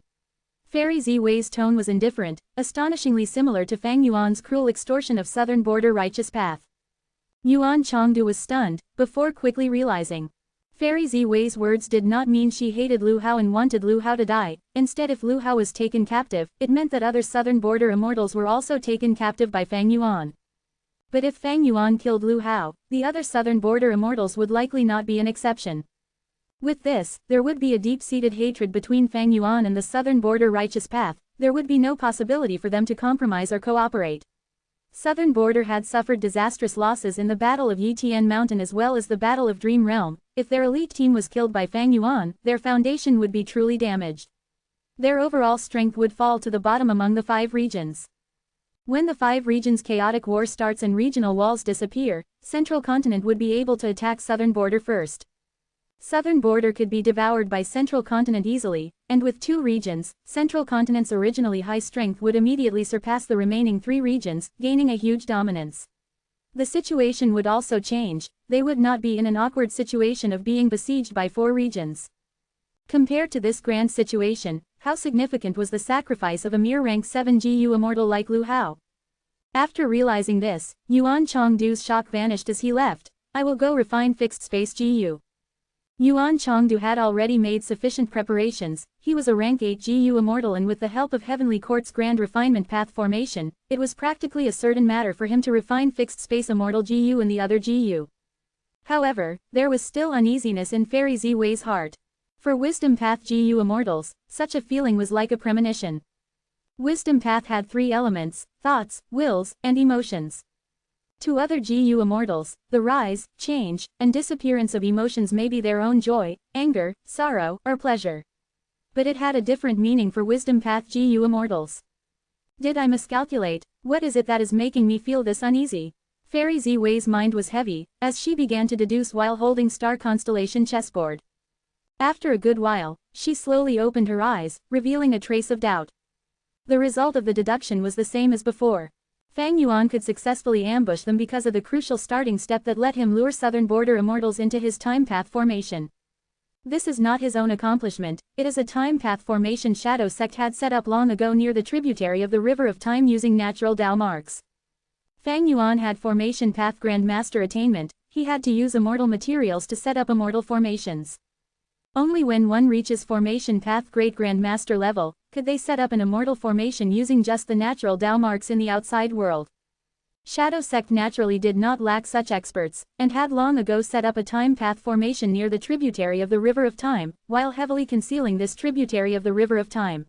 [SPEAKER 1] Fairy Ziwei's tone was indifferent, astonishingly similar to Fang Yuan's cruel extortion of southern border righteous path. Yuan Chongdu was stunned, before quickly realizing. Fairy Ziwei's words did not mean she hated Lu Hao and wanted Lu Hao to die. Instead, if Lu Hao was taken captive, it meant that other southern border immortals were also taken captive by Fang Yuan. But if Fang Yuan killed Lu Hao, the other southern border immortals would likely not be an exception. With this, there would be a deep-seated hatred between Fang Yuan and the southern border righteous path. There would be no possibility for them to compromise or cooperate. Southern border had suffered disastrous losses in the Battle of Yitian Mountain as well as the Battle of Dream Realm. If their elite team was killed by Fang Yuan, their foundation would be truly damaged. Their overall strength would fall to the bottom among the 5 regions. When the 5 regions' chaotic war starts and regional walls disappear, Central Continent would be able to attack Southern border first. Southern border could be devoured by Central Continent easily, and with 2 regions, Central Continent's originally high strength would immediately surpass the remaining 3 regions, gaining a huge dominance. The situation would also change. They would not be in an awkward situation of being besieged by 4 regions. Compared to this grand situation, how significant was the sacrifice of a mere rank 7 GU immortal like Lu Hao? After realizing this, Yuan Chongdu's shock vanished as he left. I will go refine fixed space GU. Yuan Chongdu had already made sufficient preparations. He was a rank 8 GU immortal, and with the help of Heavenly Court's grand refinement path formation, it was practically a certain matter for him to refine fixed space immortal GU and the other GU. However, there was still uneasiness in Fairy Ziwei's heart. For Wisdom Path GU immortals, such a feeling was like a premonition. Wisdom Path had 3 elements: thoughts, wills, and emotions. To other GU immortals, the rise, change, and disappearance of emotions may be their own joy, anger, sorrow, or pleasure. But it had a different meaning for Wisdom Path GU immortals. Did I miscalculate? What is it that is making me feel this uneasy? Fairy Ziwei's mind was heavy, as she began to deduce while holding Star Constellation chessboard. After a good while, she slowly opened her eyes, revealing a trace of doubt. The result of the deduction was the same as before. Fang Yuan could successfully ambush them because of the crucial starting step that let him lure southern border immortals into his time path formation. This is not his own accomplishment, it is a time path formation Shadow Sect had set up long ago near the tributary of the River of Time using natural Tao marks. Fang Yuan had formation path Grand Master attainment, he had to use immortal materials to set up immortal formations. Only when one reaches formation path Great Grand Master level, could they set up an immortal formation using just the natural Tao marks in the outside world. Shadow Sect naturally did not lack such experts, and had long ago set up a time path formation near the tributary of the River of Time, while heavily concealing this tributary of the River of Time.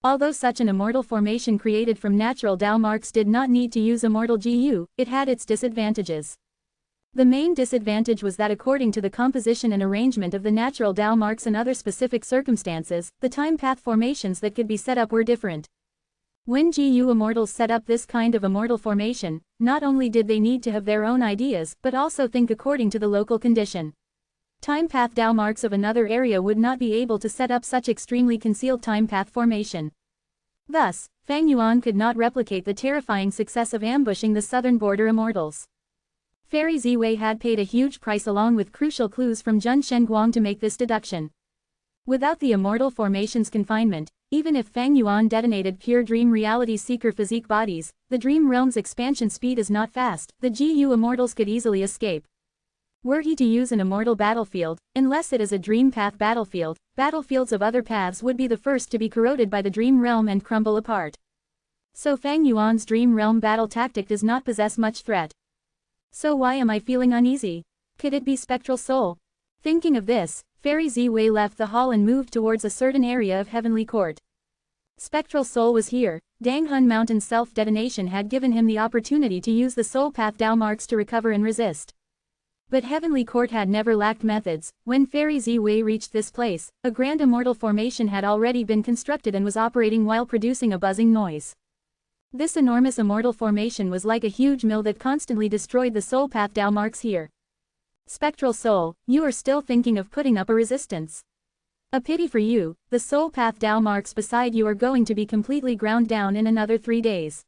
[SPEAKER 1] Although such an immortal formation created from natural Tao marks did not need to use immortal GU, it had its disadvantages. The main disadvantage was that according to the composition and arrangement of the natural Tao marks and other specific circumstances, the time path formations that could be set up were different. When GU immortals set up this kind of immortal formation, not only did they need to have their own ideas but also think according to the local condition. Time path Tao marks of another area would not be able to set up such extremely concealed time path formation. Thus, Fang Yuan could not replicate the terrifying success of ambushing the southern border immortals. Fairy Ziwei had paid a huge price along with crucial clues from Zhen Shenguang to make this deduction. Without the immortal formation's confinement, even if Fang Yuan detonated pure dream reality seeker physique bodies, the dream realm's expansion speed is not fast, the GU immortals could easily escape. Were he to use an immortal battlefield, unless it is a dream path battlefield, battlefields of other paths would be the first to be corroded by the dream realm and crumble apart. So Fang Yuan's dream realm battle tactic does not possess much threat. So why am I feeling uneasy? Could it be spectral soul? Thinking of this, Fairy Ziwei left the hall and moved towards a certain area of Heavenly Court. Spectral soul was here. Danghun Mountain's self-detonation had given him the opportunity to use the soul path Tao marks to recover and resist. But Heavenly Court had never lacked methods. When Fairy Ziwei reached this place, a grand immortal formation had already been constructed and was operating while producing a buzzing noise. This enormous immortal formation was like a huge mill that constantly destroyed the soul path Tao marks here. Spectral soul, you are still thinking of putting up a resistance. A pity for you, the soul path Tao marks beside you are going to be completely ground down in another 3 days.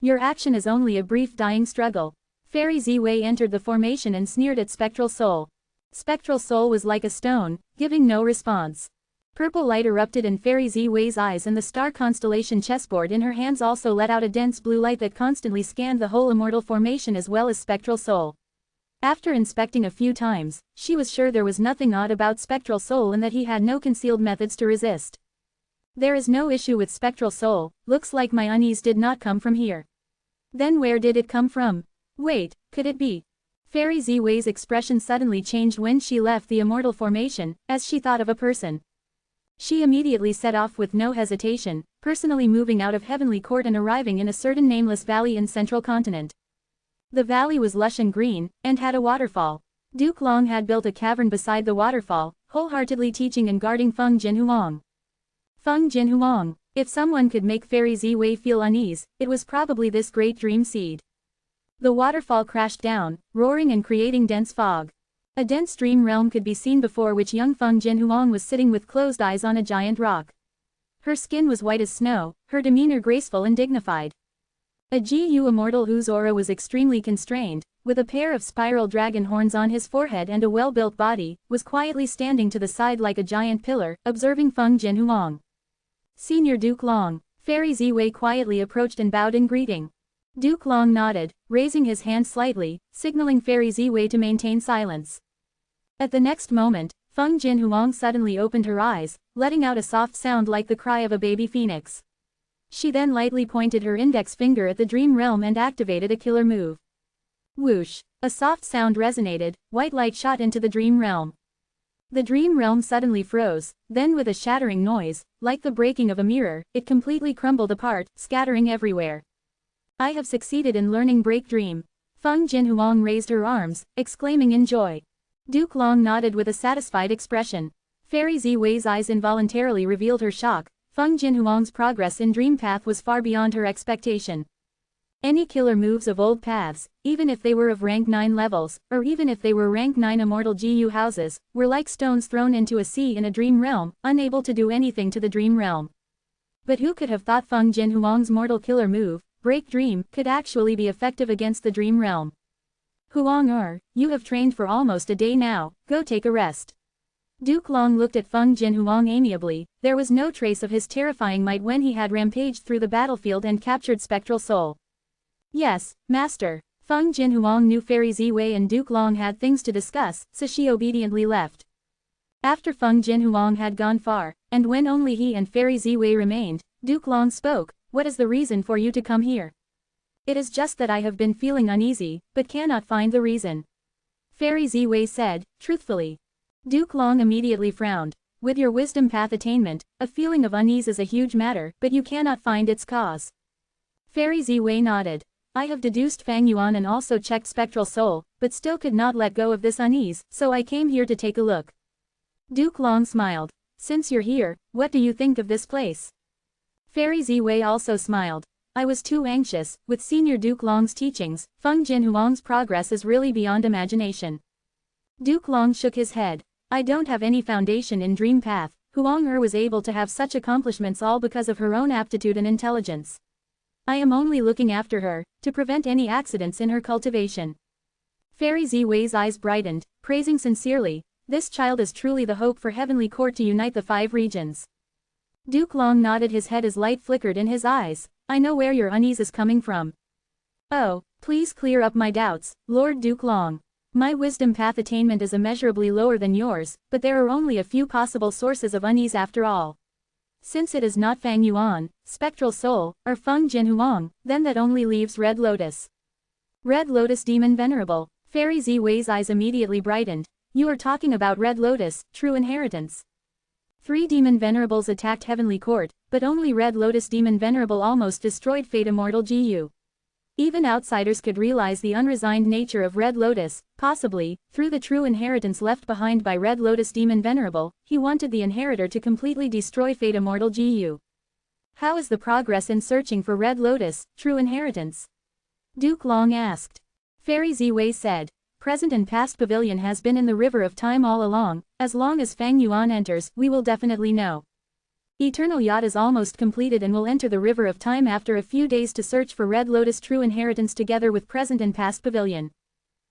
[SPEAKER 1] Your action is only a brief dying struggle. Fairy Ziwei entered the formation and sneered at Spectral Soul. Spectral Soul was like a stone, giving no response. Purple light erupted in Fairy Ziwei's eyes and the star constellation chessboard in her hands also let out a dense blue light that constantly scanned the whole immortal formation as well as Spectral Soul. After inspecting a few times, she was sure there was nothing odd about Spectral Soul and that he had no concealed methods to resist. There is no issue with Spectral Soul, looks like my unease did not come from here. Then where did it come from? Wait, could it be? Fairy Ziwei's expression suddenly changed when she left the immortal formation, as she thought of a person. She immediately set off with no hesitation, personally moving out of Heavenly Court and arriving in a certain nameless valley in central continent. The valley was lush and green, and had a waterfall. Duke Long had built a cavern beside the waterfall, wholeheartedly teaching and guarding Feng Jinhuang. Feng Jinhuang, if someone could make Fairy Ziwei feel unease, it was probably this great dream seed. The waterfall crashed down, roaring and creating dense fog. A dense dream realm could be seen before which young Feng Jinhuang was sitting with closed eyes on a giant rock. Her skin was white as snow, her demeanor graceful and dignified. A GU immortal whose aura was extremely constrained, with a pair of spiral dragon horns on his forehead and a well-built body, was quietly standing to the side like a giant pillar, observing Feng Jinhuang. Senior Duke Long, Fairy Ziwei quietly approached and bowed in greeting. Duke Long nodded, raising his hand slightly, signaling Fairy Ziwei to maintain silence. At the next moment, Feng Jinhuang suddenly opened her eyes, letting out a soft sound like the cry of a baby phoenix. She then lightly pointed her index finger at the dream realm and activated a killer move. Whoosh! A soft sound resonated, white light shot into the dream realm. The dream realm suddenly froze, then with a shattering noise, like the breaking of a mirror, it completely crumbled apart, scattering everywhere. I have succeeded in learning Break Dream. Feng Jinhuang raised her arms, exclaiming in joy. Duke Long nodded with a satisfied expression. Fairy Ziwei's eyes involuntarily revealed her shock. Feng Jinhuang's progress in Dream Path was far beyond her expectation. Any killer moves of old paths, even if they were of rank 9 levels, or even if they were rank 9 immortal GU houses, were like stones thrown into a sea in a dream realm, unable to do anything to the dream realm. But who could have thought Feng Jinhuang's mortal killer move, Break Dream, could actually be effective against the dream realm? Huang you have trained for almost a day now, go take a rest. Duke Long looked at Feng Jinhuang amiably. There was no trace of his terrifying might when he had rampaged through the battlefield and captured Spectral Soul. Yes, Master. Feng Jinhuang knew Fairy Ziwei and Duke Long had things to discuss, so she obediently left. After Feng Jinhuang had gone far, and when only he and Fairy Ziwei remained, Duke Long spoke. What is the reason for you to come here? It is just that I have been feeling uneasy, but cannot find the reason. Fairy Ziwei said, truthfully. Duke Long immediately frowned. With your wisdom path attainment, a feeling of unease is a huge matter, but you cannot find its cause. Fairy Ziwei nodded. I have deduced Fang Yuan and also checked Spectral Soul, but still could not let go of this unease, so I came here to take a look. Duke Long smiled. Since you're here, what do you think of this place? Fairy Ziwei also smiled. I was too anxious. With Senior Duke Long's teachings, Feng Jinhuang's progress is really beyond imagination. Duke Long shook his head. I don't have any foundation in Dream Path. Huang was able to have such accomplishments all because of her own aptitude and intelligence. I am only looking after her, to prevent any accidents in her cultivation. Fairy Ziwei's eyes brightened, praising sincerely. This child is truly the hope for Heavenly Court to unite the 5 regions. Duke Long nodded his head as light flickered in his eyes. I know where your unease is coming from. Oh, please clear up my doubts, Lord Duke Long. My wisdom path attainment is immeasurably lower than yours, but there are only a few possible sources of unease after all. Since it is not Fang Yuan, Spectral Soul, or Feng Jinhuang, then that only leaves Red Lotus. Red Lotus Demon Venerable. Fairy Ziwei's eyes immediately brightened. You are talking about Red Lotus, true inheritance. 3 Demon Venerables attacked Heavenly Court, but only Red Lotus Demon Venerable almost destroyed Fate Immortal Gu. Even outsiders could realize the unresigned nature of Red Lotus. Possibly, through the true inheritance left behind by Red Lotus Demon Venerable, he wanted the inheritor to completely destroy Fate Immortal Gu. How is the progress in searching for Red Lotus, true inheritance? Duke Long asked. Fairy Ziwei said. Present and past pavilion has been in the river of time all along. As long as Fang Yuan enters, we will definitely know. Eternal Yacht is almost completed and will enter the river of time after a few days to search for Red Lotus true inheritance together with present and past pavilion.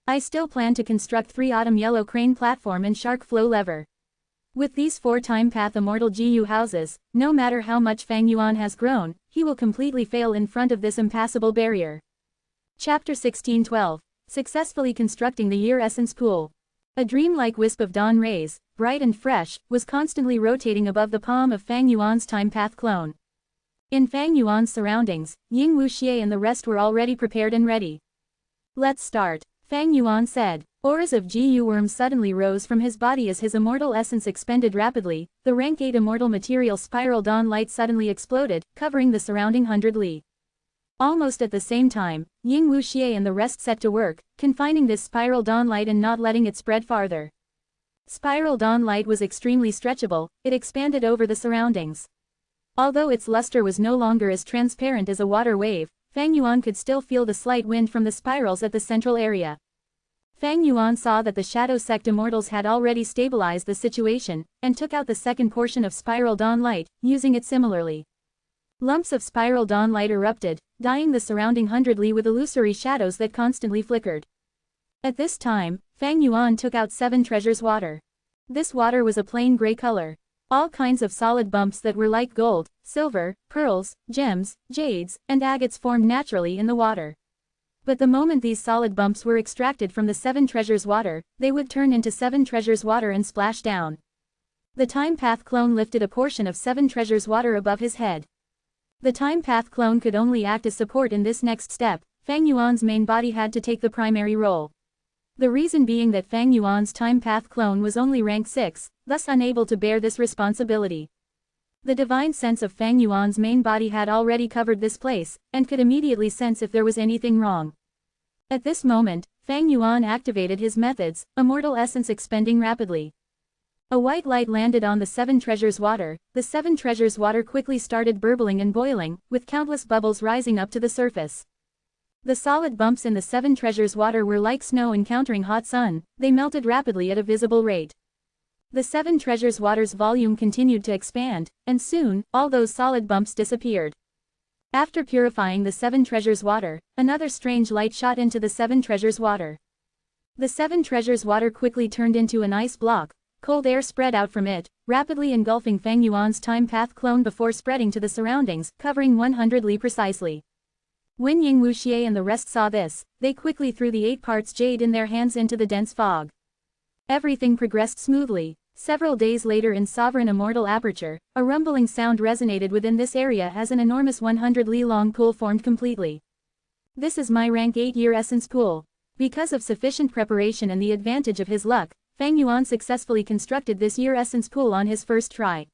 [SPEAKER 1] I still plan to construct 3 Autumn Yellow Crane platform and Shark Flow lever. With these 4 time path Immortal Gu houses, no matter how much Fang Yuan has grown, he will completely fail in front of this impassable barrier. Chapter 1612. Successfully constructing the Year Essence Pool. A dreamlike wisp of dawn rays, bright and fresh, was constantly rotating above the palm of Fang Yuan's time path clone. In Fang Yuan's surroundings, Ying Wuxie and the rest were already prepared and ready. Let's start, Fang Yuan said. Auras of Gu worm suddenly rose from his body as his immortal essence expended rapidly. The rank 8 immortal material spiral dawn light suddenly exploded, covering the surrounding 100 li. Almost at the same time, Ying Wuxie and the rest set to work, confining this spiral dawn light and not letting it spread farther. Spiral dawn light was extremely stretchable, it expanded over the surroundings. Although its luster was no longer as transparent as a water wave, Fang Yuan could still feel the slight wind from the spirals at the central area. Fang Yuan saw that the Shadow Sect Immortals had already stabilized the situation, and took out the second portion of spiral dawn light, using it similarly. Lumps of spiral dawn light erupted, dyeing the surrounding 100 li with illusory shadows that constantly flickered. At this time, Fang Yuan took out 7 treasures water. This water was a plain gray color. All kinds of solid bumps that were like gold, silver, pearls, gems, jades, and agates formed naturally in the water. But the moment these solid bumps were extracted from the 7 treasures water, they would turn into 7 treasures water and splash down. The time path clone lifted a portion of 7 treasures water above his head. The time path clone could only act as support in this next step. Fang Yuan's main body had to take the primary role. The reason being that Fang Yuan's time path clone was only rank 6, thus unable to bear this responsibility. The divine sense of Fang Yuan's main body had already covered this place, and could immediately sense if there was anything wrong. At this moment, Fang Yuan activated his methods, immortal essence expending rapidly. A white light landed on the 7 treasures water. The 7 treasures water quickly started burbling and boiling, with countless bubbles rising up to the surface. The solid bumps in the 7 treasures water were like snow encountering hot sun. They melted rapidly at a visible rate. The 7 treasures water's volume continued to expand, and soon, all those solid bumps disappeared. After purifying the 7 treasures water, another strange light shot into the 7 treasures water. The 7 treasures water quickly turned into an ice block. Cold air spread out from it, rapidly engulfing Fang Yuan's time path clone before spreading to the surroundings, covering 100 li precisely. When Ying Wuxie and the rest saw this, they quickly threw the 8 parts jade in their hands into the dense fog. Everything progressed smoothly. Several days later in Sovereign Immortal Aperture, a rumbling sound resonated within this area as an enormous 100 li long pool formed completely. This is my rank 8-year essence pool. Because of sufficient preparation and the advantage of his luck, Fang Yuan successfully constructed this year essence pool on his first try.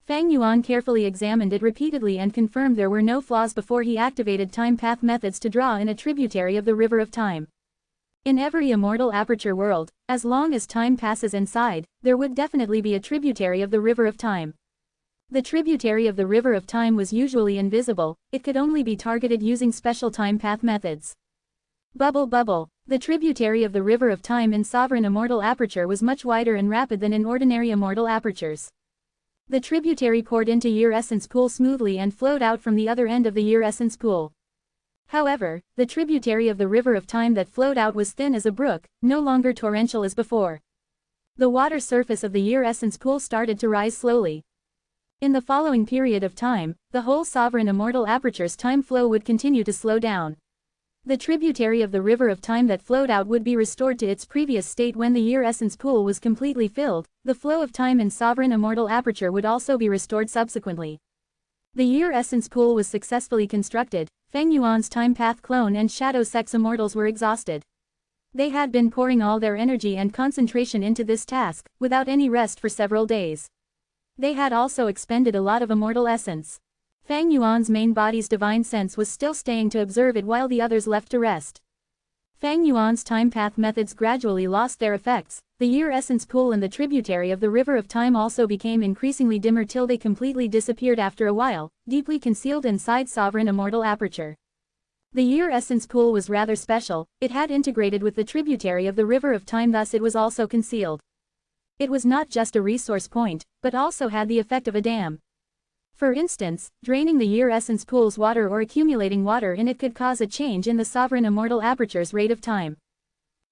[SPEAKER 1] Fang Yuan carefully examined it repeatedly and confirmed there were no flaws before he activated time path methods to draw in a tributary of the River of Time. In every Immortal Aperture world, as long as time passes inside, there would definitely be a tributary of the River of Time. The tributary of the River of Time was usually invisible, it could only be targeted using special time path methods. Bubble bubble. The tributary of the River of Time in Sovereign Immortal Aperture was much wider and rapid than in ordinary Immortal Apertures. The tributary poured into Year Essence Pool smoothly and flowed out from the other end of the Year Essence Pool. However, the tributary of the River of Time that flowed out was thin as a brook, no longer torrential as before. The water surface of the Year Essence Pool started to rise slowly. In the following period of time, the whole Sovereign Immortal Aperture's time flow would continue to slow down. The tributary of the River of Time that flowed out would be restored to its previous state when the Year Essence Pool was completely filled. The flow of time in Sovereign Immortal Aperture would also be restored subsequently. The Year Essence Pool was successfully constructed. Fang Yuan's time path clone and Shadow Sex Immortals were exhausted. They had been pouring all their energy and concentration into this task, without any rest for several days. They had also expended a lot of immortal essence. Fang Yuan's main body's divine sense was still staying to observe it while the others left to rest. Fang Yuan's time path methods gradually lost their effects. The Year Essence Pool and the tributary of the River of Time also became increasingly dimmer till they completely disappeared after a while, deeply concealed inside Sovereign Immortal Aperture. The Year Essence Pool was rather special, it had integrated with the tributary of the River of Time, thus it was also concealed. It was not just a resource point, but also had the effect of a dam. For instance, draining the Year Essence Pool's water or accumulating water in it could cause a change in the Sovereign Immortal Aperture's rate of time.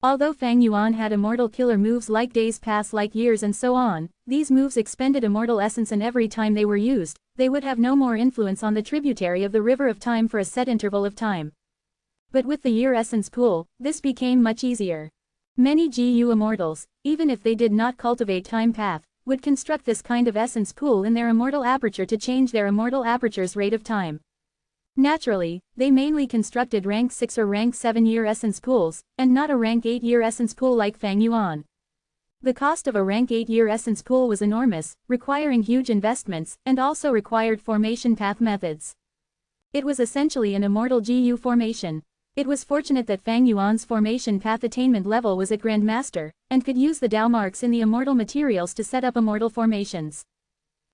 [SPEAKER 1] Although Fang Yuan had immortal killer moves like days pass like years and so on, these moves expended immortal essence and every time they were used, they would have no more influence on the tributary of the River of Time for a set interval of time. But with the Year Essence Pool, this became much easier. Many GU immortals, even if they did not cultivate time path, would construct this kind of essence pool in their immortal aperture to change their immortal aperture's rate of time. Naturally, they mainly constructed rank 6 or rank 7 year essence pools, and not a rank 8 year essence pool like Fang Yuan. The cost of a rank 8 year essence pool was enormous, requiring huge investments, and also required formation path methods. It was essentially an immortal GU formation. It was fortunate that Fang Yuan's formation path attainment level was at Grandmaster, and could use the Dao marks in the immortal materials to set up immortal formations.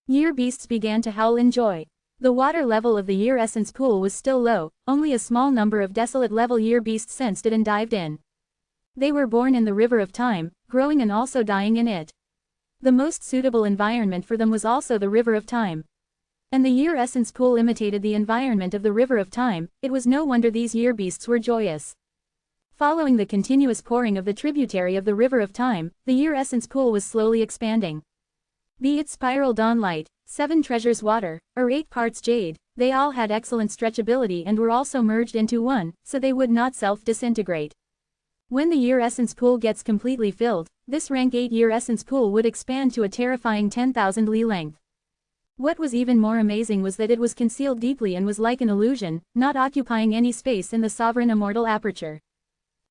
[SPEAKER 1] Year beasts began to howl in joy. The water level of the Year Essence Pool was still low, only a small number of desolate level year beasts sensed it and dived in. They were born in the River of Time, growing and also dying in it. The most suitable environment for them was also the River of Time. And the Year Essence Pool imitated the environment of the River of Time. It was no wonder these year beasts were joyous. Following the continuous pouring of the tributary of the River of Time, the Year Essence Pool was slowly expanding. Be it Spiral Dawnlight, 7 treasures water, or 8 parts jade, they all had excellent stretchability and were also merged into one, so they would not self-disintegrate. When the Year Essence Pool gets completely filled, this rank 8 Year Essence Pool would expand to a terrifying 10,000 li length. What was even more amazing was that it was concealed deeply and was like an illusion, not occupying any space in the Sovereign Immortal Aperture.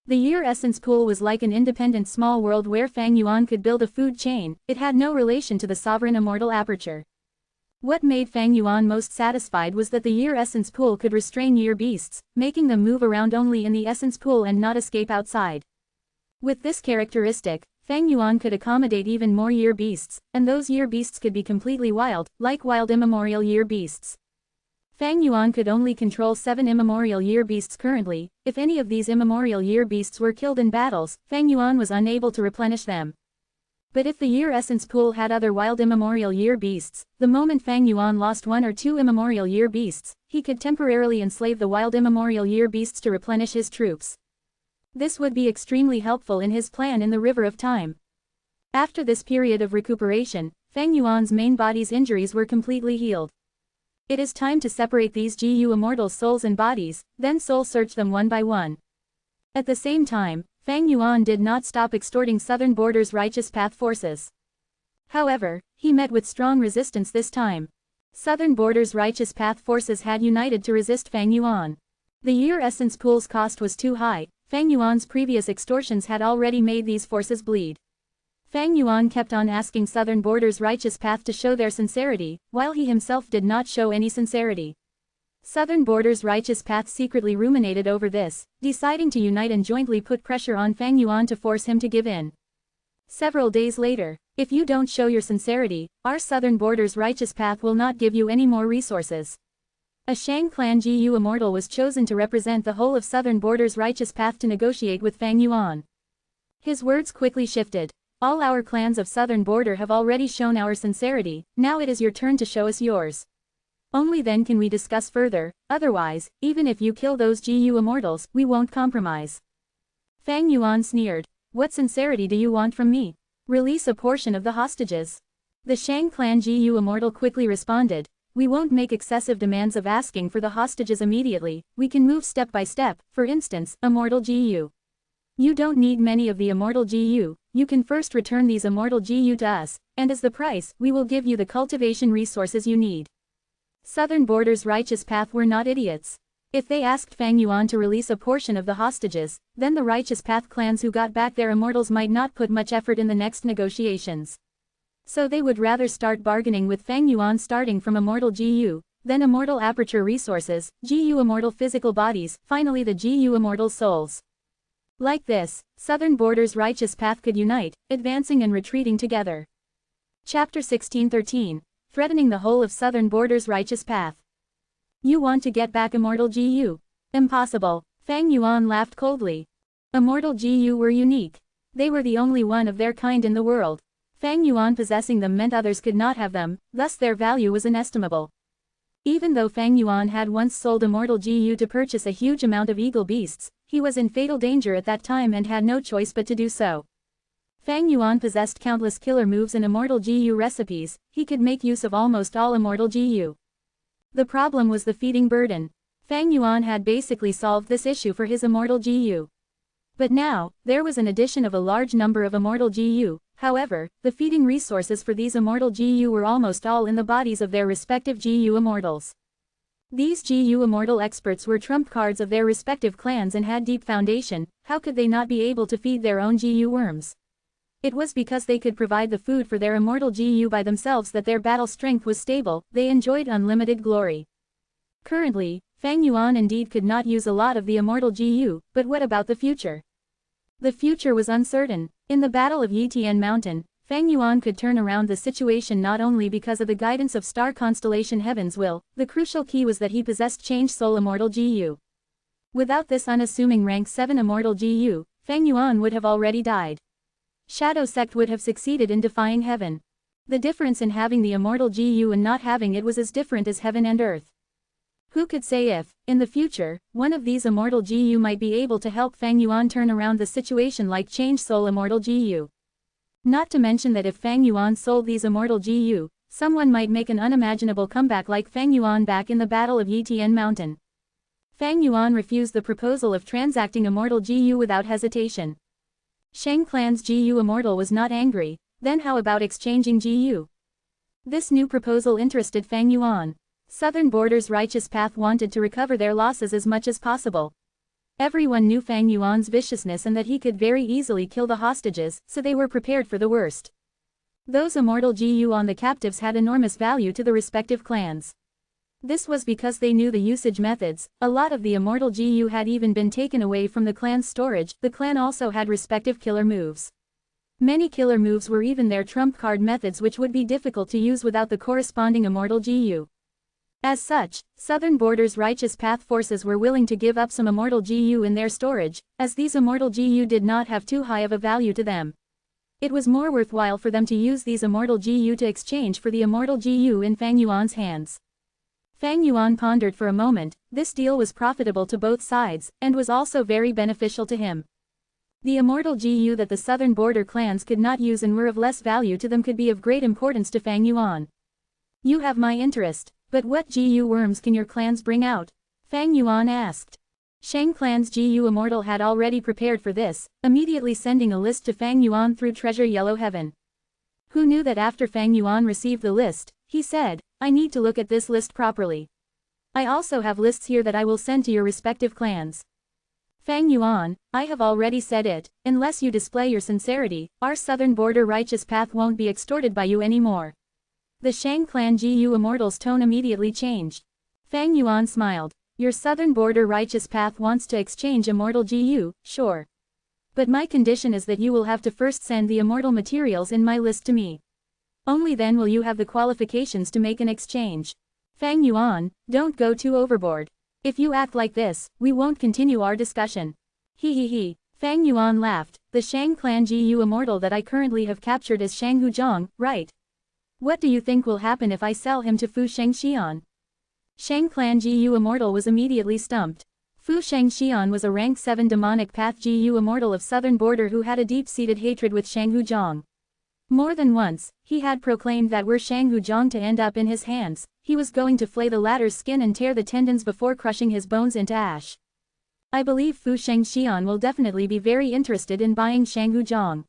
[SPEAKER 1] The Year Essence Pool was like an independent small world where Fang Yuan could build a food chain. It had no relation to the Sovereign Immortal Aperture. What made Fang Yuan most satisfied was that the Year Essence Pool could restrain year beasts, making them move around only in the Essence Pool and not escape outside. With this characteristic, Fang Yuan could accommodate even more year beasts, and those year beasts could be completely wild, like wild immemorial year beasts. Fang Yuan could only control 7 immemorial year beasts currently. If any of these immemorial year beasts were killed in battles, Fang Yuan was unable to replenish them. But if the Year Essence Pool had other wild immemorial year beasts, the moment Fang Yuan lost 1 or 2 immemorial year beasts, he could temporarily enslave the wild immemorial year beasts to replenish his troops. This would be extremely helpful in his plan in the River of Time. After this period of recuperation, Feng Yuan's main body's injuries were completely healed. It is time to separate these Gu immortals' souls and bodies, then soul search them one by one. At the same time, Feng Yuan did not stop extorting Southern Border's righteous path forces. However, he met with strong resistance this time. Southern Border's righteous path forces had united to resist Feng Yuan. The year essence pool's cost was too high. Feng Yuan's previous extortions had already made these forces bleed. Feng Yuan kept on asking Southern Border's righteous path to show their sincerity, while he himself did not show any sincerity. Southern Border's righteous path secretly ruminated over this, deciding to unite and jointly put pressure on Feng Yuan to force him to give in. Several days later, if you don't show your sincerity, our Southern Border's righteous path will not give you any more resources. A Shang clan Gu immortal was chosen to represent the whole of Southern Border's righteous path to negotiate with Feng Yuan. His words quickly shifted. All our clans of Southern Border have already shown our sincerity, now it is your turn to show us yours. Only then can we discuss further, otherwise, even if you kill those Gu immortals, we won't compromise. Feng Yuan sneered. What sincerity do you want from me? Release a portion of the hostages. The Shang clan Gu immortal quickly responded. We won't make excessive demands of asking for the hostages immediately, we can move step by step, for instance, Immortal Gu. You don't need many of the Immortal Gu, you can first return these Immortal Gu to us, and as the price, we will give you the cultivation resources you need. Southern Border's righteous path were not idiots. If they asked Feng Yuan to release a portion of the hostages, then the righteous path clans who got back their immortals might not put much effort in the next negotiations. So they would rather start bargaining with Feng Yuan starting from Immortal Gu, then Immortal Aperture Resources, Gu Immortal Physical Bodies, finally the Gu Immortal Souls. Like this, Southern Border's righteous path could unite, advancing and retreating together. Chapter 1613. Threatening the whole of Southern Border's righteous path. You want to get back Immortal Gu? Impossible. Feng Yuan laughed coldly. Immortal Gu were unique. They were the only one of their kind in the world. Feng Yuan possessing them meant others could not have them, thus their value was inestimable. Even though Feng Yuan had once sold Immortal Gu to purchase a huge amount of eagle beasts, he was in fatal danger at that time and had no choice but to do so. Feng Yuan possessed countless killer moves and Immortal Gu recipes, he could make use of almost all Immortal Gu. The problem was the feeding burden. Feng Yuan had basically solved this issue for his Immortal Gu. But now, there was an addition of a large number of Immortal Gu, however, the feeding resources for these Immortal Gu were almost all in the bodies of their respective Gu immortals. These Gu immortal experts were trump cards of their respective clans and had deep foundation, how could they not be able to feed their own Gu worms? It was because they could provide the food for their Immortal Gu by themselves that their battle strength was stable, they enjoyed unlimited glory. Currently, Feng Yuan indeed could not use a lot of the Immortal Gu, but what about the future? The future was uncertain. In the Battle of Yitian Mountain, Feng Yuan could turn around the situation not only because of the guidance of star constellation Heaven's will, the crucial key was that he possessed Change Soul Immortal Gu. Without this unassuming rank 7 Immortal Gu, Feng Yuan would have already died. Shadow Sect would have succeeded in defying heaven. The difference in having the Immortal Gu and not having it was as different as heaven and earth. Who could say if, in the future, one of these Immortal Gu might be able to help Feng Yuan turn around the situation like Change Soul Immortal Gu. Not to mention that if Feng Yuan sold these Immortal Gu, someone might make an unimaginable comeback like Feng Yuan back in the Battle of Yitian Mountain. Feng Yuan refused the proposal of transacting Immortal Gu without hesitation. Shang clan's Gu immortal was not angry, then how about exchanging Gu? This new proposal interested Feng Yuan. Southern Border's righteous path wanted to recover their losses as much as possible. Everyone knew Feng Yuan's viciousness and that he could very easily kill the hostages, so they were prepared for the worst. Those Immortal Gu on the captives had enormous value to the respective clans. This was because they knew the usage methods. A lot of the Immortal Gu had even been taken away from the clan's storage. The clan also had respective killer moves. Many killer moves were even their trump card methods which would be difficult to use without the corresponding Immortal Gu. As such, Southern Border's righteous path forces were willing to give up some Immortal Gu in their storage, as these Immortal Gu did not have too high of a value to them. It was more worthwhile for them to use these Immortal Gu to exchange for the Immortal Gu in Feng Yuan's hands. Feng Yuan pondered for a moment. This deal was profitable to both sides, and was also very beneficial to him. The immortal GU that the southern border clans could not use and were of less value to them could be of great importance to Fang Yuan. You have my interest, but what GU worms can your clans bring out? Fang Yuan asked. Shang clan's GU Immortal had already prepared for this, immediately sending a list to Fang Yuan through Treasure Yellow Heaven. Who knew that after Fang Yuan received the list, he said, I need to look at this list properly. I also have lists here that I will send to your respective clans. Fang Yuan, I have already said it, unless you display your sincerity, our southern border righteous path won't be extorted by you anymore. The Shang clan GU Immortal's tone immediately changed. Fang Yuan smiled. Your southern border righteous path wants to exchange immortal GU, sure. But my condition is that you will have to first send the immortal materials in my list to me. Only then will you have the qualifications to make an exchange. Fang Yuan, don't go too overboard. If you act like this, we won't continue our discussion. He. Fang Yuan laughed. The Shang clan GU Immortal that I currently have captured is Shang Huzhong, right? What do you think will happen if I sell him to Fu Shengxian? Shang clan GU Immortal was immediately stumped. Fu Shengxian was a rank 7 demonic path GU Immortal of southern border who had a deep-seated hatred with Shang Huzhong. More than once, he had proclaimed that were Shang Huzhong to end up in his hands, he was going to flay the latter's skin and tear the tendons before crushing his bones into ash. I believe Fu Shengxian will definitely be very interested in buying Shang Huzhong.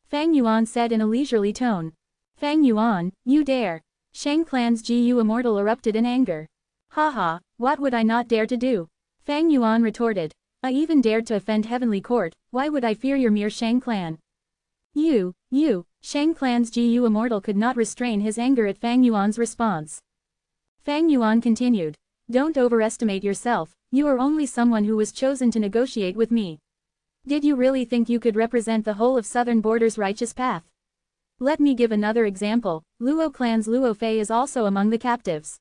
[SPEAKER 1] Fang Yuan said in a leisurely tone. Fang Yuan, you dare. Shang clan's GU Immortal erupted in anger. Haha, what would I not dare to do? Fang Yuan retorted. I even dared to offend Heavenly Court, why would I fear your mere Shang clan? You, Shang clan's GU Immortal could not restrain his anger at Fang Yuan's response. Fang Yuan continued. Don't overestimate yourself, you are only someone who was chosen to negotiate with me. Did you really think you could represent the whole of southern border's righteous path? Let me give another example, Luo clan's Luo Fei is also among the captives.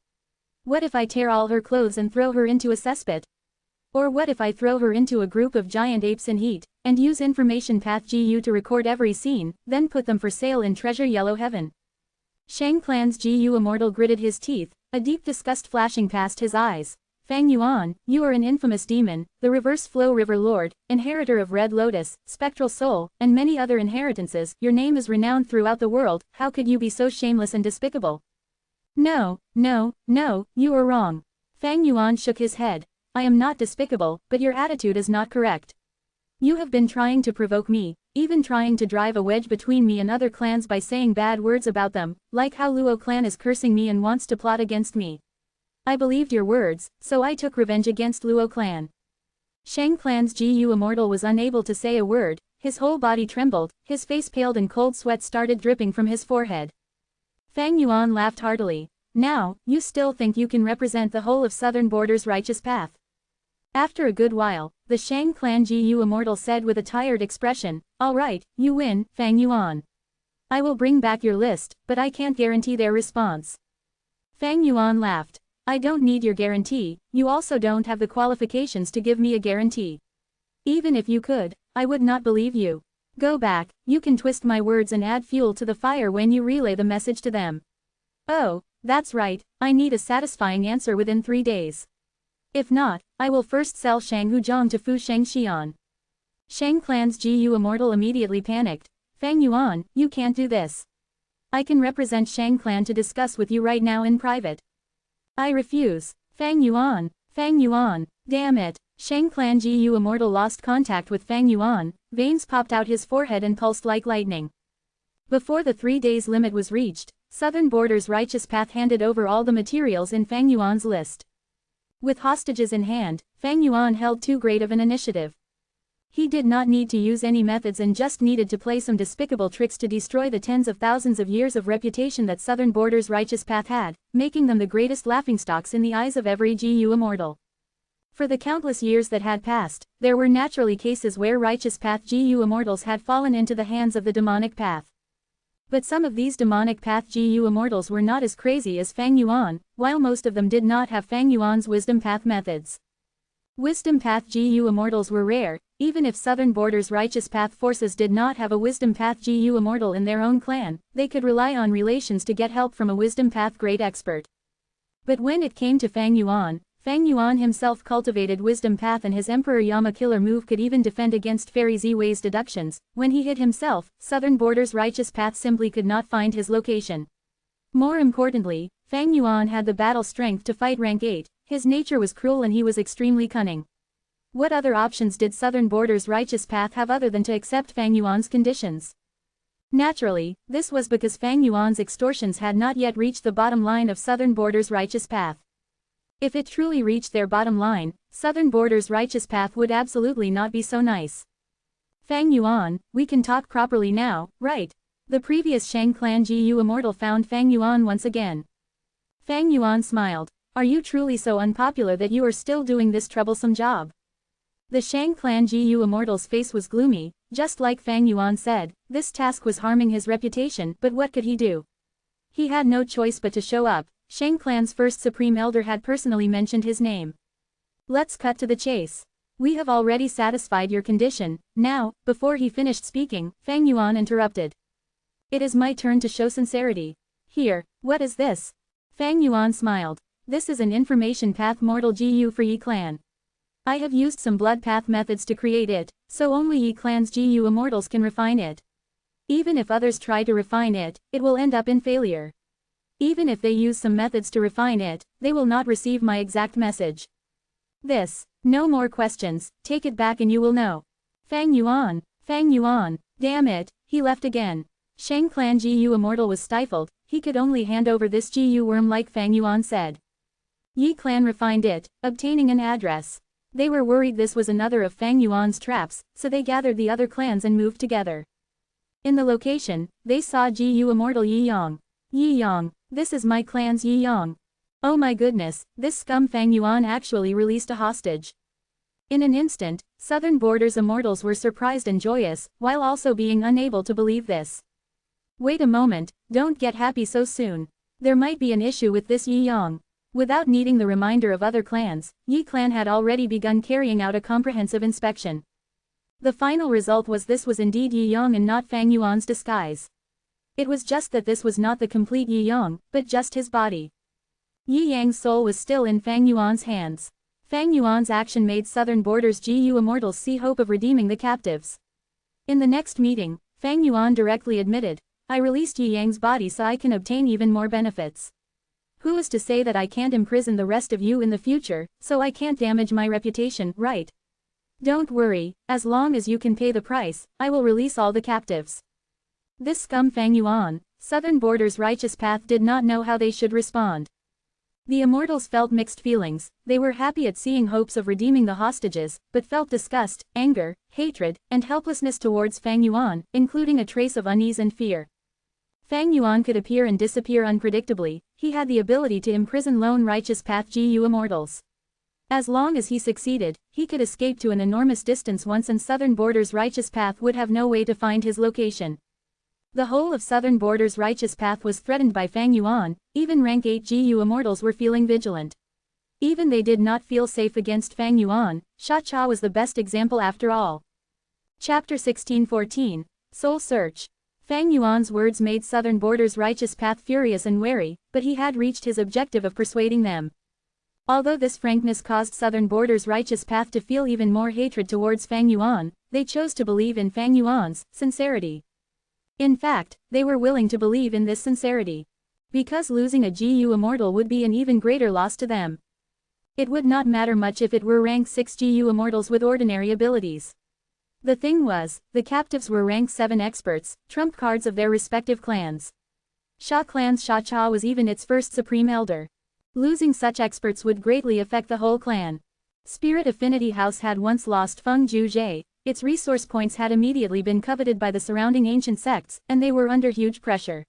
[SPEAKER 1] What if I tear all her clothes and throw her into a cesspit? Or what if I throw her into a group of giant apes in heat, and use information path GU to record every scene, then put them for sale in Treasure Yellow Heaven? Shang clan's GU Immortal gritted his teeth, a deep disgust flashing past his eyes. Fang Yuan, you are an infamous demon, the Reverse Flow River Lord, inheritor of Red Lotus, Spectral Soul, and many other inheritances. Your name is renowned throughout the world, how could you be so shameless and despicable? No, you are wrong. Fang Yuan shook his head. I am not despicable, but your attitude is not correct. You have been trying to provoke me, even trying to drive a wedge between me and other clans by saying bad words about them, like how Luo clan is cursing me and wants to plot against me. I believed your words, so I took revenge against Luo clan. Shang clan's GU Immortal was unable to say a word, his whole body trembled, his face paled and cold sweat started dripping from his forehead. Fang Yuan laughed heartily. Now, you still think you can represent the whole of southern border's righteous path? After a good while, the Shang clan GU Immortal said with a tired expression, all right, you win, Fang Yuan. I will bring back your list, but I can't guarantee their response. Fang Yuan laughed. I don't need your guarantee, you also don't have the qualifications to give me a guarantee. Even if you could, I would not believe you. Go back, you can twist my words and add fuel to the fire when you relay the message to them. Oh, that's right, I need a satisfying answer within 3 days. If not, I will first sell Shang Huzhong to Fu Shengxian. Shang clan's GU Immortal immediately panicked. Fang Yuan, you can't do this. I can represent Shang clan to discuss with you right now in private. I refuse. Fang Yuan, damn it. Shang clan GU Immortal lost contact with Fang Yuan, veins popped out his forehead and pulsed like lightning. Before the 3 days limit was reached, Southern Border's Righteous Path handed over all the materials in Fang Yuan's list. With hostages in hand, Fang Yuan held too great of an initiative. He did not need to use any methods and just needed to play some despicable tricks to destroy the tens of thousands of years of reputation that Southern Border's Righteous Path had, making them the greatest laughingstocks in the eyes of every GU Immortal. For the countless years that had passed, there were naturally cases where Righteous Path GU Immortals had fallen into the hands of the demonic path. But some of these demonic path GU Immortals were not as crazy as Fang Yuan, while most of them did not have Fang Yuan's Wisdom Path methods. Wisdom Path GU Immortals were rare, even if Southern Border's Righteous Path forces did not have a Wisdom Path GU Immortal in their own clan, they could rely on relations to get help from a Wisdom Path great expert. But when it came to Fang Yuan, Fang Yuan himself cultivated wisdom path, and his Emperor Yama killer move could even defend against Fairy Z-Wei's deductions. When he hid himself, Southern Border's righteous path simply could not find his location. More importantly, Fang Yuan had the battle strength to fight rank 8, his nature was cruel and he was extremely cunning. What other options did Southern Border's righteous path have other than to accept Fang Yuan's conditions? Naturally, this was because Fang Yuan's extortions had not yet reached the bottom line of Southern Border's righteous path. If it truly reached their bottom line, Southern Border's righteous path would absolutely not be so nice. Fang Yuan, we can talk properly now, right? The previous Shang Clan GU Immortal found Fang Yuan once again. Fang Yuan smiled. Are you truly so unpopular that you are still doing this troublesome job? The Shang Clan GU Immortal's face was gloomy, just like Fang Yuan said, this task was harming his reputation, but what could he do? He had no choice but to show up. Shang Clan's first Supreme Elder had personally mentioned his name. Let's cut to the chase. We have already satisfied your condition. Now, before he finished speaking, Fang Yuan interrupted. It is my turn to show sincerity. Here, what is this? Fang Yuan smiled. This is an information path mortal GU for Yi Clan. I have used some blood path methods to create it, so only Yi Clan's GU Immortals can refine it. Even if others try to refine it, it will end up in failure. Even if they use some methods to refine it, they will not receive my exact message. No more questions, take it back and you will know. Fang Yuan, damn it, he left again. Shang Clan GU Immortal was stifled, he could only hand over this GU worm like Fang Yuan said. Yi Clan refined it, obtaining an address. They were worried this was another of Fang Yuan's traps, so they gathered the other clans and moved together. In the location, they saw GU Immortal Yi Yang. Yi Yang, this is my clan's Yi Yang. Oh my goodness, this scum Fang Yuan actually released a hostage. In an instant, Southern Border's immortals were surprised and joyous, while also being unable to believe this. Wait a moment, don't get happy so soon. There might be an issue with this Yi Yang. Without needing the reminder of other clans, Yi Clan had already begun carrying out a comprehensive inspection. The final result was this was indeed Yi Yang and not Fang Yuan's disguise. It was just that this was not the complete Yi Yang, but just his body. Yi Yang's soul was still in Fang Yuan's hands. Fang Yuan's action made Southern Border's GU Immortals see hope of redeeming the captives. In the next meeting, Fang Yuan directly admitted, I released Yi Yang's body so I can obtain even more benefits. Who is to say that I can't imprison the rest of you in the future, so I can't damage my reputation, right? Don't worry, as long as you can pay the price, I will release all the captives. This scum Fang Yuan, Southern Border's righteous path did not know how they should respond. The immortals felt mixed feelings, they were happy at seeing hopes of redeeming the hostages, but felt disgust, anger, hatred, and helplessness towards Fang Yuan, including a trace of unease and fear. Fang Yuan could appear and disappear unpredictably, he had the ability to imprison lone righteous path GU immortals. As long as he succeeded, he could escape to an enormous distance once, and Southern Border's righteous path would have no way to find his location. The whole of Southern Border's righteous path was threatened by Fang Yuan, even rank 8 GU immortals were feeling vigilant. Even they did not feel safe against Fang Yuan. Sha Cha was the best example after all. Chapter 1614, Soul Search. Fang Yuan's words made Southern Border's righteous path furious and wary, but he had reached his objective of persuading them. Although this frankness caused Southern Border's righteous path to feel even more hatred towards Fang Yuan, they chose to believe in Fang Yuan's sincerity. In fact, they were willing to believe in this sincerity. Because losing a GU Immortal would be an even greater loss to them. It would not matter much if it were rank 6 GU Immortals with ordinary abilities. The thing was, the captives were rank 7 experts, trump cards of their respective clans. Sha Clan's Sha Cha was even its first Supreme Elder. Losing such experts would greatly affect the whole clan. Spirit Affinity House had once lost Feng Ju Jie. Its resource points had immediately been coveted by the surrounding ancient sects, and they were under huge pressure.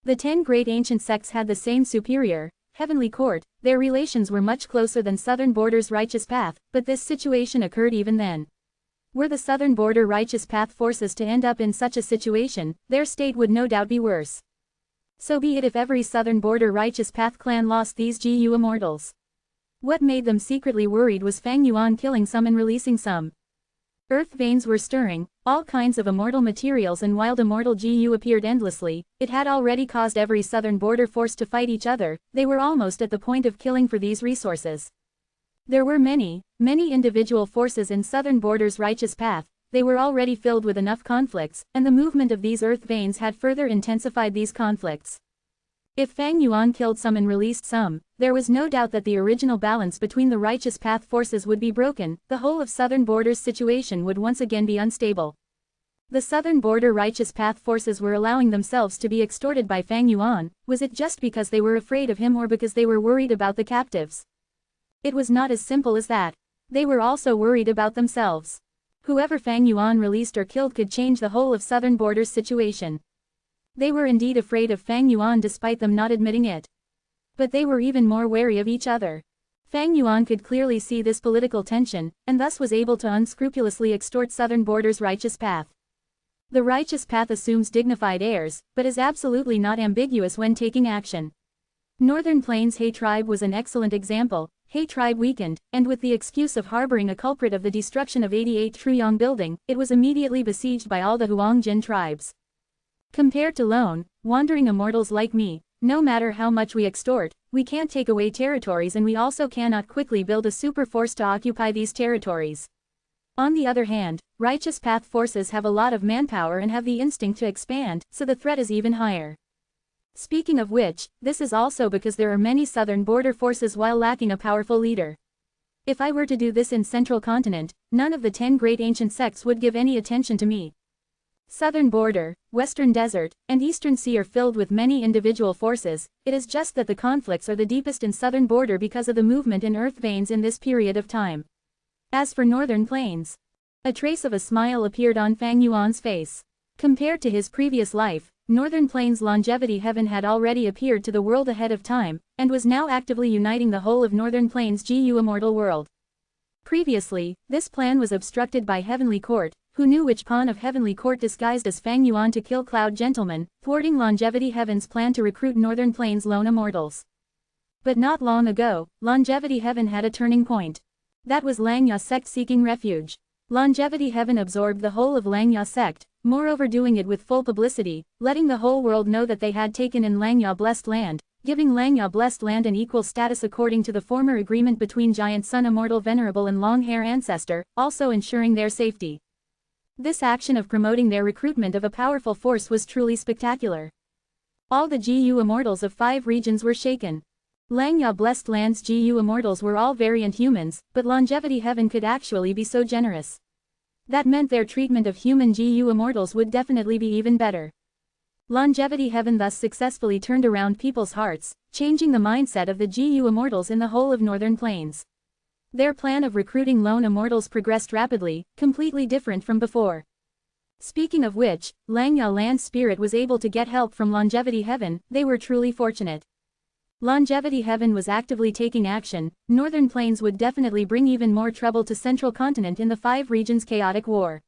[SPEAKER 1] The 10 great ancient sects had the same superior, heavenly court, their relations were much closer than Southern Border's righteous path, but this situation occurred even then. Were the Southern Border righteous path forces to end up in such a situation, their state would no doubt be worse. So be it if every Southern Border righteous path clan lost these GU immortals. What made them secretly worried was Fang Yuan killing some and releasing some. Earth veins were stirring, all kinds of immortal materials and wild immortal GU appeared endlessly. It had already caused every Southern Border force to fight each other, they were almost at the point of killing for these resources. There were many individual forces in Southern Border's righteous path. They were already filled with enough conflicts, and the movement of these earth veins had further intensified these conflicts. If Fang Yuan killed some and released some, there was no doubt that the original balance between the righteous path forces would be broken, the whole of Southern Border's situation would once again be unstable. The Southern Border righteous path forces were allowing themselves to be extorted by Fang Yuan. Was it just because they were afraid of him or because they were worried about the captives? It was not as simple as that. They were also worried about themselves. Whoever Fang Yuan released or killed could change the whole of Southern Border's situation. They were indeed afraid of Fang Yuan despite them not admitting it. But they were even more wary of each other. Fang Yuan could clearly see this political tension, and thus was able to unscrupulously extort Southern Border's righteous path. The righteous path assumes dignified airs, but is absolutely not ambiguous when taking action. Northern Plains He tribe was an excellent example. He tribe weakened, and with the excuse of harboring a culprit of the destruction of 88 Truyong building, it was immediately besieged by all the Huangjin tribes. Compared to lone, wandering immortals like me, no matter how much we extort, we can't take away territories and we also cannot quickly build a super force to occupy these territories. On the other hand, righteous path forces have a lot of manpower and have the instinct to expand, so the threat is even higher. Speaking of which, this is also because there are many Southern Border forces while lacking a powerful leader. If I were to do this in Central Continent, none of the 10 great ancient sects would give any attention to me. Southern Border, Western Desert, and Eastern Sea are filled with many individual forces. It is just that the conflicts are the deepest in Southern Border because of the movement in earth veins in this period of time. As for Northern Plains, a trace of a smile appeared on Fang Yuan's face. Compared to his previous life, Northern Plains' longevity heaven had already appeared to the world ahead of time, and was now actively uniting the whole of Northern Plains' GU immortal world. Previously, this plan was obstructed by Heavenly Court, who knew which pawn of Heavenly Court disguised as Fang Yuan to kill Cloud Gentleman, thwarting Longevity Heaven's plan to recruit Northern Plains' lone immortals. But not long ago, Longevity Heaven had a turning point. That was Langya sect seeking refuge. Longevity Heaven absorbed the whole of Langya sect, moreover doing it with full publicity, letting the whole world know that they had taken in Langya Blessed Land, giving Langya Blessed Land an equal status according to the former agreement between Giant Sun Immortal Venerable and Long Hair Ancestor, also ensuring their safety. This action of promoting their recruitment of a powerful force was truly spectacular. All the GU immortals of 5 regions were shaken. Langya Blessed Land's GU immortals were all variant humans, but Longevity Heaven could actually be so generous. That meant their treatment of human GU immortals would definitely be even better. Longevity Heaven thus successfully turned around people's hearts, changing the mindset of the GU immortals in the whole of Northern Plains. Their plan of recruiting lone immortals progressed rapidly, completely different from before. Speaking of which, Langya Land Spirit was able to get help from Longevity Heaven. They were truly fortunate. Longevity Heaven was actively taking action. Northern Plains would definitely bring even more trouble to Central Continent in the 5 regions' chaotic war.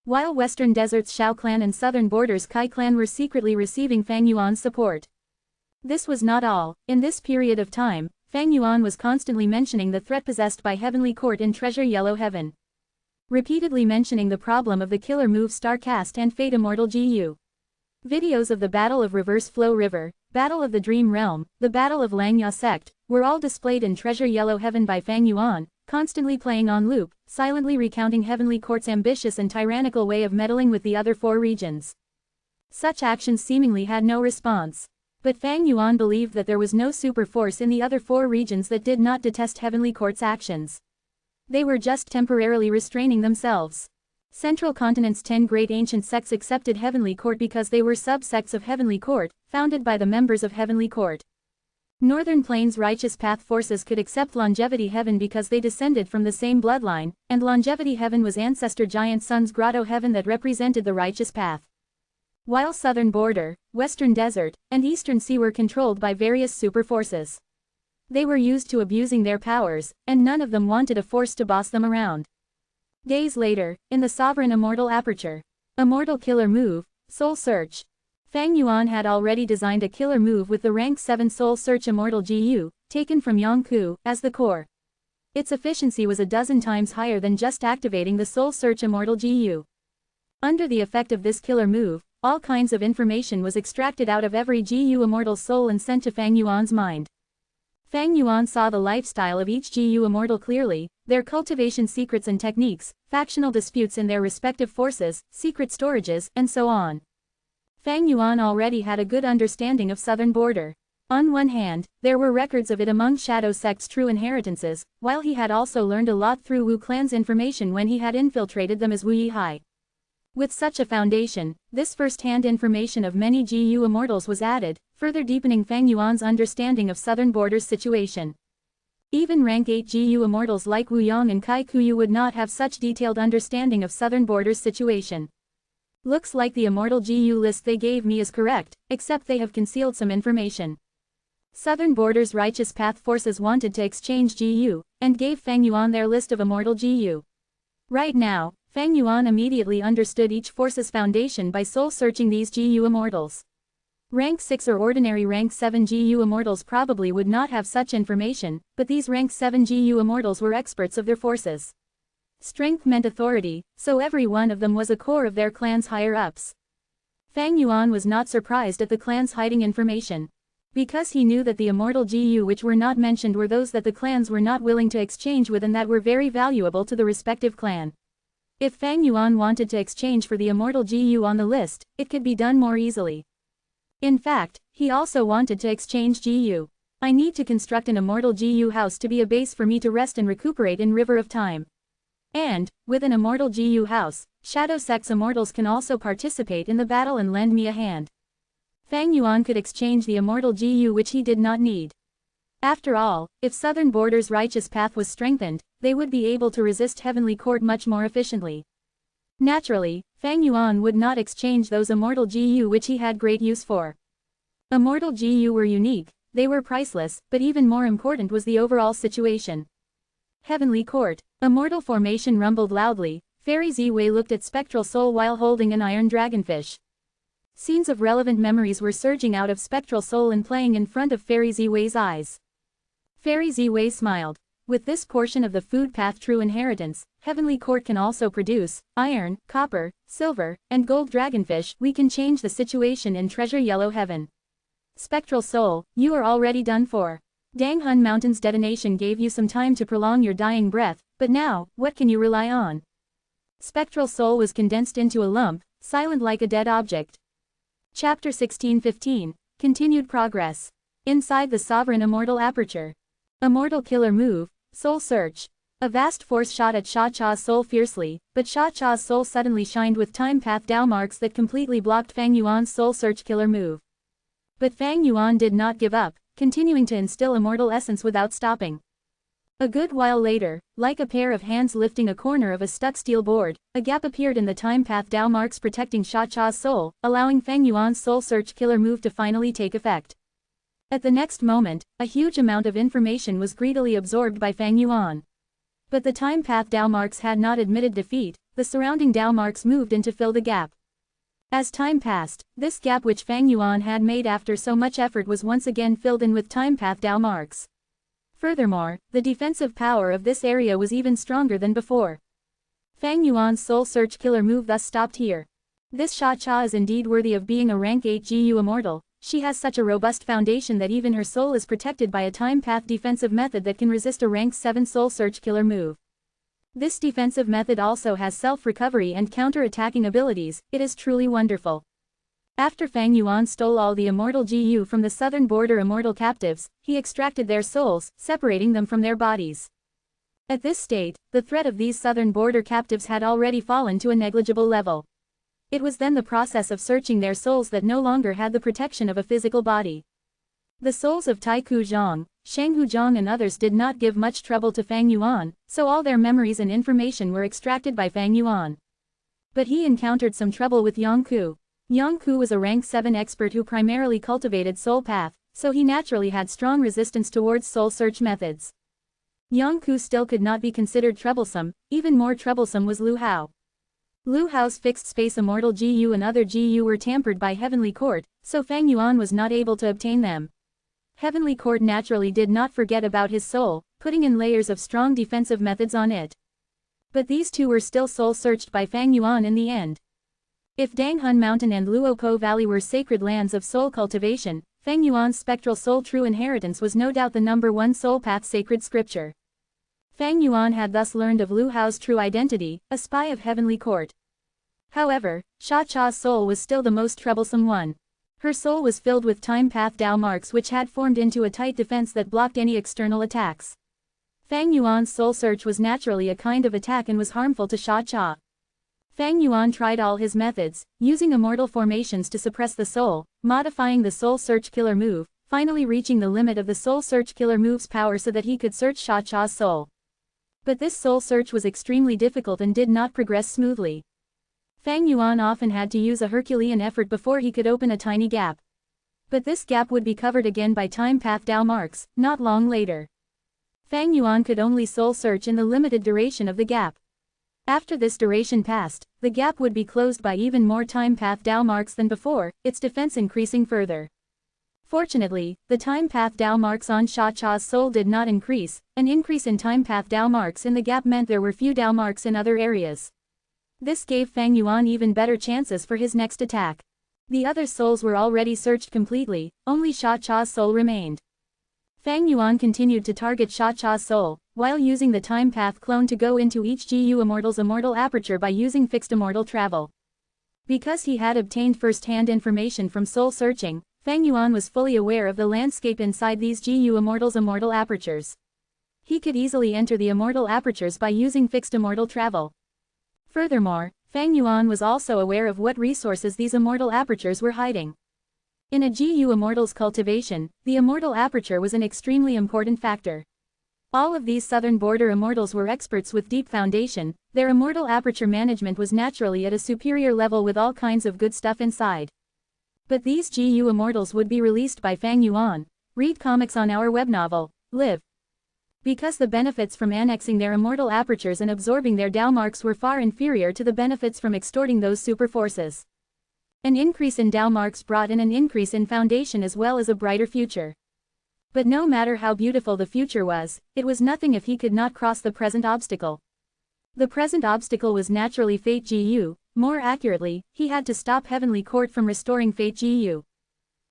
[SPEAKER 1] While Western Desert's Shao Clan and Southern Border's Kai Clan were secretly receiving Fang Yuan's support. This was not all. In this period of time, Fang Yuan was constantly mentioning the threat possessed by Heavenly Court in Treasure Yellow Heaven. Repeatedly mentioning the problem of the killer move Star Cast and Fate Immortal GU. Videos of the Battle of Reverse Flow River, Battle of the Dream Realm, the Battle of Langya Sect, were all displayed in Treasure Yellow Heaven by Fang Yuan, constantly playing on loop, silently recounting Heavenly Court's ambitious and tyrannical way of meddling with the other 4 regions. Such actions seemingly had no response. But Fang Yuan believed that there was no super force in the other 4 regions that did not detest Heavenly Court's actions. They were just temporarily restraining themselves. Central Continent's 10 great ancient sects accepted Heavenly Court because they were sub-sects of Heavenly Court, founded by the members of Heavenly Court. Northern Plains Righteous Path forces could accept Longevity Heaven because they descended from the same bloodline, and Longevity Heaven was ancestor Giant Sun's Grotto Heaven that represented the Righteous Path. While Southern Border, Western Desert, and Eastern Sea were controlled by various super forces. They were used to abusing their powers, and none of them wanted a force to boss them around. Days later, in the Sovereign Immortal Aperture, Immortal Killer Move, Soul Search. Fang Yuan had already designed a killer move with the rank 7 Soul Search Immortal GU, taken from Yongku, as the core. Its efficiency was a dozen times higher than just activating the Soul Search Immortal GU. Under the effect of this killer move, all kinds of information was extracted out of every GU immortal soul and sent to Fang Yuan's mind. Fang Yuan saw the lifestyle of each GU immortal clearly, their cultivation secrets and techniques, factional disputes in their respective forces, secret storages, and so on. Fang Yuan already had a good understanding of southern border. On one hand, there were records of it among Shadow Sect's true inheritances, while he had also learned a lot through Wu Clan's information when he had infiltrated them as Wu Yihai. With such a foundation, this first-hand information of many GU immortals was added, further deepening Fang Yuan's understanding of southern border's situation. Even rank 8 GU immortals like Wu Yong and Kai Kuyu would not have such detailed understanding of southern border's situation. Looks like the immortal GU list they gave me is correct, except they have concealed some information. Southern border's righteous path forces wanted to exchange GU, and gave Fang Yuan their list of immortal GU. Right now, Fang Yuan immediately understood each force's foundation by soul-searching these GU immortals. Rank 6 or ordinary rank 7 GU immortals probably would not have such information, but these rank 7 GU immortals were experts of their forces. Strength meant authority, so every one of them was a core of their clan's higher-ups. Fang Yuan was not surprised at the clan's hiding information. Because he knew that the immortal GU which were not mentioned were those that the clans were not willing to exchange with and that were very valuable to the respective clan. If Fang Yuan wanted to exchange for the immortal GU on the list, it could be done more easily. In fact, he also wanted to exchange GU. I need to construct an immortal GU house to be a base for me to rest and recuperate in River of Time. And, with an immortal GU house, Shadow Sect's immortals can also participate in the battle and lend me a hand. Fang Yuan could exchange the immortal GU which he did not need. After all, if Southern Border's righteous path was strengthened, they would be able to resist Heavenly Court much more efficiently. Naturally, Fang Yuan would not exchange those immortal GU which he had great use for. Immortal GU were unique, they were priceless, but even more important was the overall situation. Heavenly Court. Immortal formation rumbled loudly. Fairy Ziwei looked at Spectral Soul while holding an iron dragonfish. Scenes of relevant memories were surging out of Spectral Soul and playing in front of Fairy Ziwei's eyes. Fairy Ziwei smiled. With this portion of the food path true inheritance, Heavenly Court can also produce iron, copper, silver, and gold dragonfish. We can change the situation in Treasure Yellow Heaven. Spectral Soul, you are already done for. Danghun Mountain's detonation gave you some time to prolong your dying breath, but now, what can you rely on? Spectral Soul was condensed into a lump, silent like a dead object. Chapter 16:15, Continued Progress. Inside the Sovereign Immortal Aperture. Immortal Killer Move, Soul Search. A vast force shot at Sha Cha's soul fiercely, but Sha Cha's soul suddenly shined with time path Dao marks that completely blocked Fang Yuan's soul search killer move. But Fang Yuan did not give up, continuing to instill immortal essence without stopping. A good while later, like a pair of hands lifting a corner of a stuck steel board, a gap appeared in the time path Dao marks protecting Sha Cha's soul, allowing Fang Yuan's soul search killer move to finally take effect. At the next moment, a huge amount of information was greedily absorbed by Fang Yuan. But the time path Dao marks had not admitted defeat, the surrounding Dao marks moved in to fill the gap. As time passed, this gap which Fang Yuan had made after so much effort was once again filled in with time path Dao marks. Furthermore, the defensive power of this area was even stronger than before. Fang Yuan's soul search killer move thus stopped here. This Sha Cha is indeed worthy of being a rank 8 GU immortal. She has such a robust foundation that even her soul is protected by a time path defensive method that can resist a rank 7 soul search killer move. This defensive method also has self-recovery and counter-attacking abilities. It is truly wonderful. After Fang Yuan stole all the immortal GU from the southern border immortal captives, he extracted their souls, separating them from their bodies. At this state, the threat of these southern border captives had already fallen to a negligible level. It was then the process of searching their souls that no longer had the protection of a physical body. The souls of Taiku Zhang, Shanghu Zhang and others did not give much trouble to Fang Yuan, so all their memories and information were extracted by Fang Yuan. But he encountered some trouble with Yongku. Yongku was a rank 7 expert who primarily cultivated soul path, so he naturally had strong resistance towards soul search methods. Yongku still could not be considered troublesome. Even more troublesome was Lu Hao. Lu Hao's fixed space immortal GU and other GU were tampered by Heavenly Court, so Fang Yuan was not able to obtain them. Heavenly Court naturally did not forget about his soul, putting in layers of strong defensive methods on it. But these two were still soul searched by Fang Yuan in the end. If Danghun Mountain and Luopo Valley were sacred lands of soul cultivation, Feng Yuan's spectral soul true inheritance was no doubt the #1 soul path sacred scripture. Feng Yuan had thus learned of Lu Hao's true identity, a spy of heavenly court. However, Sha Cha's soul was still the most troublesome one. Her soul was filled with time path Dao marks which had formed into a tight defense that blocked any external attacks. Feng Yuan's soul search was naturally a kind of attack and was harmful to Sha Cha. Feng Yuan tried all his methods, using immortal formations to suppress the soul, modifying the soul search killer move, finally reaching the limit of the soul search killer move's power so that he could search Sha Cha's soul. But this soul search was extremely difficult and did not progress smoothly. Feng Yuan often had to use a Herculean effort before he could open a tiny gap. But this gap would be covered again by time path Dao marks, not long later. Feng Yuan could only soul search in the limited duration of the gap. After this duration passed, the gap would be closed by even more time path Dao marks than before, its defense increasing further. Fortunately, the time path Dao marks on Sha Cha's soul did not increase. An increase in time path Dao marks in the gap meant there were few Dao marks in other areas. This gave Feng Yuan even better chances for his next attack. The other souls were already searched completely, only Sha Cha's soul remained. Feng Yuan continued to target Sha Cha's soul, while using the time path clone to go into each GU Immortal's immortal aperture by using fixed immortal travel. Because he had obtained first-hand information from soul searching, Feng Yuan was fully aware of the landscape inside these GU Immortal's immortal apertures. He could easily enter the immortal apertures by using fixed immortal travel. Furthermore, Feng Yuan was also aware of what resources these immortal apertures were hiding. In a GU Immortal's cultivation, the immortal aperture was an extremely important factor. All of these southern border immortals were experts with deep foundation, their immortal aperture management was naturally at a superior level with all kinds of good stuff inside. But these GU Immortals would be released by Feng Yuan. Read comics on our web novel, Live. Because the benefits from annexing their immortal apertures and absorbing their Dao marks were far inferior to the benefits from extorting those super forces. An increase in Dao marks brought in an increase in foundation as well as a brighter future. But no matter how beautiful the future was, it was nothing if he could not cross the present obstacle. The present obstacle was naturally Fate GU, more accurately, he had to stop Heavenly Court from restoring Fate GU.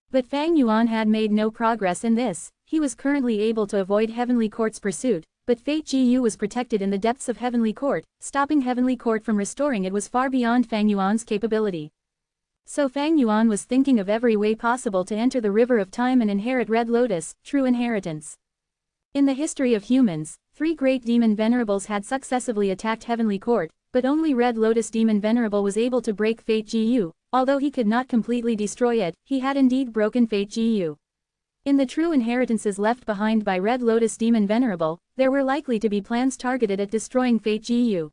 [SPEAKER 1] But Feng Yuan had made no progress in this. He was currently able to avoid Heavenly Court's pursuit, but Fate GU was protected in the depths of Heavenly Court. Stopping Heavenly Court from restoring it was far beyond Feng Yuan's capability. So Feng Yuan was thinking of every way possible to enter the river of time and inherit Red Lotus, true inheritance. In the history of humans, 3 great demon venerables had successively attacked Heavenly Court, but only Red Lotus Demon Venerable was able to break Fate GU. Although he could not completely destroy it, he had indeed broken Fate GU. In the true inheritances left behind by Red Lotus Demon Venerable, there were likely to be plans targeted at destroying Fate GU.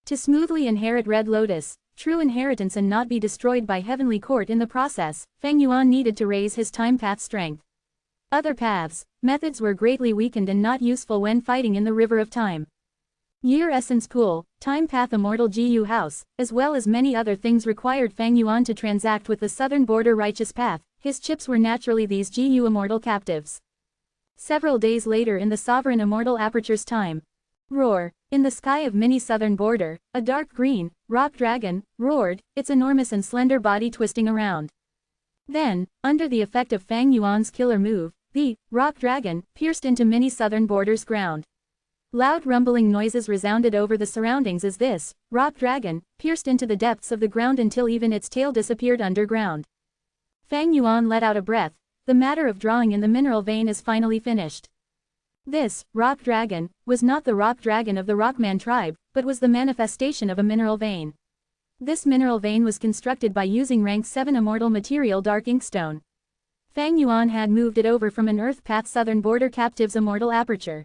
[SPEAKER 1] To smoothly inherit Red Lotus, true inheritance and not be destroyed by Heavenly Court in the process, Feng Yuan needed to raise his time path strength. Other paths, methods were greatly weakened and not useful when fighting in the river of time. Year Essence Pool, Time Path Immortal GU House, as well as many other things required Feng Yuan to transact with the southern border righteous path. His chips were naturally these GU Immortal captives. Several days later in the Sovereign Immortal Aperture's time. Roar. In the sky of mini southern border, a dark green, rock dragon, roared, its enormous and slender body twisting around. Then, under the effect of Feng Yuan's killer move, the rock dragon pierced into mini southern border's ground. Loud rumbling noises resounded over the surroundings as this rock dragon pierced into the depths of the ground until even its tail disappeared underground. Feng Yuan let out a breath. The matter of drawing in the mineral vein is finally finished. This rock dragon was not the rock dragon of the Rockman tribe, but was the manifestation of a mineral vein. This mineral vein was constructed by using rank 7 immortal material dark inkstone. Feng Yuan had moved it over from an Earth Path Southern Border Captive's immortal aperture.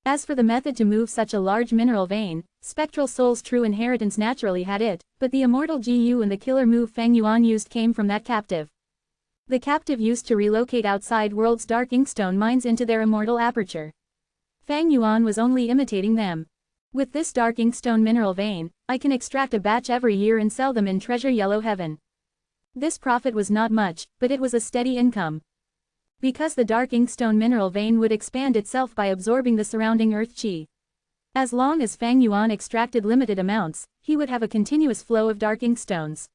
[SPEAKER 1] As for the method to move such a large mineral vein, Spectral Soul's true inheritance naturally had it, but the immortal GU and the killer move Feng Yuan used came from that captive. The captive used to relocate outside world's dark inkstone mines into their immortal aperture. Feng Yuan was only imitating them. With this dark inkstone mineral vein, I can extract a batch every year and sell them in Treasure Yellow Heaven. This profit was not much, but it was a steady income. Because the dark inkstone mineral vein would expand itself by absorbing the surrounding earth chi. As long as Feng Yuan extracted limited amounts, he would have a continuous flow of dark inkstones.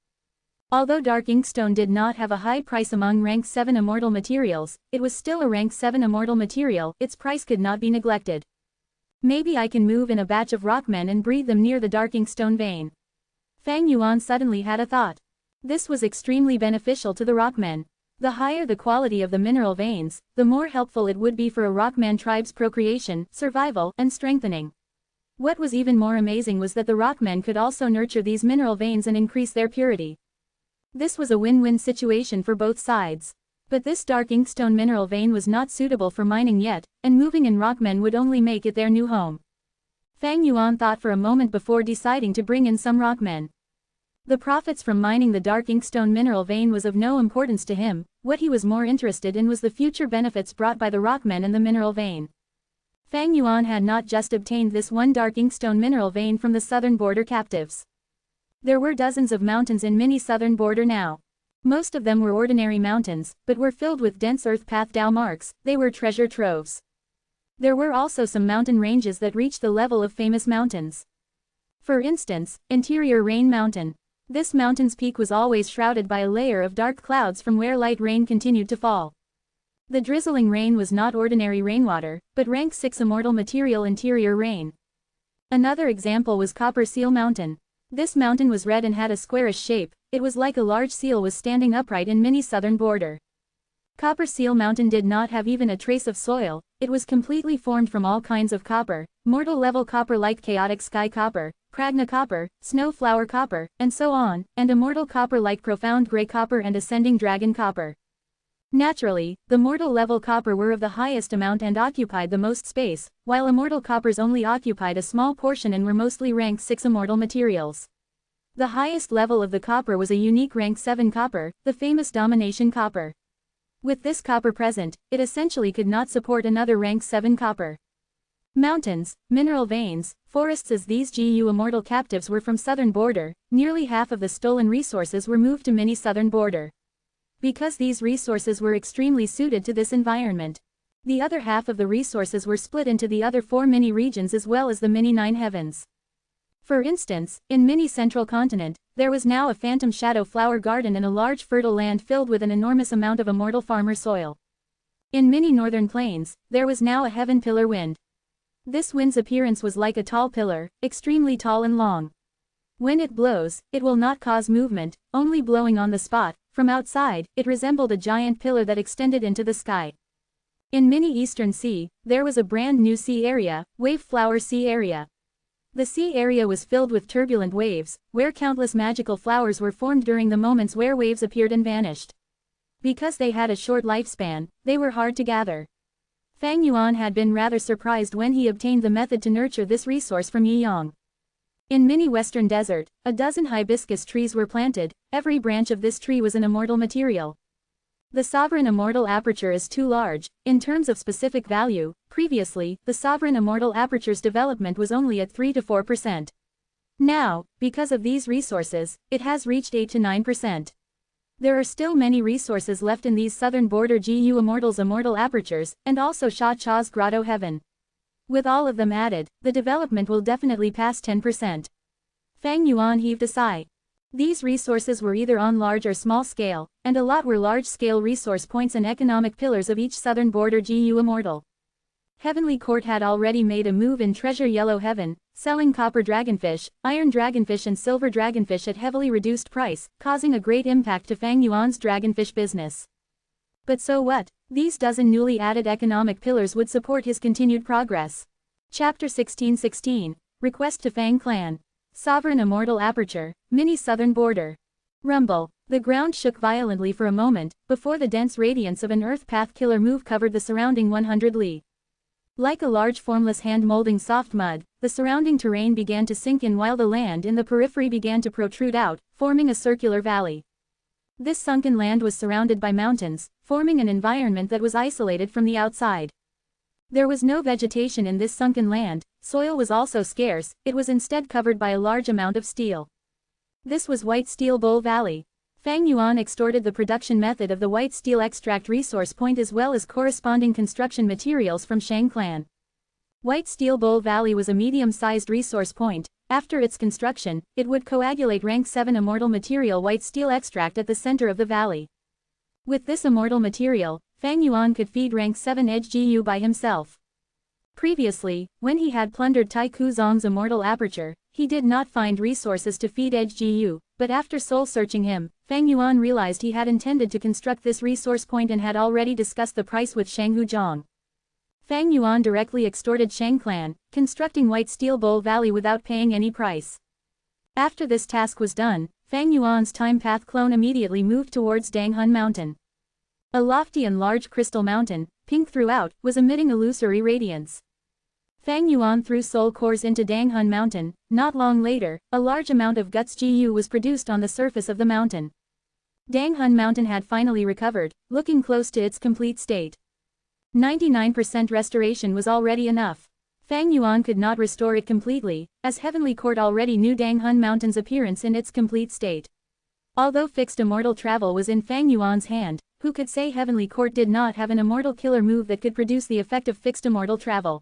[SPEAKER 1] Although dark inkstone did not have a high price among rank 7 immortal materials, it was still a rank 7 immortal material, its price could not be neglected. Maybe I can move in a batch of rockmen and breed them near the dark inkstone vein. Fang Yuan suddenly had a thought. This was extremely beneficial to the rockmen. The higher the quality of the mineral veins, the more helpful it would be for a rockman tribe's procreation, survival, and strengthening. What was even more amazing was that the rockmen could also nurture these mineral veins and increase their purity. This was a win-win situation for both sides. But this dark inkstone mineral vein was not suitable for mining yet, and moving in rockmen would only make it their new home. Fang Yuan thought for a moment before deciding to bring in some rockmen. The profits from mining the dark inkstone mineral vein was of no importance to him. What he was more interested in was the future benefits brought by the rockmen and the mineral vein. Fang Yuan had not just obtained this one dark inkstone mineral vein from the southern border captives. There were dozens of mountains in mini southern border now. Most of them were ordinary mountains, but were filled with dense earth path Dao marks. They were treasure troves. There were also some mountain ranges that reached the level of famous mountains. For instance, Interior Rain Mountain. This mountain's peak was always shrouded by a layer of dark clouds from where light rain continued to fall. The drizzling rain was not ordinary rainwater, but rank 6 immortal material interior rain. Another example was Copper Seal Mountain. This mountain was red and had a squarish shape. It was like a large seal was standing upright in mini southern border. Copper Seal Mountain did not have even a trace of soil. It was completely formed from all kinds of copper, mortal level copper like chaotic sky copper, pragna copper, snow flower copper, and so on, and immortal copper like profound gray copper and ascending dragon copper. Naturally, the mortal level copper were of the highest amount and occupied the most space, while immortal coppers only occupied a small portion and were mostly rank 6 immortal materials. The highest level of the copper was a unique rank 7 copper, the famous domination copper. With this copper present, it essentially could not support another rank 7 copper. Mountains, mineral veins, forests. As these GU immortal captives were from southern border, nearly half of the stolen resources were moved to mini southern border. Because these resources were extremely suited to this environment. The other half of the resources were split into the other 4 mini regions as well as the mini 9 heavens. For instance, in mini central continent, there was now a phantom shadow flower garden and a large fertile land filled with an enormous amount of immortal farmer soil. In mini northern plains, there was now a heaven pillar wind. This wind's appearance was like a tall pillar, extremely tall and long. When it blows, it will not cause movement, only blowing on the spot. From outside, it resembled a giant pillar that extended into the sky. In mini eastern sea, there was a brand new sea area, wave flower sea area. The sea area was filled with turbulent waves, where countless magical flowers were formed during the moments where waves appeared and vanished. Because they had a short lifespan, they were hard to gather. Fang Yuan had been rather surprised when he obtained the method to nurture this resource from Yiyang. In mini western desert, a dozen hibiscus trees were planted. Every branch of this tree was an immortal material. The sovereign immortal aperture is too large. In terms of specific value, previously, the sovereign immortal aperture's development was only at 3 to 4%. Now, because of these resources, it has reached 8 to 9%. There are still many resources left in these southern border GU Immortals immortal apertures, and also Sha Cha's Grotto Heaven. With all of them added, the development will definitely pass 10%. Fang Yuan heaved a sigh. These resources were either on large or small scale, and a lot were large-scale resource points and economic pillars of each southern border GU Immortal. Heavenly Court had already made a move in Treasure Yellow Heaven, selling copper dragonfish, iron dragonfish and silver dragonfish at heavily reduced price, causing a great impact to Fang Yuan's dragonfish business. But so what? These dozen newly added economic pillars would support his continued progress. Chapter 1616, Request to Fang Clan. Sovereign Immortal Aperture, Mini Southern Border. Rumble. The ground shook violently for a moment, before the dense radiance of an Earth Path Killer move covered the surrounding 100 li. Like a large formless hand molding soft mud, the surrounding terrain began to sink in while the land in the periphery began to protrude out, forming a circular valley. This sunken land was surrounded by mountains, forming an environment that was isolated from the outside. There was no vegetation in this sunken land, soil was also scarce, it was instead covered by a large amount of steel. This was White Steel Bowl Valley. Fang Yuan extorted the production method of the white steel extract resource point as well as corresponding construction materials from Shang Clan. White Steel Bowl Valley was a medium-sized resource point, After its construction, it would coagulate rank 7 immortal material white steel extract at the center of the valley. With this immortal material, Fang Yuan could feed rank 7 Edge GU by himself. Previously, when he had plundered Tai Kuzong's immortal aperture, he did not find resources to feed Edge GU, but after soul-searching him, Fang Yuan realized he had intended to construct this resource point and had already discussed the price with Shang Huzhong. Fang Yuan directly extorted Shang clan, constructing White Steel Bowl Valley without paying any price. After this task was done, Fang Yuan's time path clone immediately moved towards Danghun Mountain. A lofty and large crystal mountain, pink throughout, was emitting illusory radiance. Fang Yuan threw soul cores into Danghun Mountain. Not long later, a large amount of Guts GU was produced on the surface of the mountain. Danghun Mountain had finally recovered, looking close to its complete state. 99% restoration was already enough. Fang Yuan could not restore it completely, as Heavenly Court already knew Danghun Mountain's appearance in its complete state. Although fixed immortal travel was in Fang Yuan's hand, who could say Heavenly Court did not have an immortal killer move that could produce the effect of fixed immortal travel?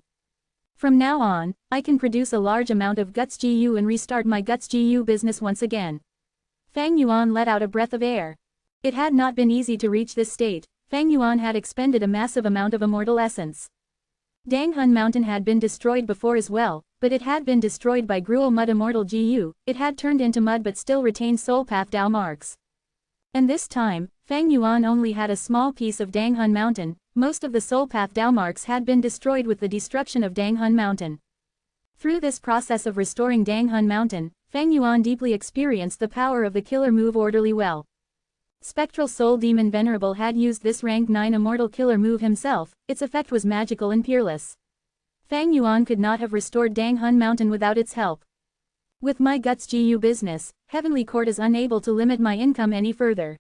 [SPEAKER 1] From now on, I can produce a large amount of Guts GU and restart my Guts GU business once again. Fang Yuan let out a breath of air. It had not been easy to reach this state. Fang Yuan had expended a massive amount of immortal essence. Danghun Mountain had been destroyed before as well, but it had been destroyed by Gruel Mud Immortal GU, it had turned into mud but still retained Soul Path Dao marks. And this time, Fang Yuan only had a small piece of Danghun Mountain. Most of the Soul Path Dao marks had been destroyed with the destruction of Danghun Mountain. Through this process of restoring Danghun Mountain, Fang Yuan deeply experienced the power of the killer move Orderly Well. Spectral Soul Demon Venerable had used this rank 9 immortal killer move himself, its effect was magical and peerless. Fang Yuan could not have restored Danghun Mountain without its help. With my Guts GU business, Heavenly Court is unable to limit my income any further.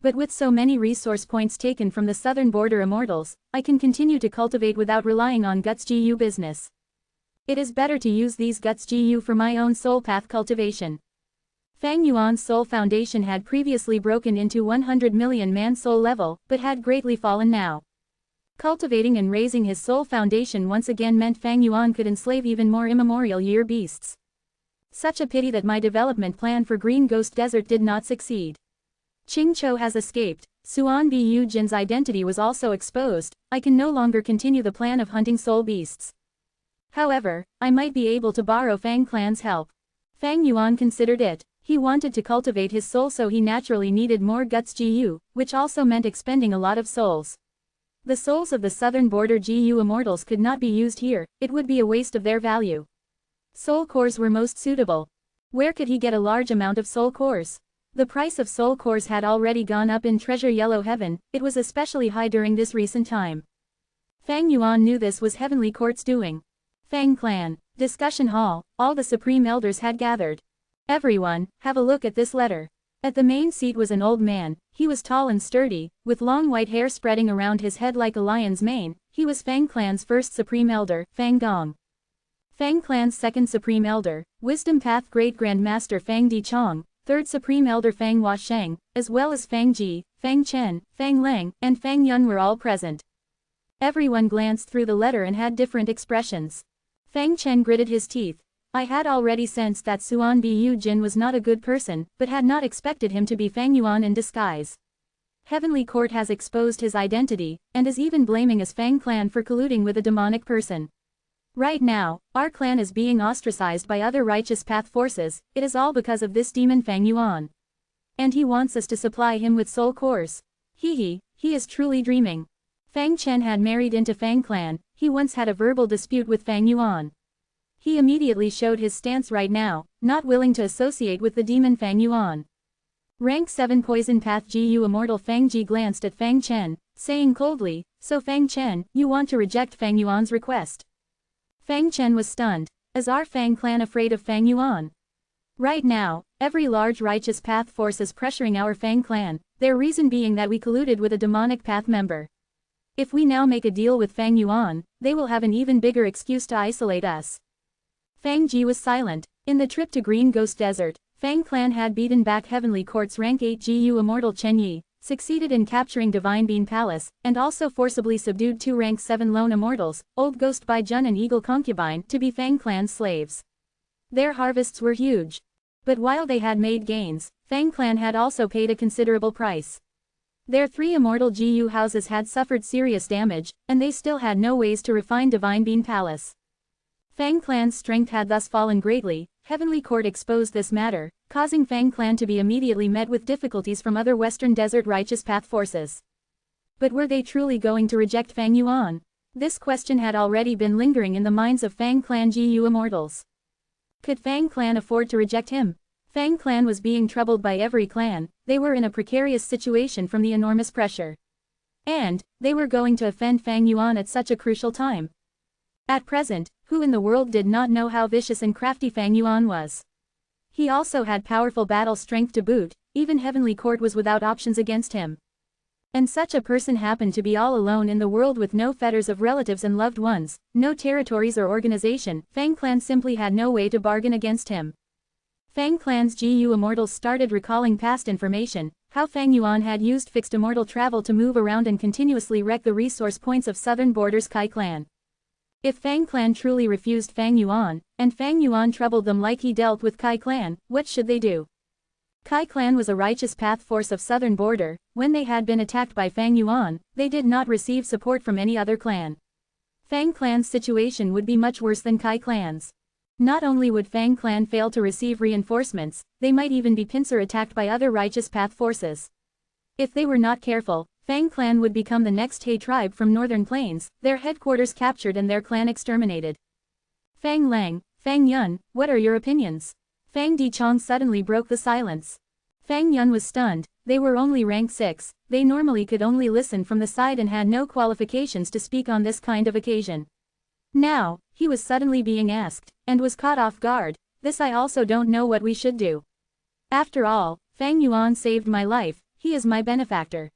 [SPEAKER 1] But with so many resource points taken from the southern border immortals, I can continue to cultivate without relying on Guts GU business. It is better to use these Guts GU for my own soul path cultivation. Fang Yuan's soul foundation had previously broken into 100 million man soul level, but had greatly fallen now. Cultivating and raising his soul foundation once again meant Fang Yuan could enslave even more immemorial year beasts. Such a pity that my development plan for Green Ghost Desert did not succeed. Ching Chou has escaped, Suan Bu Jin's identity was also exposed, I can no longer continue the plan of hunting soul beasts. However, I might be able to borrow Fang Clan's help. Fang Yuan considered it. He wanted to cultivate his soul so he naturally needed more Guts GU, which also meant expending a lot of souls. The souls of the southern border GU immortals could not be used here, it would be a waste of their value. Soul cores were most suitable. Where could he get a large amount of soul cores? The price of soul cores had already gone up in Treasure Yellow Heaven, it was especially high during this recent time. Fang Yuan knew this was Heavenly Court's doing. Fang Clan, Discussion Hall, all the Supreme Elders had gathered. Everyone, have a look at this letter. At the main seat was an old man, he was tall and sturdy, with long white hair spreading around his head like a lion's mane, he was Fang Clan's first Supreme Elder, Fang Gong. Fang Clan's second Supreme Elder, Wisdom Path Great Grand Master Fang Di Chong, third Supreme Elder Fang Hua Sheng, as well as Fang Ji, Fang Chen, Fang Lang, and Fang Yun were all present. Everyone glanced through the letter and had different expressions. Fang Chen gritted his teeth. I had already sensed that Suan Bu Jin was not a good person, but had not expected him to be Fang Yuan in disguise. Heavenly Court has exposed his identity, and is even blaming us Fang Clan for colluding with a demonic person. Right now, our clan is being ostracized by other righteous path forces, it is all because of this demon Fang Yuan. And he wants us to supply him with soul cores. He is truly dreaming. Fang Chen had married into Fang Clan, he once had a verbal dispute with Fang Yuan. He immediately showed his stance right now, not willing to associate with the demon Fang Yuan. Rank 7 Poison Path GU Immortal Fang Ji glanced at Fang Chen, saying coldly, so Fang Chen, you want to reject Fang Yuan's request? Fang Chen was stunned. Is our Fang Clan afraid of Fang Yuan? Right now, every large righteous path force is pressuring our Fang Clan, their reason being that we colluded with a demonic path member. If we now make a deal with Fang Yuan, they will have an even bigger excuse to isolate us. Fang Ji was silent. In the trip to Green Ghost Desert, Fang Clan had beaten back Heavenly Court's rank 8 GU Immortal Chen Yi, succeeded in capturing Divine Bean Palace, and also forcibly subdued 2 rank 7 lone immortals, Old Ghost Bai Jun and Eagle Concubine, to be Fang Clan's slaves. Their harvests were huge. But while they had made gains, Fang clan had also paid a considerable price. Their 3 immortal GU houses had suffered serious damage, and they still had no ways to refine Divine Bean Palace. Fang clan's strength had thus fallen greatly. Heavenly Court exposed this matter, causing Fang clan to be immediately met with difficulties from other Western Desert Righteous Path forces. But were they truly going to reject Fang Yuan? This question had already been lingering in the minds of Fang clan GU immortals. Could Fang clan afford to reject him? Fang clan was being troubled by every clan. They were in a precarious situation from the enormous pressure. And they were going to offend Fang Yuan at such a crucial time. At present, who in the world did not know how vicious and crafty Fang Yuan was? He also had powerful battle strength to boot. Even Heavenly Court was without options against him. And such a person happened to be all alone in the world with no fetters of relatives and loved ones, no territories or organization. Fang clan simply had no way to bargain against him. Fang clan's GU immortals started recalling past information, how Fang Yuan had used fixed immortal travel to move around and continuously wreck the resource points of southern borders Kai clan. If Fang clan truly refused Fang Yuan, and Fang Yuan troubled them like he dealt with Kai clan, what should they do? Kai clan was a righteous path force of southern border. When they had been attacked by Fang Yuan, they did not receive support from any other clan. Fang clan's situation would be much worse than Kai clan's. Not only would Fang clan fail to receive reinforcements, they might even be pincer attacked by other righteous path forces. If they were not careful, Fang clan would become the next He tribe from northern plains, their headquarters captured and their clan exterminated. Fang Lang, Fang Yun, what are your opinions? Fang Dichong suddenly broke the silence. Fang Yun was stunned. They were only rank 6, they normally could only listen from the side and had no qualifications to speak on this kind of occasion. Now, he was suddenly being asked, and was caught off guard. This I also don't know what we should do. After all, Fang Yuan saved my life, he is my benefactor.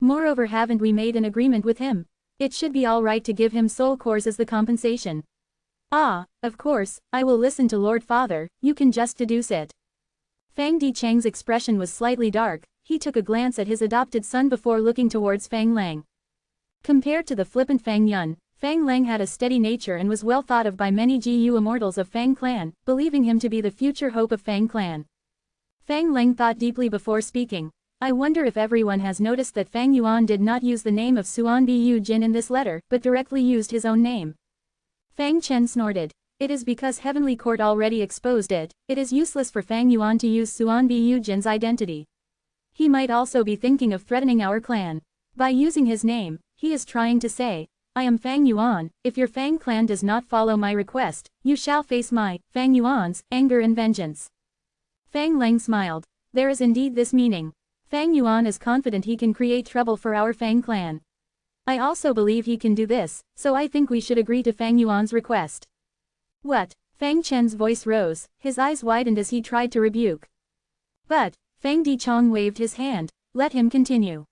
[SPEAKER 1] Moreover, haven't we made an agreement with him? It should be all right to give him soul cores as the compensation. Ah, of course, I will listen to Lord Father, you can just deduce it. Fang Dichang's expression was slightly dark. He took a glance at his adopted son before looking towards Fang Lang. Compared to the flippant Fang Yun, Fang Lang had a steady nature and was well thought of by many GU immortals of Fang clan, believing him to be the future hope of Fang clan. Fang Lang thought deeply before speaking. I wonder if everyone has noticed that Fang Yuan did not use the name of Suan Bu Jin in this letter, but directly used his own name. Fang Chen snorted. It is because Heavenly Court already exposed it. It is useless for Fang Yuan to use Suan Bu Jin's identity. He might also be thinking of threatening our clan. By using his name, he is trying to say, I am Fang Yuan, if your Fang clan does not follow my request, you shall face my, Fang Yuan's, anger and vengeance. Fang Lang smiled. There is indeed this meaning. Fang Yuan is confident he can create trouble for our Fang clan. I also believe he can do this, so I think we should agree to Fang Yuan's request. What? Fang Chen's voice rose, his eyes widened as he tried to rebuke. But, Fang Dichong waved his hand, let him continue.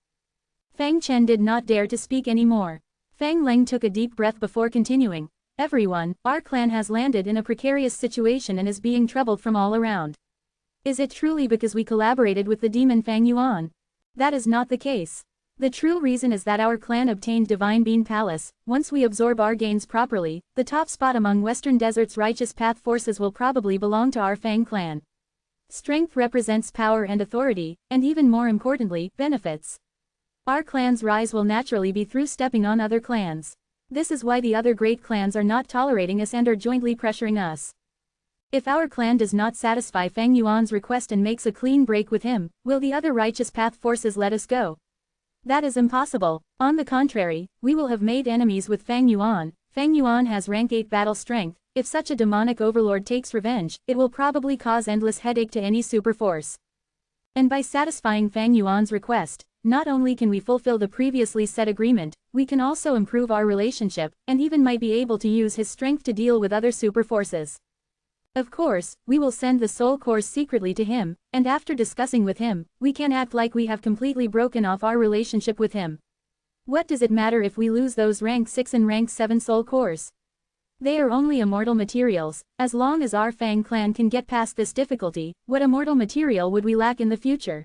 [SPEAKER 1] Fang Chen did not dare to speak anymore. Fang Lang took a deep breath before continuing. Everyone, our clan has landed in a precarious situation and is being troubled from all around. Is it truly because we collaborated with the demon Fang Yuan? That is not the case. The true reason is that our clan obtained Divine Bean Palace. Once we absorb our gains properly, the top spot among Western Desert's righteous path forces will probably belong to our Fang clan. Strength represents power and authority, and even more importantly, benefits. Our clan's rise will naturally be through stepping on other clans. This is why the other great clans are not tolerating us and are jointly pressuring us. If our clan does not satisfy Fang Yuan's request and makes a clean break with him, will the other righteous path forces let us go? That is impossible. On the contrary, we will have made enemies with Fang Yuan. Fang Yuan has rank 8 battle strength. If such a demonic overlord takes revenge, it will probably cause endless headache to any super force. And by satisfying Fang Yuan's request, not only can we fulfill the previously set agreement, we can also improve our relationship, and even might be able to use his strength to deal with other super forces. Of course, we will send the soul cores secretly to him, and after discussing with him, we can act like we have completely broken off our relationship with him. What does it matter if we lose those rank 6 and rank 7 soul cores? They are only immortal materials. As long as our Fang clan can get past this difficulty, what immortal material would we lack in the future?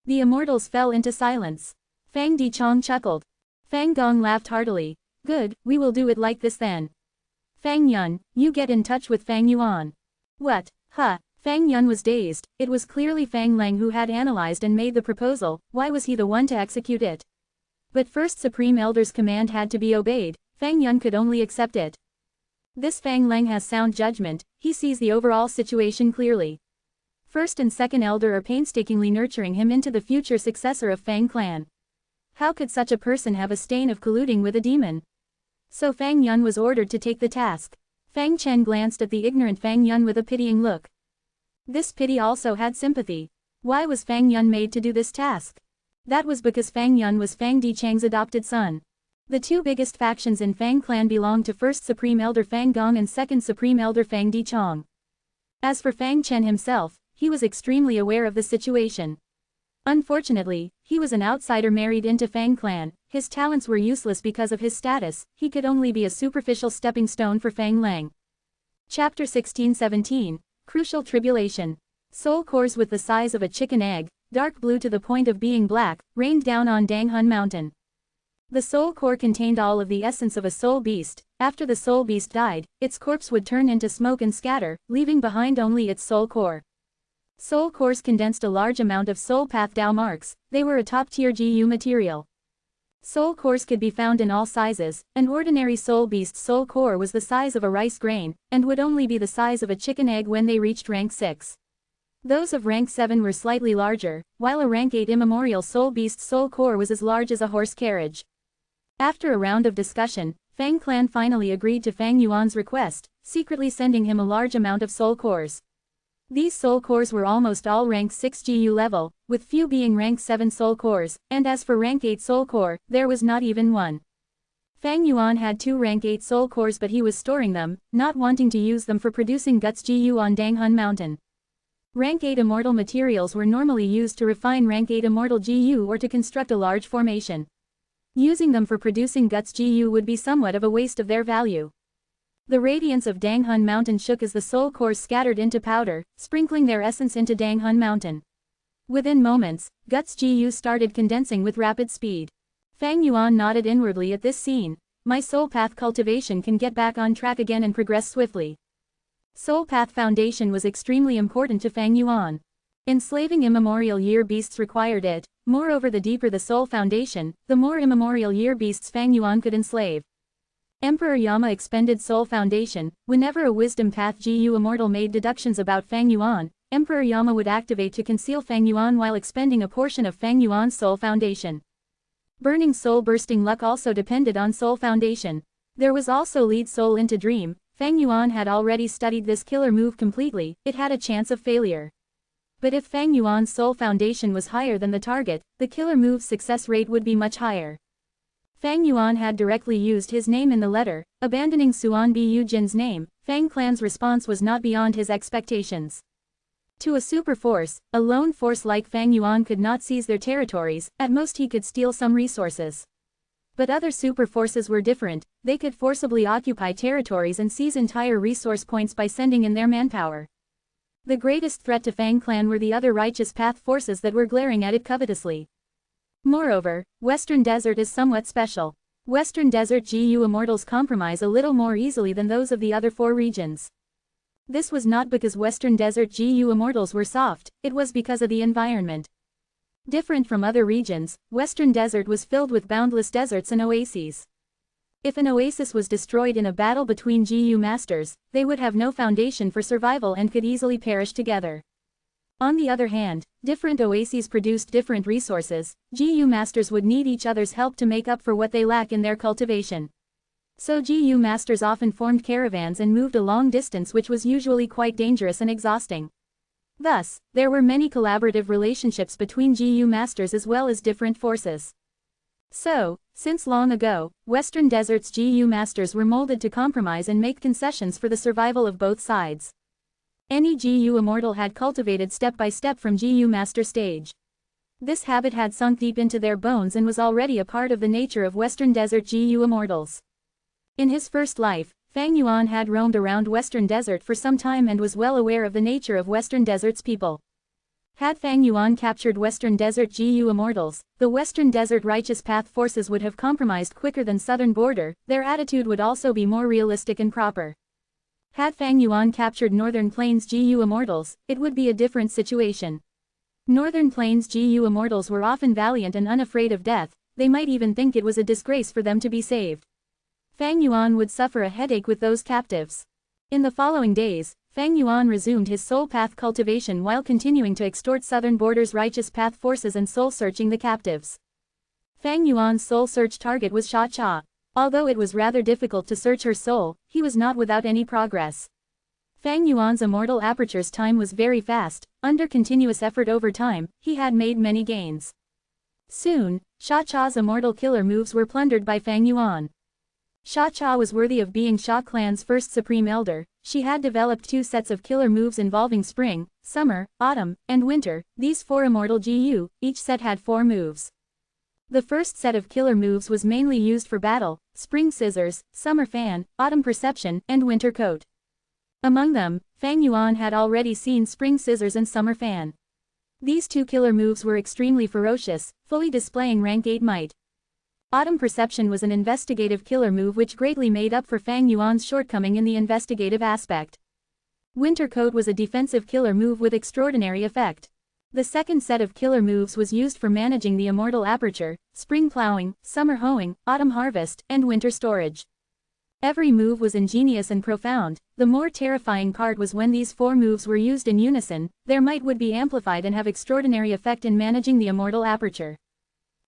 [SPEAKER 1] The immortals fell into silence. Fang Dichong chuckled. Fang Gong laughed heartily. Good, we will do it like this then. Fang Yun, you get in touch with Fang Yuan. What? Huh? Fang Yun was dazed. It was clearly Fang Leng who had analyzed and made the proposal. Why was he the one to execute it? But first Supreme Elder's command had to be obeyed. Fang Yun could only accept it. This Fang Leng has sound judgment. He sees the overall situation clearly. First and Second Elder are painstakingly nurturing him into the future successor of Fang clan. How could such a person have a stain of colluding with a demon? So Fang Yun was ordered to take the task. Fang Chen glanced at the ignorant Fang Yun with a pitying look. This pity also had sympathy. Why was Fang Yun made to do this task? That was because Fang Yun was Fang Dichang's adopted son. The two biggest factions in Fang clan belonged to First Supreme Elder Fang Gong and Second Supreme Elder Fang Dichang. As for Fang Chen himself, he was extremely aware of the situation. Unfortunately, he was an outsider married into Fang clan. His talents were useless because of his status. He could only be a superficial stepping stone for Fang Leng. Chapter 16-17, Crucial Tribulation. Soul cores with the size of a chicken egg, dark blue to the point of being black, rained down on Danghun Mountain. The soul core contained all of the essence of a soul beast. After the soul beast died, its corpse would turn into smoke and scatter, leaving behind only its soul core. Soul cores condensed a large amount of soul path Dao marks. They were a top-tier GU material. Soul cores could be found in all sizes. An ordinary soul beast's soul core was the size of a rice grain, and would only be the size of a chicken egg when they reached rank 6. Those of rank 7 were slightly larger, while a rank 8 immemorial soul beast's soul core was as large as a horse carriage. After a round of discussion, Fang clan finally agreed to Fang Yuan's request, secretly sending him a large amount of soul cores. These soul cores were almost all rank 6 GU level, with few being rank 7 soul cores, and as for rank 8 soul core, there was not even one. Fang Yuan had 2 rank 8 soul cores, but he was storing them, not wanting to use them for producing guts GU on Danghun Mountain. Rank 8 immortal materials were normally used to refine rank 8 immortal GU or to construct a large formation. Using them for producing guts GU would be somewhat of a waste of their value. The radiance of Danghun Mountain shook as the soul cores scattered into powder, sprinkling their essence into Danghun Mountain. Within moments, guts GU started condensing with rapid speed. Fang Yuan nodded inwardly at this scene. My soul path cultivation can get back on track again and progress swiftly. Soul path foundation was extremely important to Fang Yuan. Enslaving immemorial year beasts required it. Moreover, the deeper the soul foundation, the more immemorial year beasts Fang Yuan could enslave. Emperor Yama expended soul foundation. Whenever a wisdom path GU immortal made deductions about Fang Yuan, Emperor Yama would activate to conceal Fang Yuan while expending a portion of Fang Yuan's soul foundation. Burning soul bursting luck also depended on soul foundation. There was also lead soul into dream. Fang Yuan had already studied this killer move completely. It had a chance of failure. But if Fang Yuan's soul foundation was higher than the target, the killer move's success rate would be much higher. Fang Yuan had directly used his name in the letter, abandoning Suan Bu Jin's name. Fang clan's response was not beyond his expectations. To a super force, a lone force like Fang Yuan could not seize their territories, at most he could steal some resources. But other super forces were different. They could forcibly occupy territories and seize entire resource points by sending in their manpower. The greatest threat to Fang clan were the other righteous path forces that were glaring at it covetously. Moreover, Western Desert is somewhat special. Western Desert GU immortals compromise a little more easily than those of the other 4 regions. This was not because Western Desert GU immortals were soft, it was because of the environment. Different from other regions, Western Desert was filled with boundless deserts and oases. If an oasis was destroyed in a battle between GU masters, they would have no foundation for survival and could easily perish together. On the other hand, different oases produced different resources. GU masters would need each other's help to make up for what they lack in their cultivation. So GU masters often formed caravans and moved a long distance, which was usually quite dangerous and exhausting. Thus, there were many collaborative relationships between GU masters as well as different forces. So, since long ago, Western Desert's GU masters were molded to compromise and make concessions for the survival of both sides. Any GU immortal had cultivated step by step from GU master stage. This habit had sunk deep into their bones and was already a part of the nature of Western Desert GU immortals. In his first life, Fang Yuan had roamed around Western Desert for some time and was well aware of the nature of Western Desert's people. Had Fang Yuan captured Western Desert GU immortals, the Western Desert Righteous Path forces would have compromised quicker than Southern Border. Their attitude would also be more realistic and proper. Had Fang Yuan captured Northern Plains GU Immortals, it would be a different situation. Northern Plains GU Immortals were often valiant and unafraid of death, they might even think it was a disgrace for them to be saved. Fang Yuan would suffer a headache with those captives. In the following days, Fang Yuan resumed his soul path cultivation while continuing to extort Southern Border's righteous path forces and soul-searching the captives. Fang Yuan's soul search target was Sha Cha. Although it was rather difficult to search her soul, he was not without any progress. Fang Yuan's immortal aperture's time was very fast, under continuous effort over time, he had made many gains. Soon, Sha Cha's immortal killer moves were plundered by Fang Yuan. Sha Cha was worthy of being Sha clan's first supreme elder, she had developed 2 sets of killer moves involving spring, summer, autumn, and winter, these 4 immortal GU, each set had 4 moves. The first set of killer moves was mainly used for battle: Spring Scissors, Summer Fan, Autumn Perception, and Winter Coat. Among them, Fang Yuan had already seen Spring Scissors and Summer Fan. These 2 killer moves were extremely ferocious, fully displaying rank 8 might. Autumn Perception was an investigative killer move which greatly made up for Fang Yuan's shortcoming in the investigative aspect. Winter Coat was a defensive killer move with extraordinary effect. The second set of killer moves was used for managing the immortal aperture: Spring Plowing, Summer Hoeing, Autumn Harvest, and Winter Storage. Every move was ingenious and profound. The more terrifying part was when these 4 moves were used in unison, their might would be amplified and have extraordinary effect in managing the immortal aperture.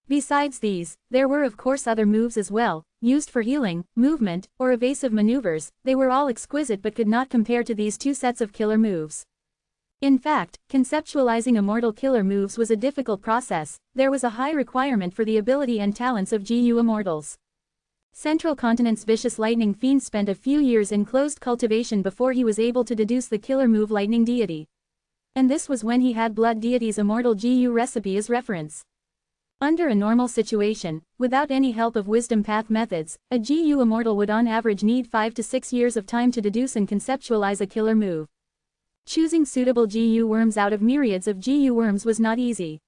[SPEAKER 1] Besides these, there were of course other moves as well, used for healing, movement, or evasive maneuvers. They were all exquisite but could not compare to these 2 sets of killer moves. In fact, conceptualizing immortal killer moves was a difficult process. There was a high requirement for the ability and talents of GU Immortals. Central Continent's vicious lightning fiend spent a few years in closed cultivation before he was able to deduce the killer move Lightning Deity. And this was when he had Blood Deity's immortal GU recipe as reference. Under a normal situation, without any help of wisdom path methods, a GU Immortal would on average need 5 to 6 years of time to deduce and conceptualize a killer move. Choosing suitable GU worms out of myriads of GU worms was not easy.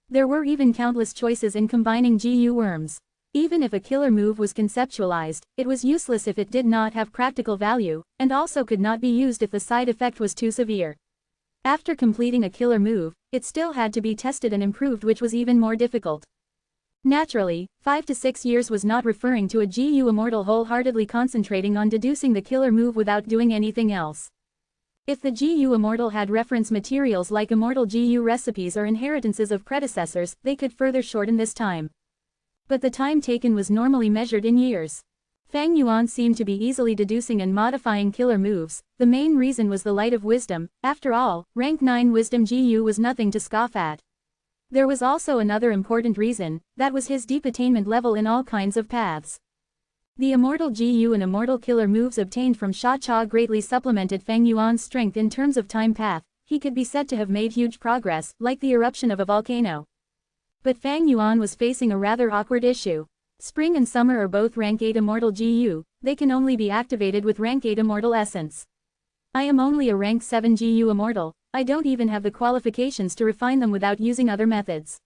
[SPEAKER 1] There were even countless choices in combining GU worms. Even if a killer move was conceptualized, it was useless if it did not have practical value, and also could not be used if the side effect was too severe. After completing a killer move, it still had to be tested and improved, which was even more difficult. Naturally, 5 to 6 years was not referring to a GU Immortal wholeheartedly concentrating on deducing the killer move without doing anything else. If the GU Immortal had reference materials like immortal GU recipes or inheritances of predecessors, they could further shorten this time. But the time taken was normally measured in years. Fang Yuan seemed to be easily deducing and modifying killer moves. The main reason was the light of wisdom. After all, rank 9 wisdom GU was nothing to scoff at. There was also another important reason, that was his deep attainment level in all kinds of paths. The immortal GU and immortal killer moves obtained from Sha Cha greatly supplemented Fang Yuan's strength in terms of time path. He could be said to have made huge progress, like the eruption of a volcano. But Fang Yuan was facing a rather awkward issue. Spring and summer are both rank 8 immortal GU, they can only be activated with rank 8 immortal essence. I am only a rank 7 GU immortal, I don't even have the qualifications to refine them without using other methods.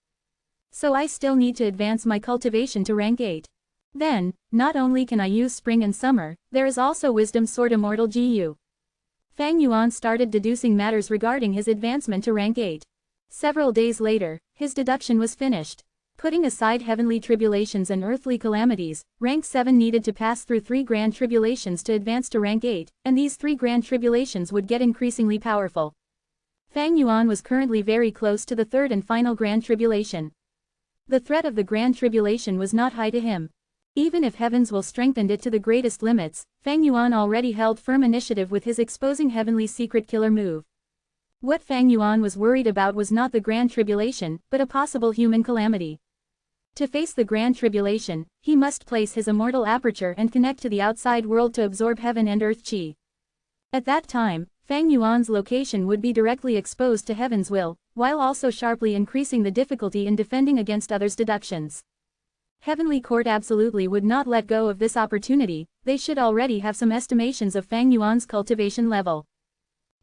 [SPEAKER 1] So I still need to advance my cultivation to rank 8. Then, not only can I use spring and summer, there is also wisdom sword immortal GU. Fang Yuan started deducing matters regarding his advancement to rank 8. Several days later, his deduction was finished. Putting aside heavenly tribulations and earthly calamities, rank 7 needed to pass through 3 grand tribulations to advance to rank 8, and these 3 grand tribulations would get increasingly powerful. Fang Yuan was currently very close to the 3rd and final grand tribulation. The threat of the grand tribulation was not high to him. Even if heavens will strengthened it to the greatest limits, Fang Yuan already held firm initiative with his exposing heavenly secret killer move. What Fang Yuan was worried about was not the grand tribulation, but a possible human calamity. To face the grand tribulation, he must place his immortal aperture and connect to the outside world to absorb heaven and earth chi. At that time, Fang Yuan's location would be directly exposed to heaven's will, while also sharply increasing the difficulty in defending against others' deductions. Heavenly Court absolutely would not let go of this opportunity, they should already have some estimations of Fang Yuan's cultivation level.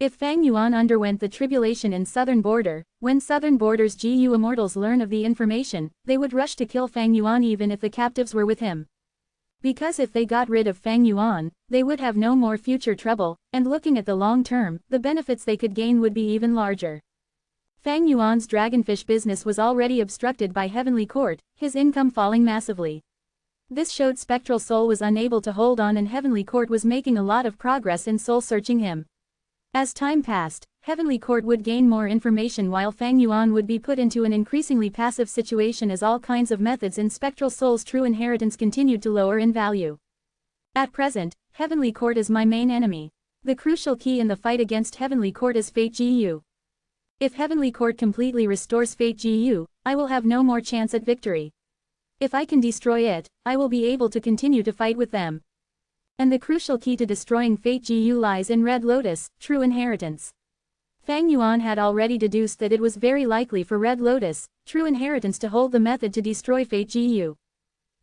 [SPEAKER 1] If Fang Yuan underwent the tribulation in Southern Border, when Southern Border's GU Immortals learn of the information, they would rush to kill Fang Yuan even if the captives were with him. Because if they got rid of Fang Yuan, they would have no more future trouble, and looking at the long term, the benefits they could gain would be even larger. Fang Yuan's dragonfish business was already obstructed by Heavenly Court, his income falling massively. This showed Spectral Soul was unable to hold on and Heavenly Court was making a lot of progress in soul-searching him. As time passed, Heavenly Court would gain more information while Fang Yuan would be put into an increasingly passive situation as all kinds of methods in Spectral Soul's true inheritance continued to lower in value. At present, Heavenly Court is my main enemy. The crucial key in the fight against Heavenly Court is Fate GU. If Heavenly Court completely restores Fate GU, I will have no more chance at victory. If I can destroy it, I will be able to continue to fight with them. And the crucial key to destroying Fate GU lies in Red Lotus, true inheritance. Fang Yuan had already deduced that it was very likely for Red Lotus, true inheritance to hold the method to destroy Fate GU.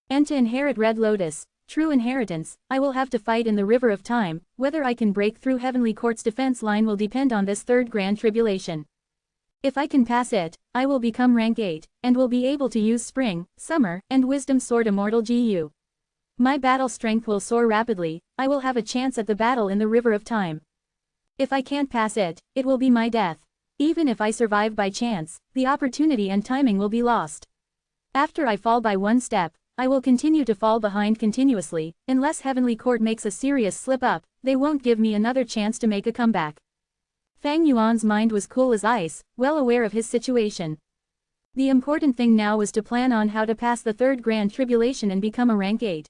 [SPEAKER 1] And to inherit Red Lotus, true inheritance, I will have to fight in the River of Time. Whether I can break through Heavenly Court's defense line will depend on this third Grand Tribulation. If I can pass it, I will become rank 8, and will be able to use Spring, Summer, and Wisdom Sword Immortal GU. My battle strength will soar rapidly, I will have a chance at the battle in the River of Time. If I can't pass it, it will be my death. Even if I survive by chance, the opportunity and timing will be lost. After I fall by one step, I will continue to fall behind continuously, unless Heavenly Court makes a serious slip-up, they won't give me another chance to make a comeback. Fang Yuan's mind was cool as ice, well aware of his situation. The important thing now was to plan on how to pass the third Grand Tribulation and become a rank 8.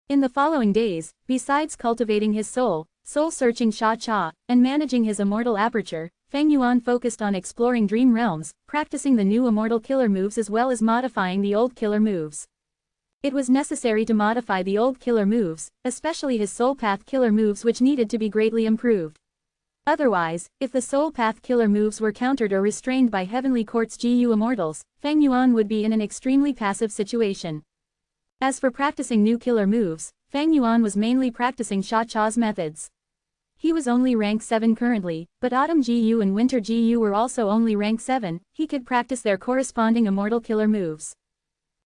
[SPEAKER 1] In the following days, besides cultivating his soul-searching Sha-Cha, and managing his immortal aperture, Fang Yuan focused on exploring dream realms, practicing the new immortal killer moves as well as modifying the old killer moves. It was necessary to modify the old killer moves, especially his soul path killer moves which needed to be greatly improved. Otherwise, if the soul path killer moves were countered or restrained by Heavenly Court's GU Immortals, Fang Yuan would be in an extremely passive situation. As for practicing new killer moves, Fang Yuan was mainly practicing Sha-Cha's methods. He was only rank 7 currently, but Autumn GU and Winter GU were also only rank 7, he could practice their corresponding immortal killer moves.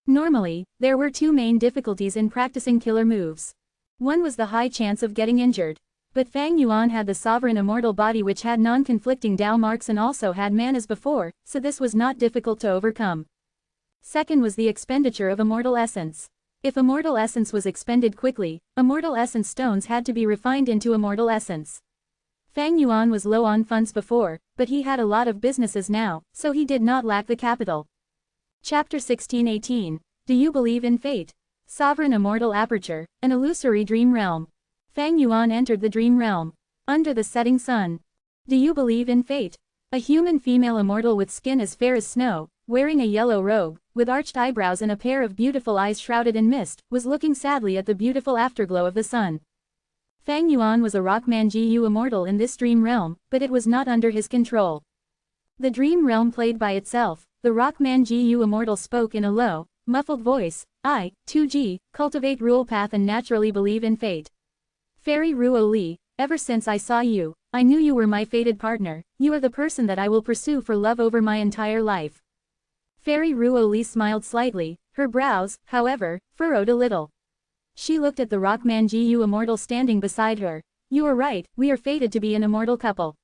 [SPEAKER 1] Normally, there were two main difficulties in practicing killer moves. One was the high chance of getting injured. But Fang Yuan had the sovereign immortal body which had non-conflicting Tao marks and also had manas before, so this was not difficult to overcome. Second was the expenditure of immortal essence. If immortal essence was expended quickly, immortal essence stones had to be refined into immortal essence. Fang Yuan was low on funds before, but he had a lot of businesses now, so he did not lack the capital. Chapter 16:18. Do you believe in fate? Sovereign immortal aperture, an illusory dream realm. Fang Yuan entered the dream realm. Under the setting sun. Do you believe in fate? A human female immortal with skin as fair as snow, wearing a yellow robe, with arched eyebrows and a pair of beautiful eyes shrouded in mist, was looking sadly at the beautiful afterglow of the sun. Fang Yuan was a Rockman GU immortal in this dream realm, but it was not under his control. The dream realm played by itself. The Rockman GU immortal spoke in a low, muffled voice. I, 2G, cultivate rule path and naturally believe in fate. Fairy Ruo Li, ever since I saw you, I knew you were my fated partner. You are the person that I will pursue for love over my entire life. Fairy Ruo Li smiled slightly, her brows, however, furrowed a little. She looked at the Rockman GU immortal standing beside her. You are right, we are fated to be an immortal couple.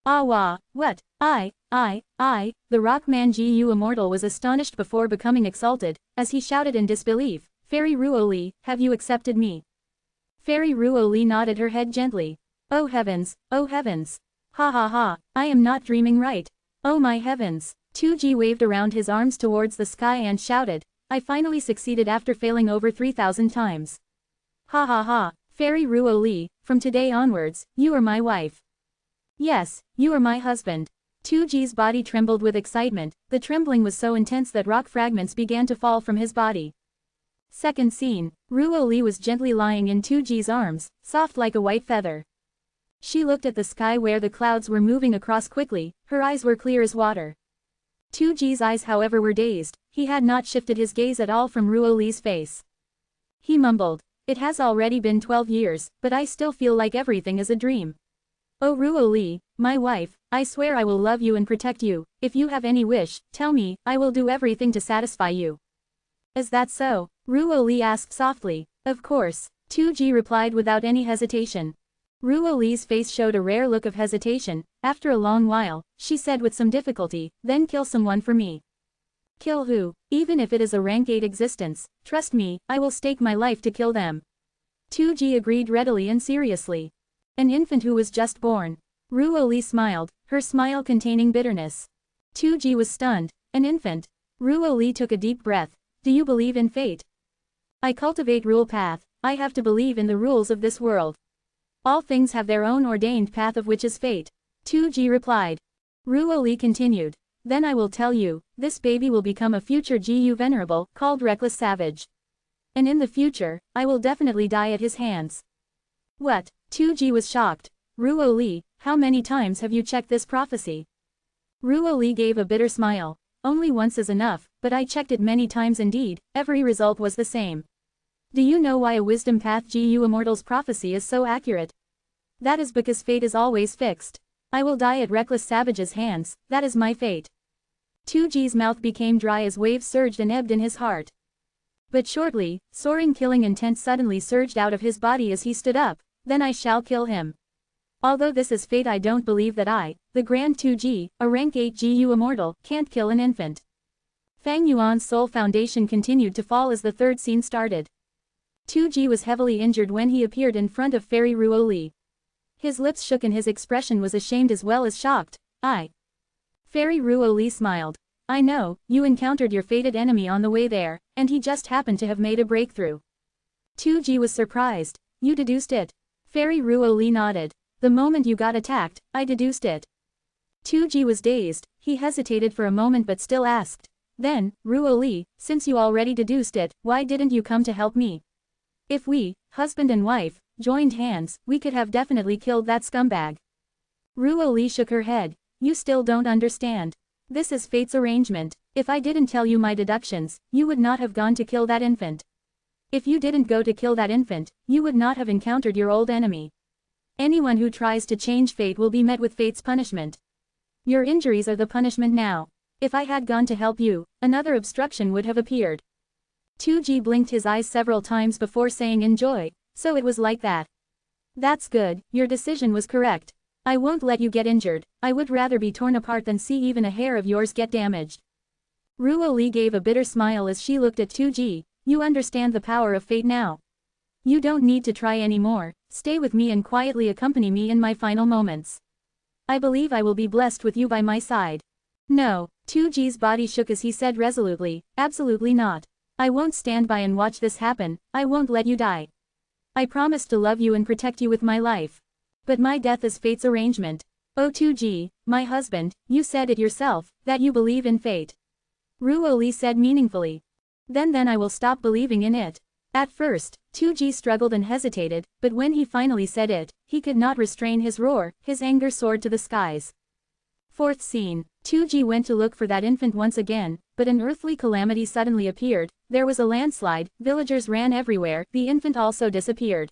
[SPEAKER 1] Ah wah, what, I, the Rockman GU immortal was astonished before becoming exalted, as he shouted in disbelief, Fairy Ruo Li, have you accepted me? Fairy Ruo Li nodded her head gently. Oh heavens, oh heavens. Ha ha ha, I am not dreaming right. Oh my heavens. 2G waved around his arms towards the sky and shouted, I finally succeeded after failing over 3,000 times. Ha ha ha, Fairy Ruo Li, from today onwards, you are my wife. Yes, you are my husband. 2G's body trembled with excitement, the trembling was so intense that rock fragments began to fall from his body. Second scene, Ruo Li was gently lying in 2G's arms, soft like a white feather. She looked at the sky where the clouds were moving across quickly, her eyes were clear as water. 2G's eyes however were dazed, he had not shifted his gaze at all from Ruo Li's face. He mumbled, it has already been 12 years, but I still feel like everything is a dream. Oh Ruo Li, my wife, I swear I will love you and protect you, if you have any wish, tell me, I will do everything to satisfy you. Is that so? Ruo Li asked softly. Of course, 2G replied without any hesitation. Ruo Li's face showed a rare look of hesitation. After a long while, she said with some difficulty, then kill someone for me. Kill who? Even if it is a rank 8 existence, trust me, I will stake my life to kill them. 2G agreed readily and seriously. An infant who was just born. Ruo Li smiled, her smile containing bitterness. 2G was stunned. An infant. Ruo Li took a deep breath. Do you believe in fate? I cultivate rule path. I have to believe in the rules of this world. All things have their own ordained path of which is fate. 2G replied. Ruo Li continued. Then I will tell you, this baby will become a future Gu Venerable, called Reckless Savage. And in the future, I will definitely die at his hands. What? 2G was shocked. Ruo Li, how many times have you checked this prophecy? Ruo Li gave a bitter smile. Only once is enough, but I checked it many times indeed, every result was the same. Do you know why a wisdom path Gu Immortal's prophecy is so accurate? That is because fate is always fixed. I will die at Reckless Savage's hands, that is my fate. 2G's mouth became dry as waves surged and ebbed in his heart. But shortly, soaring killing intent suddenly surged out of his body as he stood up. Then I shall kill him. Although this is fate, I don't believe that I, the Grand 2G, a rank 8 Gu Immortal, can't kill an infant. Fang Yuan's soul foundation continued to fall as the third scene started. 2G was heavily injured when he appeared in front of Fairy Ruo Li. His lips shook and his expression was ashamed as well as shocked. Fairy Ruo Li smiled. I know, you encountered your fated enemy on the way there, and he just happened to have made a breakthrough. 2G was surprised. You deduced it? Fairy Ruo Li nodded. The moment you got attacked, I deduced it. 2G was dazed, he hesitated for a moment but still asked. Then, Ruo Li, since you already deduced it, why didn't you come to help me? If we, husband and wife, joined hands, we could have definitely killed that scumbag. Ruo Li shook her head. You still don't understand. This is fate's arrangement. If I didn't tell you my deductions, you would not have gone to kill that infant. If you didn't go to kill that infant, you would not have encountered your old enemy. Anyone who tries to change fate will be met with fate's punishment. Your injuries are the punishment now. If I had gone to help you, another obstruction would have appeared. 2G blinked his eyes several times before saying enjoy, so it was like that. That's good, your decision was correct. I won't let you get injured, I would rather be torn apart than see even a hair of yours get damaged. Ruo Li gave a bitter smile as she looked at 2G, you understand the power of fate now. You don't need to try anymore, stay with me and quietly accompany me in my final moments. I believe I will be blessed with you by my side. No, 2G's body shook as he said resolutely, absolutely not. I won't stand by and watch this happen, I won't let you die. I promise to love you and protect you with my life. But my death is fate's arrangement. Oh 2G, my husband, you said it yourself, that you believe in fate. Ruo Li said meaningfully. Then I will stop believing in it. At first, 2G struggled and hesitated, but when he finally said it, he could not restrain his roar, his anger soared to the skies. Fourth scene, 2G went to look for that infant once again, but an earthly calamity suddenly appeared, there was a landslide, villagers ran everywhere, the infant also disappeared.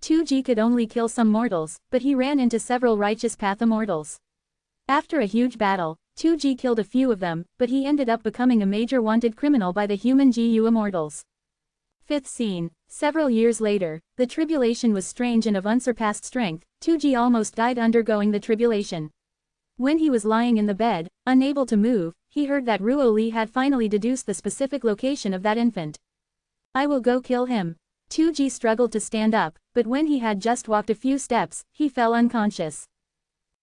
[SPEAKER 1] 2G could only kill some mortals, but he ran into several righteous path immortals. After a huge battle, 2G killed a few of them, but he ended up becoming a major wanted criminal by the human Gu Immortals. Fifth scene, several years later, the tribulation was strange and of unsurpassed strength, 2G almost died undergoing the tribulation. When he was lying in the bed, unable to move, he heard that Ruo Li had finally deduced the specific location of that infant. I will go kill him. 2G struggled to stand up, but when he had just walked a few steps, he fell unconscious.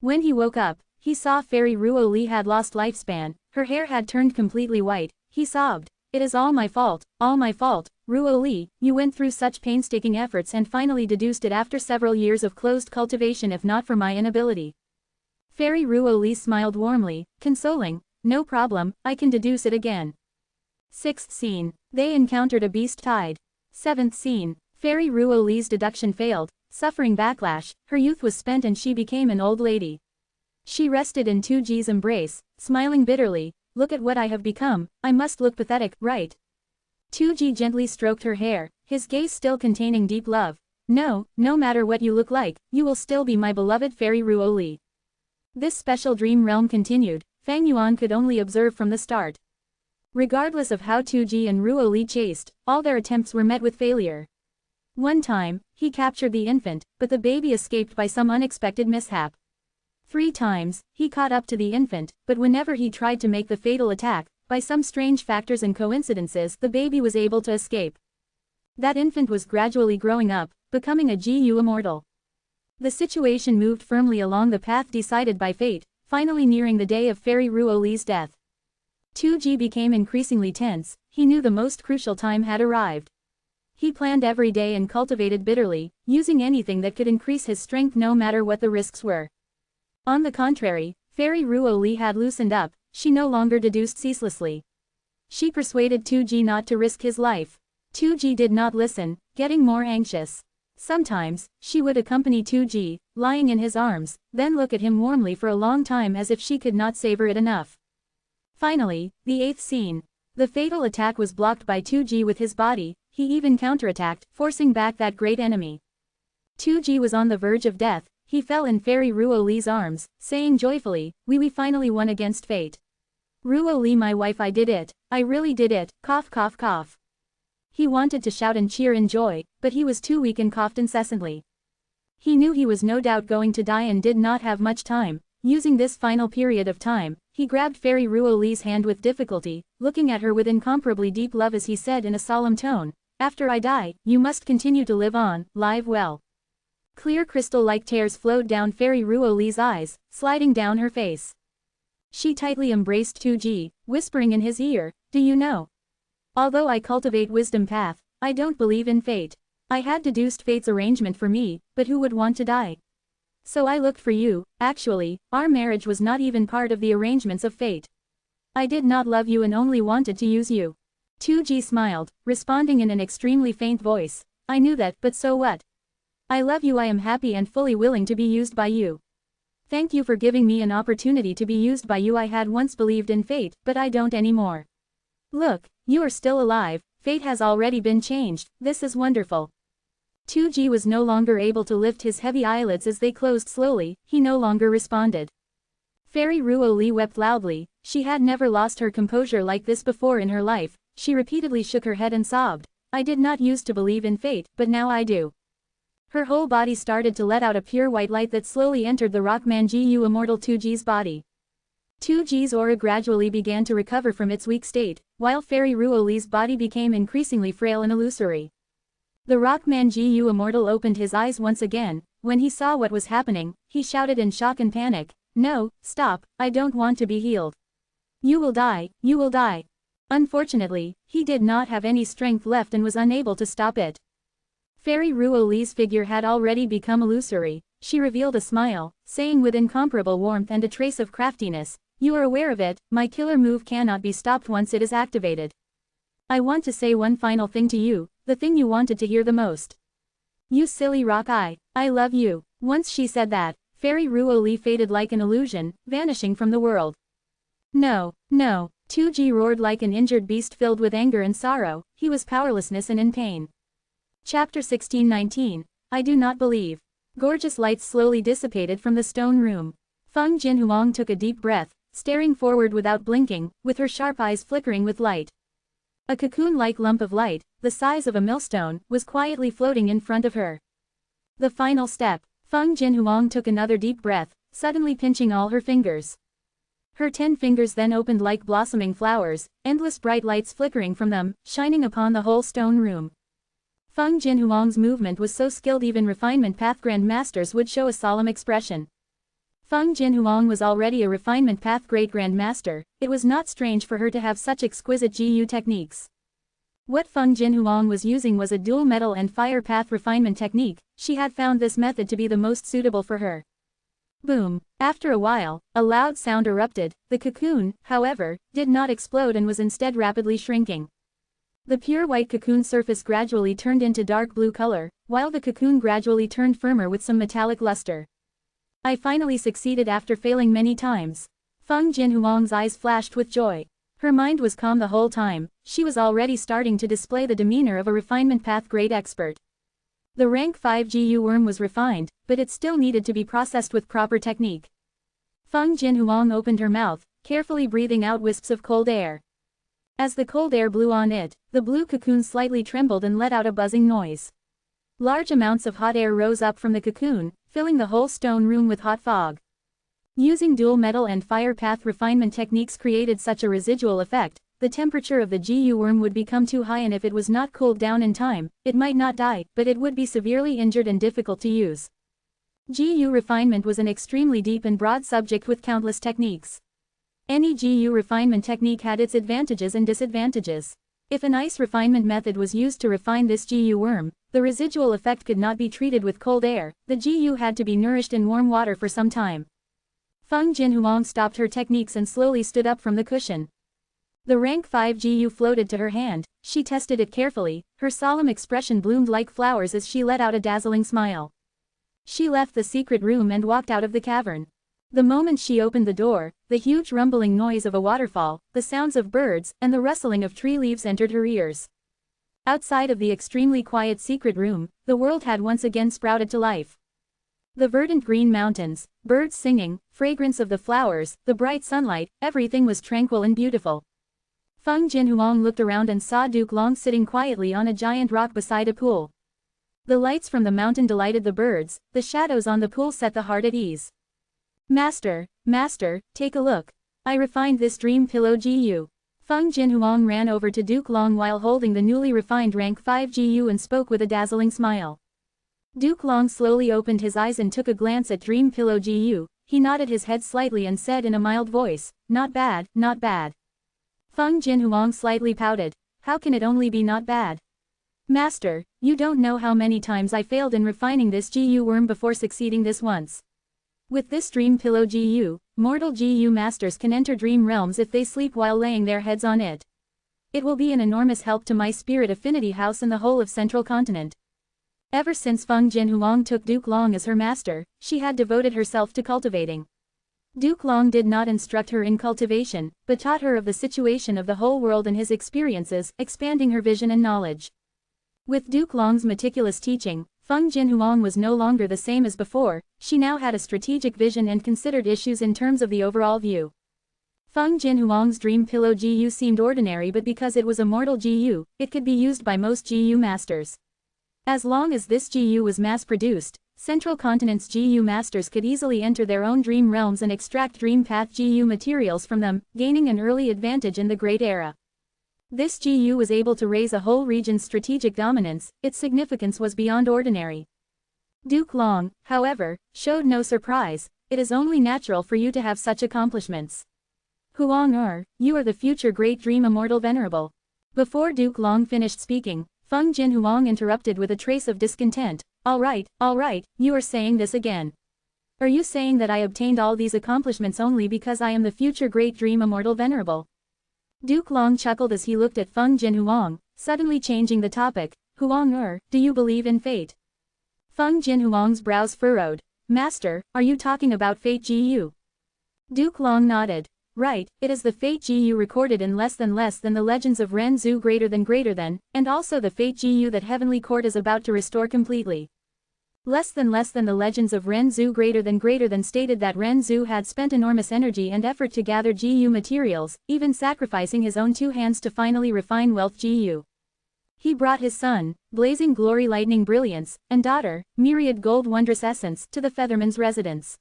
[SPEAKER 1] When he woke up, he saw Fairy Ruo Li had lost lifespan, her hair had turned completely white, he sobbed. It is all my fault, Ruo Li, you went through such painstaking efforts and finally deduced it after several years of closed cultivation if not for my inability. Fairy Ruo Li smiled warmly, consoling, no problem, I can deduce it again. Sixth scene, they encountered a beast tide. Seventh scene, Fairy Ruo Li's deduction failed, suffering backlash, her youth was spent and she became an old lady. She rested in 2G's embrace, smiling bitterly, look at what I have become, I must look pathetic, right? 2G gently stroked her hair, his gaze still containing deep love. No matter what you look like, you will still be my beloved Fairy Ruo Li. This special dream realm continued, Fang Yuan could only observe from the start. Regardless of how 2G and Ruo Li chased, all their attempts were met with failure. One time, he captured the infant, but the baby escaped by some unexpected mishap. 3 times, he caught up to the infant, but whenever he tried to make the fatal attack, by some strange factors and coincidences the baby was able to escape. That infant was gradually growing up, becoming a GU immortal. The situation moved firmly along the path decided by fate, finally nearing the day of Fairy Ruo Li's death. 2G became increasingly tense, he knew the most crucial time had arrived. He planned every day and cultivated bitterly, using anything that could increase his strength no matter what the risks were. On the contrary, Fairy Ruo Li had loosened up, she no longer deduced ceaselessly. She persuaded 2G not to risk his life. 2G did not listen, getting more anxious. Sometimes, she would accompany 2G, lying in his arms, then look at him warmly for a long time as if she could not savor it enough. Finally, the 8th scene. The fatal attack was blocked by 2G with his body, he even counterattacked, forcing back that great enemy. 2G was on the verge of death, he fell in Fairy Ruo Li's arms, saying joyfully, we finally won against fate. Ruo Li, my wife, I did it, I really did it, cough cough cough. He wanted to shout and cheer in joy, but he was too weak and coughed incessantly. He knew he was no doubt going to die and did not have much time. Using this final period of time, he grabbed Fairy Ruo Li's hand with difficulty, looking at her with incomparably deep love as he said in a solemn tone, after I die, you must continue to live on, live well. Clear crystal-like tears flowed down Fairy Ruo Li's eyes, sliding down her face. She tightly embraced 2G, whispering in his ear, do you know? Although I cultivate wisdom path, I don't believe in fate. I had deduced fate's arrangement for me, but who would want to die? So I looked for you. Actually, our marriage was not even part of the arrangements of fate. I did not love you and only wanted to use you. 2G smiled, responding in an extremely faint voice. I knew that, but so what? I love you, I am happy and fully willing to be used by you. Thank you for giving me an opportunity to be used by you. I had once believed in fate, but I don't anymore. Look, you are still alive, fate has already been changed, this is wonderful. 2G was no longer able to lift his heavy eyelids as they closed slowly, he no longer responded. Fairy Ruo Li wept loudly, she had never lost her composure like this before in her life, she repeatedly shook her head and sobbed, I did not used to believe in fate, but now I do. Her whole body started to let out a pure white light that slowly entered the Rockman GU Immortal 2G's body. 2G's aura gradually began to recover from its weak state, while Fairy Ruo Li's body became increasingly frail and illusory. The Rockman GU Immortal opened his eyes once again. When he saw what was happening, he shouted in shock and panic, no, stop, I don't want to be healed. You will die, you will die. Unfortunately, he did not have any strength left and was unable to stop it. Fairy Ruo Li's figure had already become illusory. She revealed a smile, saying with incomparable warmth and a trace of craftiness, you are aware of it, my killer move cannot be stopped once it is activated. I want to say one final thing to you, the thing you wanted to hear the most. You silly rock, I love you. Once she said that, Fairy Ruo Li faded like an illusion, vanishing from the world. No, no, 2G roared like an injured beast filled with anger and sorrow, he was powerlessness and in pain. Chapter 16:19. I do not believe. Gorgeous lights slowly dissipated from the stone room. Feng Jinhuang took a deep breath, staring forward without blinking, with her sharp eyes flickering with light. A cocoon-like lump of light, the size of a millstone, was quietly floating in front of her. The final step. Feng Jinhuang took another deep breath, suddenly pinching all her fingers. Her 10 fingers then opened like blossoming flowers, endless bright lights flickering from them, shining upon the whole stone room. Feng Jinhuang's movement was so skilled even refinement path grandmasters would show a solemn expression. Feng Jinhuang was already a refinement path great grandmaster, it was not strange for her to have such exquisite GU techniques. What Feng Jinhuang was using was a dual metal and fire path refinement technique, she had found this method to be the most suitable for her. Boom! After a while, a loud sound erupted, the cocoon, however, did not explode and was instead rapidly shrinking. The pure white cocoon surface gradually turned into dark blue color, while the cocoon gradually turned firmer with some metallic luster. I finally succeeded after failing many times. Feng Jinhuang's eyes flashed with joy. Her mind was calm the whole time, she was already starting to display the demeanor of a refinement path grade expert. The rank 5 GU worm was refined, but it still needed to be processed with proper technique. Feng Jinhuang opened her mouth, carefully breathing out wisps of cold air. As the cold air blew on it, the blue cocoon slightly trembled and let out a buzzing noise. Large amounts of hot air rose up from the cocoon, filling the whole stone room with hot fog. Using dual metal and fire path refinement techniques created such a residual effect. The temperature of the GU worm would become too high, and if it was not cooled down in time, it might not die, but it would be severely injured and difficult to use. GU refinement was an extremely deep and broad subject with countless techniques. Any GU refinement technique had its advantages and disadvantages. If an ice refinement method was used to refine this GU worm, the residual effect could not be treated with cold air. The GU had to be nourished in warm water for some time. Feng Jinhuang stopped her techniques and slowly stood up from the cushion. The rank 5 GU floated to her hand. She tested it carefully. Her solemn expression bloomed like flowers as she let out a dazzling smile. She left the secret room and walked out of the cavern. The moment she opened the door, the huge rumbling noise of a waterfall, the sounds of birds, and the rustling of tree leaves entered her ears. Outside of the extremely quiet secret room, the world had once again sprouted to life. The verdant green mountains, birds singing, fragrance of the flowers, the bright sunlight, everything was tranquil and beautiful. Feng Jinhuang looked around and saw Duke Long sitting quietly on a giant rock beside a pool. The lights from the mountain delighted the birds, the shadows on the pool set the heart at ease. Master, take a look. I refined this dream pillow GU. Feng Jinhuang ran over to Duke Long while holding the newly refined rank 5 GU and spoke with a dazzling smile. Duke Long slowly opened his eyes and took a glance at Dream Pillow GU. He nodded his head slightly and said in a mild voice, "Not bad, not bad." Feng Jinhuang slightly pouted. "How can it only be not bad? Master, you don't know how many times I failed in refining this GU worm before succeeding this once. With this Dream Pillow GU, mortal GU masters can enter dream realms if they sleep while laying their heads on it. It will be an enormous help to my spirit affinity house in the whole of Central Continent." Ever since Feng Jinhuang took Duke Long as her master, she had devoted herself to cultivating. Duke Long did not instruct her in cultivation, but taught her of the situation of the whole world and his experiences, expanding her vision and knowledge. With Duke Long's meticulous teaching, Feng Jinhuang was no longer the same as before. She now had a strategic vision and considered issues in terms of the overall view. Feng Jinhuang's Dream Pillow GU seemed ordinary, but because it was a mortal GU, it could be used by most GU masters. As long as this GU was mass-produced, Central Continent's GU masters could easily enter their own dream realms and extract Dream Path GU materials from them, gaining an early advantage in the Great Era. This GU was able to raise a whole region's strategic dominance. Its significance was beyond ordinary. Duke Long, however, showed no surprise. "It is only natural for you to have such accomplishments. Huang you are the future great dream immortal venerable." Before Duke Long finished speaking, Feng Jinhuang interrupted with a trace of discontent. All right, you are saying this again. Are you saying that I obtained all these accomplishments only because I am the future great dream immortal venerable?" Duke Long chuckled as he looked at Feng Jinhuang, suddenly changing the topic. "Huang do you believe in fate?" Feng Jinhuang's brows furrowed. "Master, are you talking about fate GU?" Duke Long nodded. "Right, it is the fate GU recorded in less than the legends of Ren Zhu greater than, and also the fate GU that Heavenly Court is about to restore completely. Less than the legends of Ren Zhu greater than stated that Ren Zhu had spent enormous energy and effort to gather GU materials, even sacrificing his own 2 hands to finally refine wealth GU. He brought his son, blazing glory lightning brilliance, and daughter, myriad gold wondrous essence, to the Featherman's residence.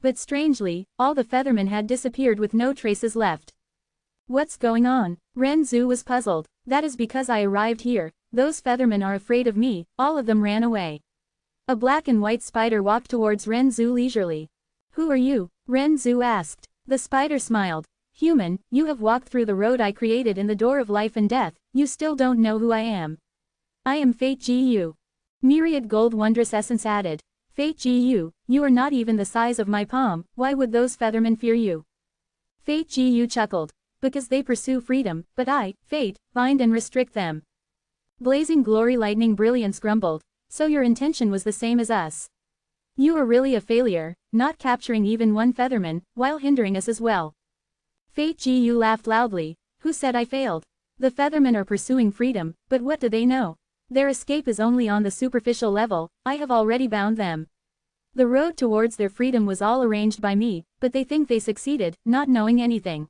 [SPEAKER 1] But strangely, all the Feathermen had disappeared with no traces left. What's going on? Ren Zhu was puzzled. That is because I arrived here. Those Feathermen are afraid of me. All of them ran away. A black and white spider walked towards Ren Zhu leisurely. Who are you? Ren Zhu asked. The spider smiled. Human, you have walked through the road I created in the door of life and death. You still don't know who I am. I am Fate GU. Myriad gold wondrous essence added. Fate GU, you are not even the size of my palm. Why would those Feathermen fear you? Fate GU chuckled. Because they pursue freedom, but I, Fate, bind and restrict them. Blazing glory lightning brilliance grumbled. So your intention was the same as us. You are really a failure, not capturing even one Featherman, while hindering us as well. Fate GU laughed loudly. Who said I failed? The Feathermen are pursuing freedom, but what do they know? Their escape is only on the superficial level. I have already bound them. The road towards their freedom was all arranged by me, but they think they succeeded, not knowing anything.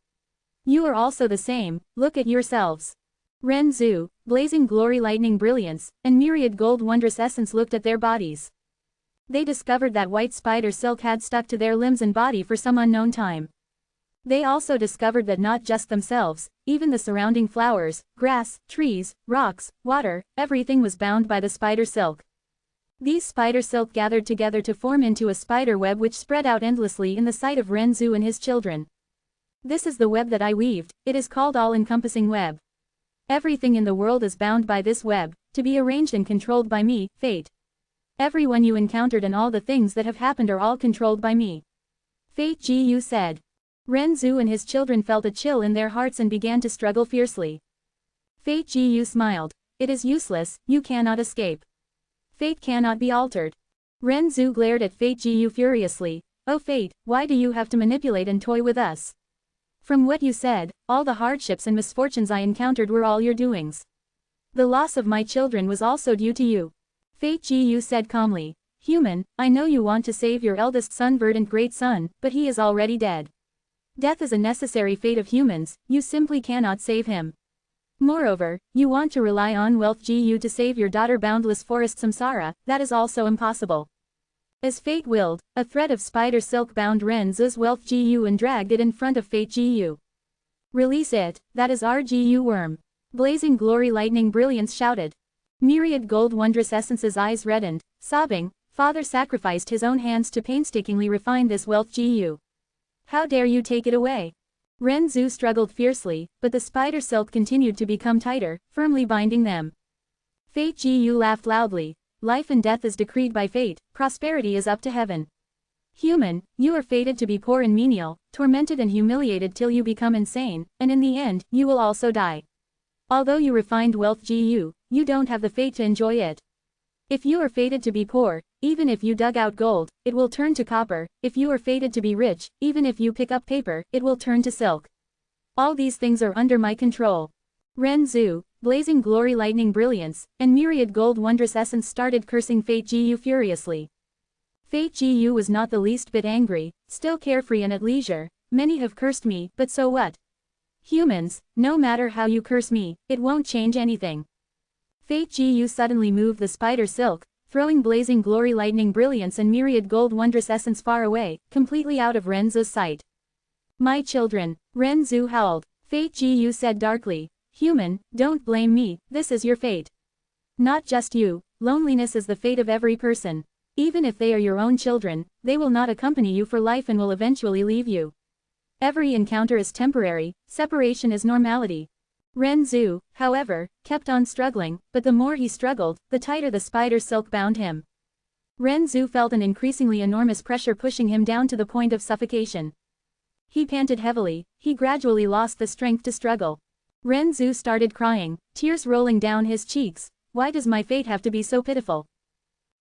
[SPEAKER 1] You are also the same. Look at yourselves. Ren Zhu, blazing glory lightning brilliance, and myriad gold wondrous essence looked at their bodies. They discovered that white spider silk had stuck to their limbs and body for some unknown time. They also discovered that not just themselves, even the surrounding flowers, grass, trees, rocks, water, everything was bound by the spider silk. These spider silk gathered together to form into a spider web which spread out endlessly in the sight of Ren Zhu and his children. This is the web that I weaved, it is called all-encompassing web. Everything in the world is bound by this web, to be arranged and controlled by me, fate. Everyone you encountered and all the things that have happened are all controlled by me. Fate Gu said. Ren Zhu and his children felt a chill in their hearts and began to struggle fiercely. Fate Gu smiled. It is useless, you cannot escape. Fate cannot be altered. Ren Zhu glared at Fate Gu furiously. Oh Fate, why do you have to manipulate and toy with us? From what you said, all the hardships and misfortunes I encountered were all your doings. The loss of my children was also due to you. Fate Gu said calmly. Human, I know you want to save your eldest son Verdant great son, but he is already dead. Death is a necessary fate of humans, you simply cannot save him. Moreover, you want to rely on wealth Gu to save your daughter boundless forest samsara, that is also impossible. As fate willed, a thread of spider silk bound Ren Zhu's wealth Gu and dragged it in front of Fate Gu. Release it, that is our Gu worm. Blazing glory lightning brilliance shouted. Myriad gold wondrous essence's eyes reddened, sobbing, father sacrificed his own hands to painstakingly refine this wealth Gu. How dare you take it away? Ren Zhu struggled fiercely, but the spider silk continued to become tighter, firmly binding them. Fate Gu laughed loudly. Life and death is decreed by fate, prosperity is up to heaven. Human, you are fated to be poor and menial, tormented and humiliated till you become insane, and in the end, you will also die. Although you refined wealth Gu, you don't have the fate to enjoy it. If you are fated to be poor, even if you dug out gold, it will turn to copper. If you are fated to be rich, even if you pick up paper, it will turn to silk. All these things are under my control. Ren Zhu, blazing glory lightning brilliance, and myriad gold wondrous essence started cursing Fate Gu furiously. Fate Gu was not the least bit angry, still carefree and at leisure. Many have cursed me, but so what? Humans, no matter how you curse me, it won't change anything. Fate Gu suddenly moved the spider silk, throwing blazing glory lightning brilliance and myriad gold wondrous essence far away, completely out of Ren Zhu's sight. My children, Ren Zhu howled. Fate Gu said darkly. Human, don't blame me, this is your fate. Not just you, loneliness is the fate of every person. Even if they are your own children, they will not accompany you for life and will eventually leave you. Every encounter is temporary, separation is normality. Ren Zhu, however, kept on struggling, but the more he struggled, the tighter the spider silk bound him. Ren Zhu felt an increasingly enormous pressure pushing him down to the point of suffocation. He panted heavily, he gradually lost the strength to struggle. Ren Zhu started crying, tears rolling down his cheeks. Why does my fate have to be so pitiful?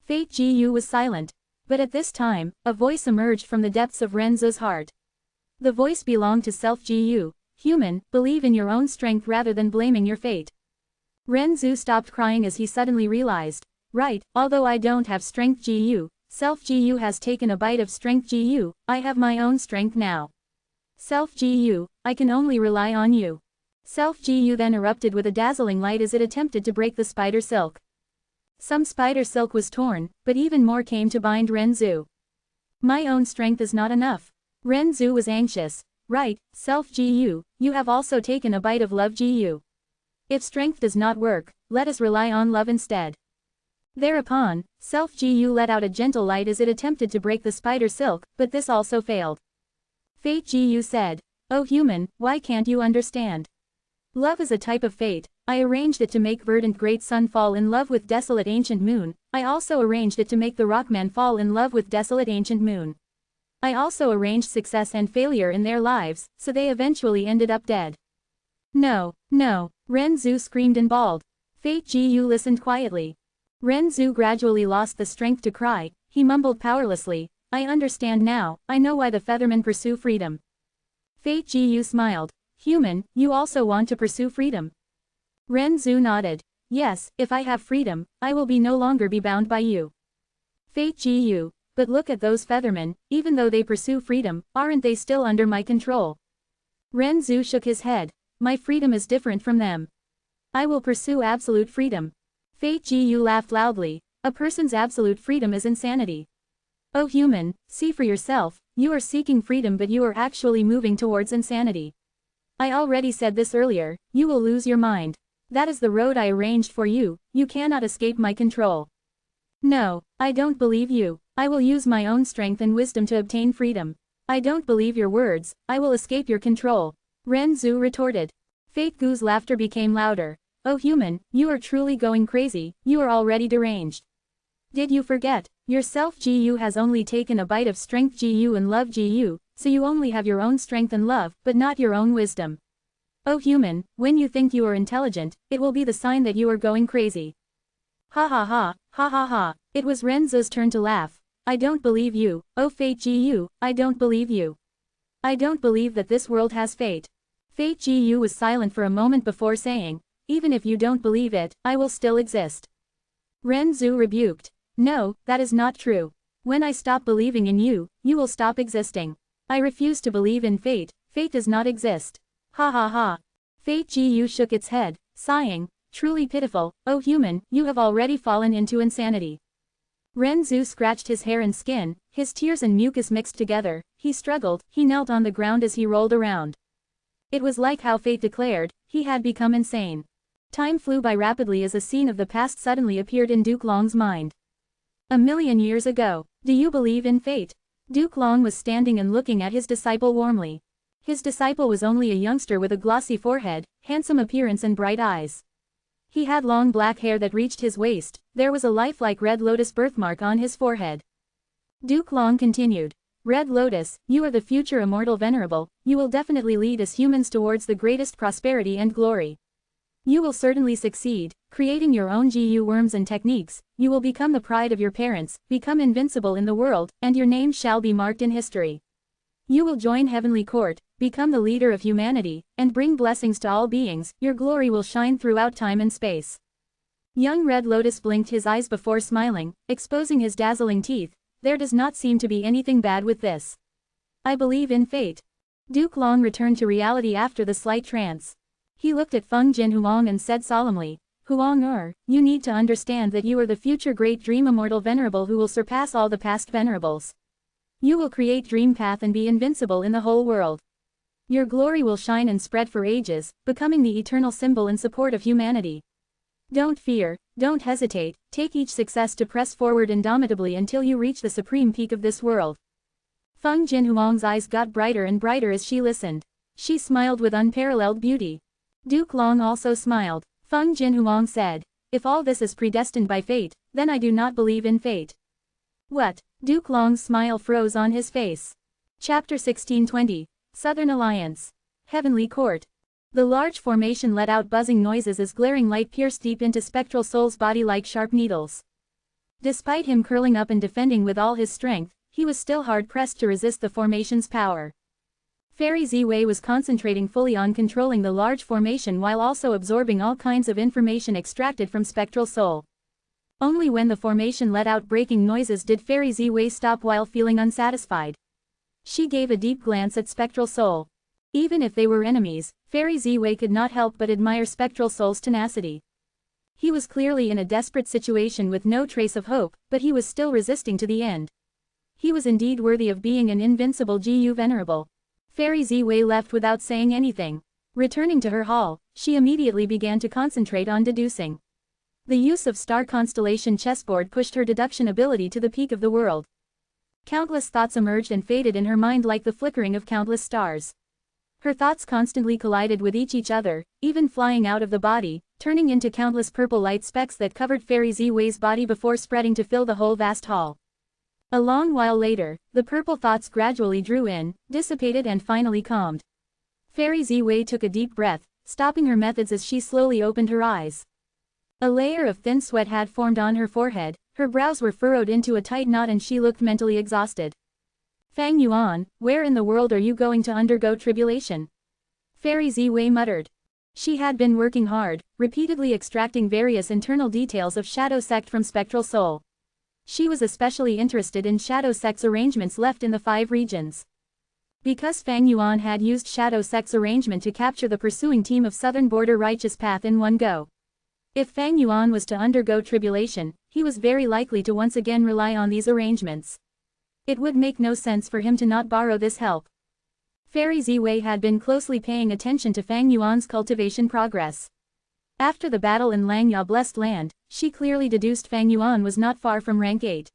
[SPEAKER 1] Fate Gu was silent. But at this time, a voice emerged from the depths of Ren Zhu's heart. The voice belonged to Self Gu. Human, believe in your own strength rather than blaming your fate. Ren Zhu stopped crying as he suddenly realized. Right, although I don't have strength Gu, Self Gu has taken a bite of strength Gu, I have my own strength now. Self Gu, I can only rely on you. Self Gu then erupted with a dazzling light as it attempted to break the spider silk. Some spider silk was torn, but even more came to bind Ren Zhu. My own strength is not enough. Ren Zhu was anxious. Right, Self Gu, you have also taken a bite of love Gu. If strength does not work, let us rely on love instead. Thereupon, Self Gu let out a gentle light as it attempted to break the spider silk, but this also failed. Fate Gu said, Oh human, why can't you understand? Love is a type of fate. I arranged it to make Verdant great sun fall in love with desolate ancient moon. I also arranged it to make the rockman fall in love with desolate ancient moon. I also arranged success and failure in their lives, so they eventually ended up dead. No, no, Ren Zhu screamed and bawled. Fate Gu listened quietly. Ren Zhu gradually lost the strength to cry, he mumbled powerlessly, I understand now, I know why the feathermen pursue freedom. Fate Gu smiled. Human, you also want to pursue freedom? Ren Zhu nodded. Yes, if I have freedom, I will no longer be bound by you. Fate Gu. But look at those feathermen, even though they pursue freedom, aren't they still under my control? Ren Zhu shook his head. My freedom is different from them. I will pursue absolute freedom. Fate Gu laughed loudly. A person's absolute freedom is insanity. Oh human, see for yourself, you are seeking freedom but you are actually moving towards insanity. I already said this earlier, you will lose your mind. That is the road I arranged for you, you cannot escape my control. No, I don't believe you, I will use my own strength and wisdom to obtain freedom. I don't believe your words, I will escape your control. Ren Zhu retorted. Fate Gu's laughter became louder. Oh human, you are truly going crazy, you are already deranged. Did you forget? Your self Gu has only taken a bite of strength Gu and love Gu, so you only have your own strength and love, but not your own wisdom. Oh human, when you think you are intelligent, it will be the sign that you are going crazy. Ha ha ha, ha ha ha, it was Ren Zhu's turn to laugh. I don't believe you, oh Fate Gu, I don't believe you. I don't believe that this world has fate. Fate Gu was silent for a moment before saying, even if you don't believe it, I will still exist. Ren Zhu rebuked. No, that is not true. When I stop believing in you, you will stop existing. I refuse to believe in fate, fate does not exist. Ha ha ha. Fate Gu shook its head, sighing, truly pitiful, oh human, you have already fallen into insanity. Ren Zhu scratched his hair and skin, his tears and mucus mixed together, he struggled, he knelt on the ground as he rolled around. It was like how fate declared, he had become insane. Time flew by rapidly as a scene of the past suddenly appeared in Duke Long's mind. 1,000,000 years ago. Do you believe in fate? Duke Long was standing and looking at his disciple warmly. His disciple was only a youngster with a glossy forehead, handsome appearance and bright eyes. He had long black hair that reached his waist, there was a lifelike red lotus birthmark on his forehead. Duke Long continued. Red Lotus, you are the future immortal Venerable, you will definitely lead us humans towards the greatest prosperity and glory. You will certainly succeed, creating your own Gu worms and techniques, you will become the pride of your parents, become invincible in the world, and your name shall be marked in history. You will join heavenly court, become the leader of humanity, and bring blessings to all beings, your glory will shine throughout time and space. Young Red Lotus blinked his eyes before smiling, exposing his dazzling teeth. There does not seem to be anything bad with this. I believe in fate. Duke Long returned to reality after the slight trance. He looked at Feng Jin Huang and said solemnly, Huang you need to understand that you are the future great dream immortal Venerable who will surpass all the past Venerables. You will create Dream Path and be invincible in the whole world. Your glory will shine and spread for ages, becoming the eternal symbol and support of humanity. Don't fear, don't hesitate, take each success to press forward indomitably until you reach the supreme peak of this world. Feng Jin Huang's eyes got brighter and brighter as she listened. She smiled with unparalleled beauty. Duke Long also smiled. Feng Jin Huang said, if all this is predestined by fate, then I do not believe in fate. What? Duke Long's smile froze on his face. Chapter 1620. Southern Alliance. Heavenly Court. The large formation let out buzzing noises as glaring light pierced deep into Spectral Soul's body like sharp needles. Despite him curling up and defending with all his strength, he was still hard-pressed to resist the formation's power. Fairy Ziwei was concentrating fully on controlling the large formation while also absorbing all kinds of information extracted from Spectral Soul. Only when the formation let out breaking noises did Fairy Ziwei stop while feeling unsatisfied. She gave a deep glance at Spectral Soul. Even if they were enemies, Fairy Ziwei could not help but admire Spectral Soul's tenacity. He was clearly in a desperate situation with no trace of hope, but he was still resisting to the end. He was indeed worthy of being an invincible Gu Venerable. Fairy Ziwei left without saying anything. Returning to her hall, she immediately began to concentrate on deducing. The use of star constellation chessboard pushed her deduction ability to the peak of the world. Countless thoughts emerged and faded in her mind like the flickering of countless stars. Her thoughts constantly collided with each other, even flying out of the body, turning into countless purple light specks that covered Fairy Ziwei's body before spreading to fill the whole vast hall. A long while later, the purple thoughts gradually drew in, dissipated and finally calmed. Fairy Ziwei took a deep breath, stopping her methods as she slowly opened her eyes. A layer of thin sweat had formed on her forehead, her brows were furrowed into a tight knot and she looked mentally exhausted. Fang Yuan, where in the world are you going to undergo tribulation? Fairy Ziwei muttered. She had been working hard, repeatedly extracting various internal details of Shadow Sect from Spectral Soul. She was especially interested in Shadow Sect's arrangements left in the 5 regions. Because Fang Yuan had used Shadow Sect's arrangement to capture the pursuing team of Southern Border Righteous Path in one go. If Fang Yuan was to undergo tribulation, he was very likely to once again rely on these arrangements. It would make no sense for him to not borrow this help. Fairy Ziwei had been closely paying attention to Fang Yuan's cultivation progress. After the battle in Langya Blessed Land, she clearly deduced Fang Yuan was not far from rank 8.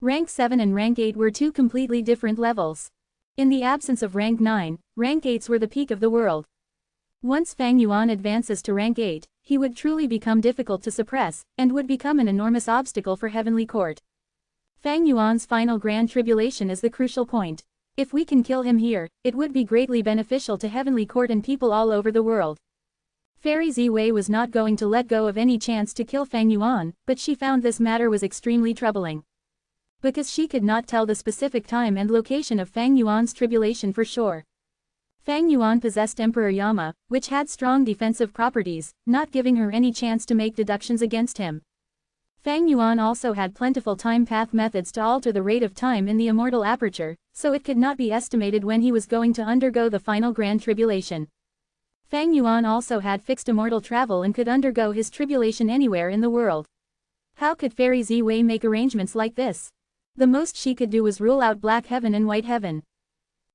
[SPEAKER 1] Rank 7 and rank 8 were two completely different levels. In the absence of rank 9, rank 8s were the peak of the world. Once Fang Yuan advances to rank 8, he would truly become difficult to suppress, and would become an enormous obstacle for Heavenly Court. Fang Yuan's final grand tribulation is the crucial point. If we can kill him here, it would be greatly beneficial to Heavenly Court and people all over the world. Fairy Ziwei was not going to let go of any chance to kill Fang Yuan, but she found this matter was extremely troubling. Because she could not tell the specific time and location of Fang Yuan's tribulation for sure. Fang Yuan possessed Emperor Yama, which had strong defensive properties, not giving her any chance to make deductions against him. Fang Yuan also had plentiful time path methods to alter the rate of time in the immortal aperture, so it could not be estimated when he was going to undergo the final grand tribulation. Fang Yuan also had fixed immortal travel and could undergo his tribulation anywhere in the world. How could Fairy Ziwei make arrangements like this? The most she could do was rule out Black Heaven and White Heaven.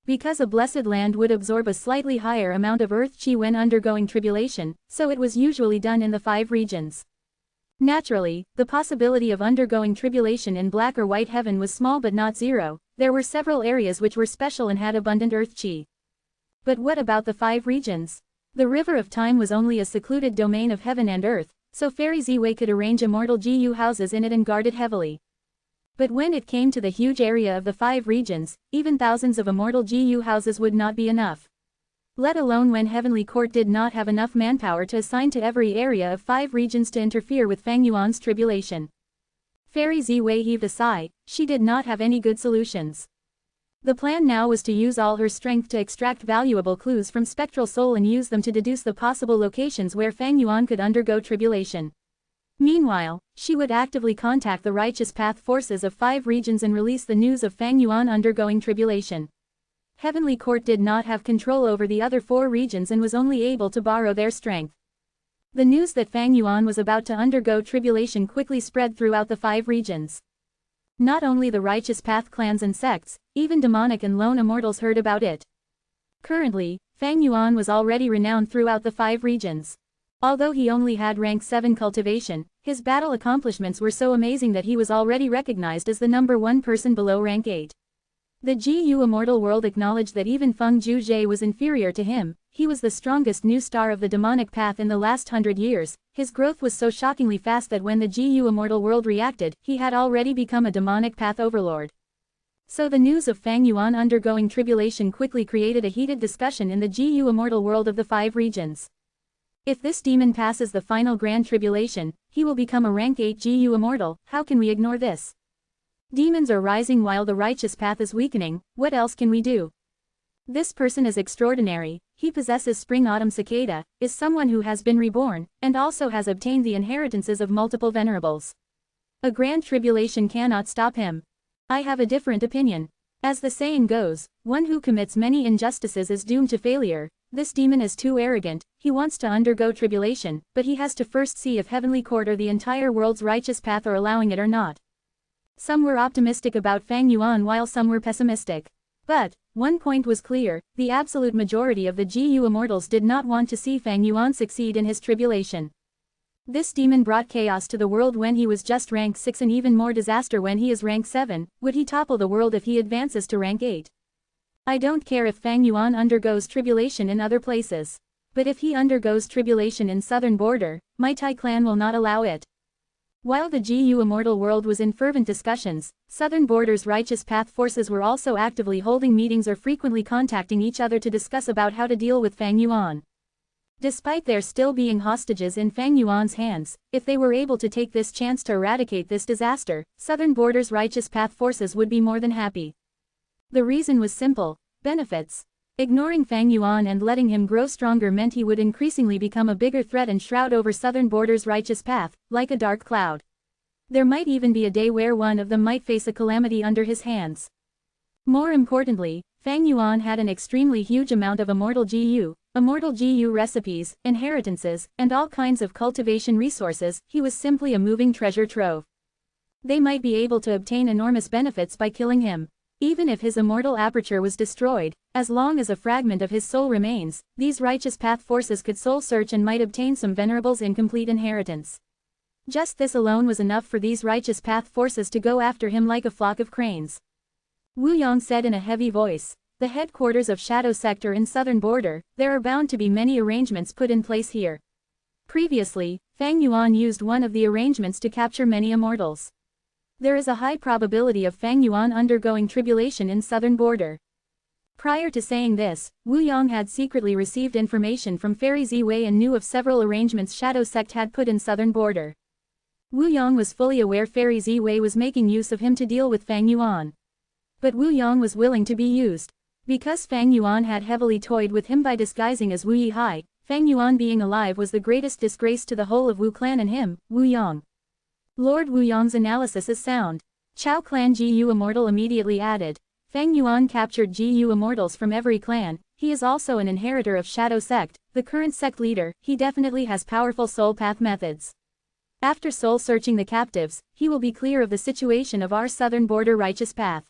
[SPEAKER 1] Because a blessed land would absorb a slightly higher amount of earth chi when undergoing tribulation, so it was usually done in the 5 regions. Naturally, the possibility of undergoing tribulation in Black or White Heaven was small but not zero. There were several areas which were special and had abundant earth chi. But what about the 5 regions? The River of Time was only a secluded domain of heaven and earth, so Fairy Ziwei could arrange immortal GU houses in it and guard it heavily. But when it came to the huge area of the 5 regions, even thousands of immortal GU houses would not be enough. Let alone when Heavenly Court did not have enough manpower to assign to every area of 5 regions to interfere with Fang Yuan's tribulation. Fairy Ziwei heaved a sigh. She did not have any good solutions. The plan now was to use all her strength to extract valuable clues from Spectral Soul and use them to deduce the possible locations where Fang Yuan could undergo tribulation. Meanwhile, she would actively contact the Righteous Path forces of 5 regions and release the news of Fang Yuan undergoing tribulation. Heavenly Court did not have control over the other 4 regions and was only able to borrow their strength. The news that Fang Yuan was about to undergo tribulation quickly spread throughout the 5 regions. Not only the Righteous Path clans and sects, even demonic and lone immortals heard about it. Currently, Fang Yuan was already renowned throughout the 5 regions. Although he only had rank 7 cultivation, his battle accomplishments were so amazing that he was already recognized as the number 1 person below rank 8. The GU Immortal world acknowledged that even Feng Juzhe was inferior to him. He was the strongest new star of the demonic path in the last 100 years. His growth was so shockingly fast that when the GU Immortal world reacted, he had already become a demonic path overlord. So the news of Fang Yuan undergoing tribulation quickly created a heated discussion in the GU Immortal world of the 5 regions. If this demon passes the final grand tribulation, he will become a rank 8 GU Immortal. How can we ignore this? Demons are rising while the righteous path is weakening. What else can we do? This person is extraordinary. He possesses Spring-Autumn Cicada, is someone who has been reborn, and also has obtained the inheritances of multiple venerables. A grand tribulation cannot stop him. I have a different opinion. As the saying goes, one who commits many injustices is doomed to failure. This demon is too arrogant. He wants to undergo tribulation, but he has to first see if Heavenly Court or the entire world's righteous path are allowing it or not. Some were optimistic about Fang Yuan while some were pessimistic. But one point was clear, the absolute majority of the GU Immortals did not want to see Fang Yuan succeed in his tribulation. This demon brought chaos to the world when he was just rank 6 and even more disaster when he is rank 7. Would he topple the world if he advances to rank 8? I don't care if Fang Yuan undergoes tribulation in other places. But if he undergoes tribulation in southern border, my Tai clan will not allow it. While the GU Immortal world was in fervent discussions, Southern Border's Righteous Path forces were also actively holding meetings or frequently contacting each other to discuss about how to deal with Fang Yuan. Despite there still being hostages in Fang Yuan's hands, if they were able to take this chance to eradicate this disaster, Southern Border's Righteous Path forces would be more than happy. The reason was simple: benefits. Ignoring Fang Yuan and letting him grow stronger meant he would increasingly become a bigger threat and shroud over Southern Border's righteous path, like a dark cloud. There might even be a day where one of them might face a calamity under his hands. More importantly, Fang Yuan had an extremely huge amount of immortal GU recipes, inheritances, and all kinds of cultivation resources. He was simply a moving treasure trove. They might be able to obtain enormous benefits by killing him. Even if his immortal aperture was destroyed, as long as a fragment of his soul remains, these righteous path forces could soul search and might obtain some Venerable's incomplete inheritance. Just this alone was enough for these righteous path forces to go after him like a flock of cranes. Wu Yong said in a heavy voice, "The headquarters of Shadow Sector in southern border, there are bound to be many arrangements put in place here." Previously, Fang Yuan used one of the arrangements to capture many immortals. There is a high probability of Fang Yuan undergoing tribulation in southern border. Prior to saying this, Wu Yong had secretly received information from Fairy Ziwei and knew of several arrangements Shadow Sect had put in southern border. Wu Yong was fully aware Fairy Ziwei was making use of him to deal with Fang Yuan. But Wu Yong was willing to be used. Because Fang Yuan had heavily toyed with him by disguising as Wu Yihai, Fang Yuan being alive was the greatest disgrace to the whole of Wu clan and him, Wu Yong. Lord Wu Yong's analysis is sound. Chao Clan GU Immortal immediately added, Fang Yuan captured GU Immortals from every clan. He is also an inheritor of Shadow Sect, the current sect leader. He definitely has powerful soul path methods. After soul searching the captives, he will be clear of the situation of our southern border righteous path.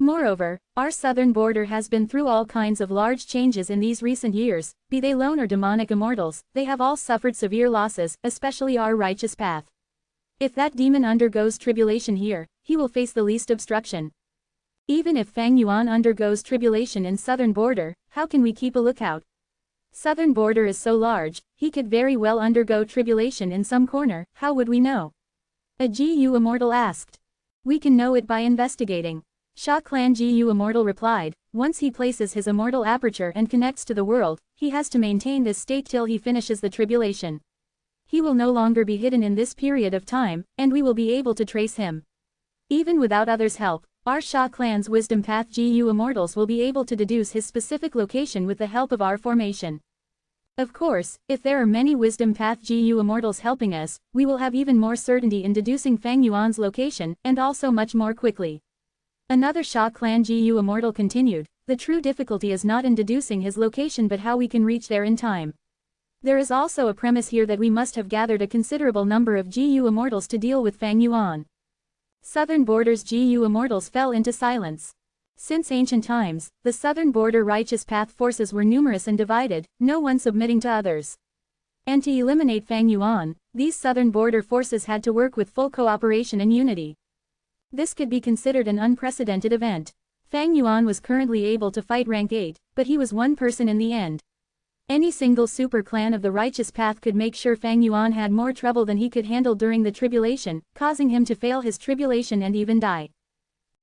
[SPEAKER 1] Moreover, our southern border has been through all kinds of large changes in these recent years, be they lone or demonic immortals. They have all suffered severe losses, especially our righteous path. If that demon undergoes tribulation here, he will face the least obstruction. Even if Fang Yuan undergoes tribulation in southern border, how can we keep a lookout? Southern border is so large, he could very well undergo tribulation in some corner. How would we know? A GU Immortal asked. We can know it by investigating. Sha Clan GU Immortal replied, once he places his immortal aperture and connects to the world, he has to maintain this state till he finishes the tribulation. He will no longer be hidden in this period of time, and we will be able to trace him. Even without others' help, our Sha Clan's Wisdom Path GU Immortals will be able to deduce his specific location with the help of our formation. Of course, if there are many Wisdom Path GU Immortals helping us, we will have even more certainty in deducing Fang Yuan's location, and also much more quickly. Another Sha Clan GU Immortal continued, the true difficulty is not in deducing his location but how we can reach there in time. There is also a premise here that we must have gathered a considerable number of GU Immortals to deal with Fang Yuan. Southern border's GU Immortals fell into silence. Since ancient times, the southern border righteous path forces were numerous and divided, no one submitting to others. And to eliminate Fang Yuan, these southern border forces had to work with full cooperation and unity. This could be considered an unprecedented event. Fang Yuan was currently able to fight rank 8, but he was one person in the end. Any single super clan of the righteous path could make sure Fang Yuan had more trouble than he could handle during the tribulation, causing him to fail his tribulation and even die.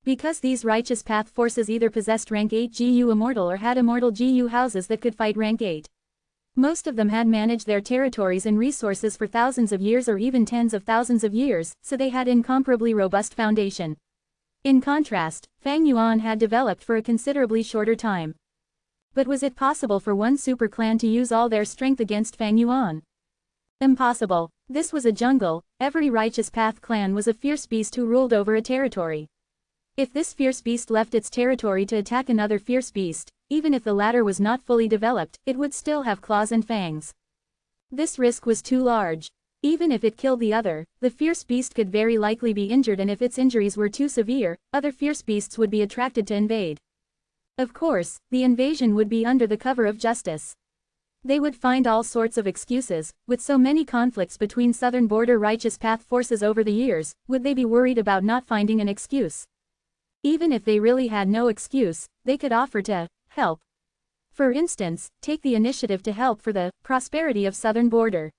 [SPEAKER 1] Because these righteous path forces either possessed rank 8 GU Immortal or had immortal GU houses that could fight rank 8. Most of them had managed their territories and resources for thousands of years or even tens of thousands of years, so they had incomparably robust foundation. In contrast, Fang Yuan had developed for a considerably shorter time. But was it possible for one super clan to use all their strength against Fang Yuan? Impossible. This was a jungle. Every righteous path clan was a fierce beast who ruled over a territory. If this fierce beast left its territory to attack another fierce beast, even if the latter was not fully developed, it would still have claws and fangs. This risk was too large. Even if it killed the other, the fierce beast could very likely be injured, and if its injuries were too severe, other fierce beasts would be attracted to invade. Of course, the invasion would be under the cover of justice. They would find all sorts of excuses. With so many conflicts between southern border righteous path forces over the years, would they be worried about not finding an excuse? Even if they really had no excuse, they could offer to help. For instance, take the initiative to help for the prosperity of southern border.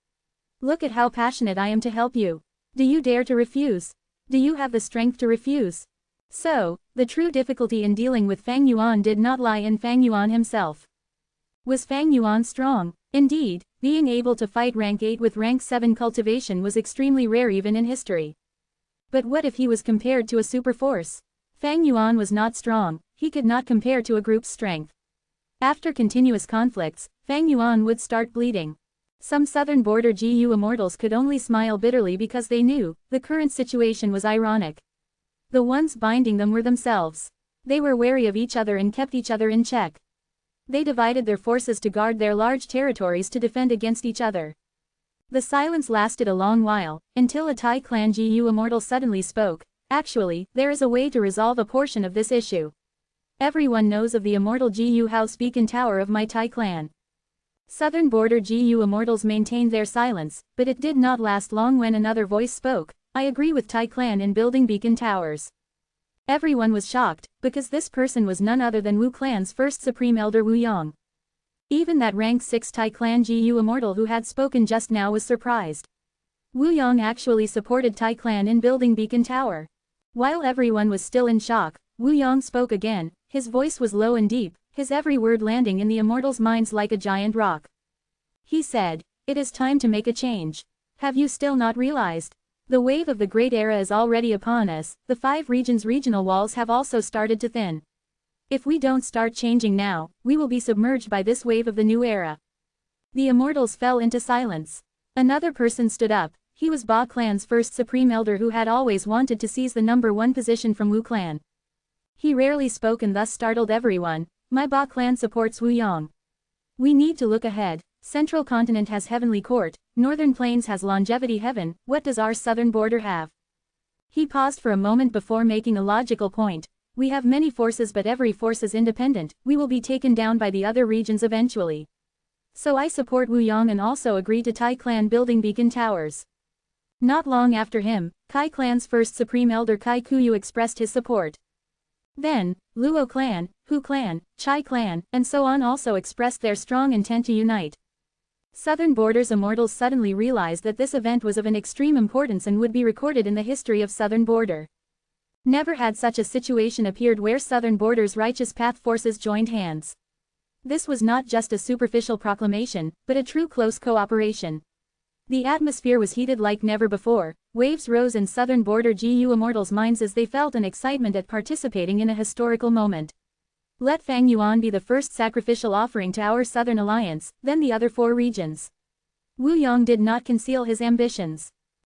[SPEAKER 1] Look at how passionate I am to help you. Do you dare to refuse? Do you have the strength to refuse? So, the true difficulty in dealing with Fang Yuan did not lie in Fang Yuan himself. Was Fang Yuan strong? Indeed, being able to fight rank 8 with rank 7 cultivation was extremely rare even in history. But what if he was compared to a super force? Fang Yuan was not strong, he could not compare to a group's strength. After continuous conflicts, Fang Yuan would start bleeding. Some southern border GU Immortals could only smile bitterly because they knew the current situation was ironic. The ones binding them were themselves. They were wary of each other and kept each other in check. They divided their forces to guard their large territories to defend against each other. The silence lasted a long while, until a Thai clan Gu Immortal suddenly spoke. Actually, there is a way to resolve a portion of this issue. Everyone knows of the Immortal Gu House Beacon Tower of my Thai clan. Southern border Gu Immortals maintained their silence, but it did not last long when another voice spoke. I agree with Thai clan in building beacon towers. Everyone was shocked, because this person was none other than Wu clan's first supreme elder Wu Yong. Even that rank 6 Thai clan Gu Immortal who had spoken just now was surprised. Wu Yong actually supported Thai clan in building beacon tower. While everyone was still in shock, Wu Yong spoke again. His voice was low and deep, his every word landing in the immortals' minds like a giant rock. He said, "It is time to make a change. Have you still not realized? The wave of the Great Era is already upon us, the 5 regions' regional walls have also started to thin. If we don't start changing now, we will be submerged by this wave of the new era." The immortals fell into silence. Another person stood up. He was Ba clan's first supreme elder who had always wanted to seize the number 1 position from Wu clan. He rarely spoke and thus startled everyone. My Ba clan supports Wu Yong. We need to look ahead. Central continent has heavenly court, northern plains has longevity heaven, what does our southern border have? He paused for a moment before making a logical point. We have many forces but every force is independent, we will be taken down by the other regions eventually. So I support Wu Yong and also agree to Thai clan building beacon towers. Not long after him, Kai clan's first supreme elder Kai Kuyu expressed his support. Then, Luo clan, Hu clan, Chai clan, and so on also expressed their strong intent to unite. Southern Borders Immortals suddenly realized that this event was of an extreme importance and would be recorded in the history of Southern Border. Never had such a situation appeared where Southern Border's righteous path forces joined hands. This was not just a superficial proclamation, but a true close cooperation. The atmosphere was heated like never before. Waves rose in Southern Border Gu Immortals' minds as they felt an excitement at participating in a historical moment. Let Fang Yuan be the first sacrificial offering to our Southern Alliance, then the other 4 regions. Wu Yong did not conceal his ambitions.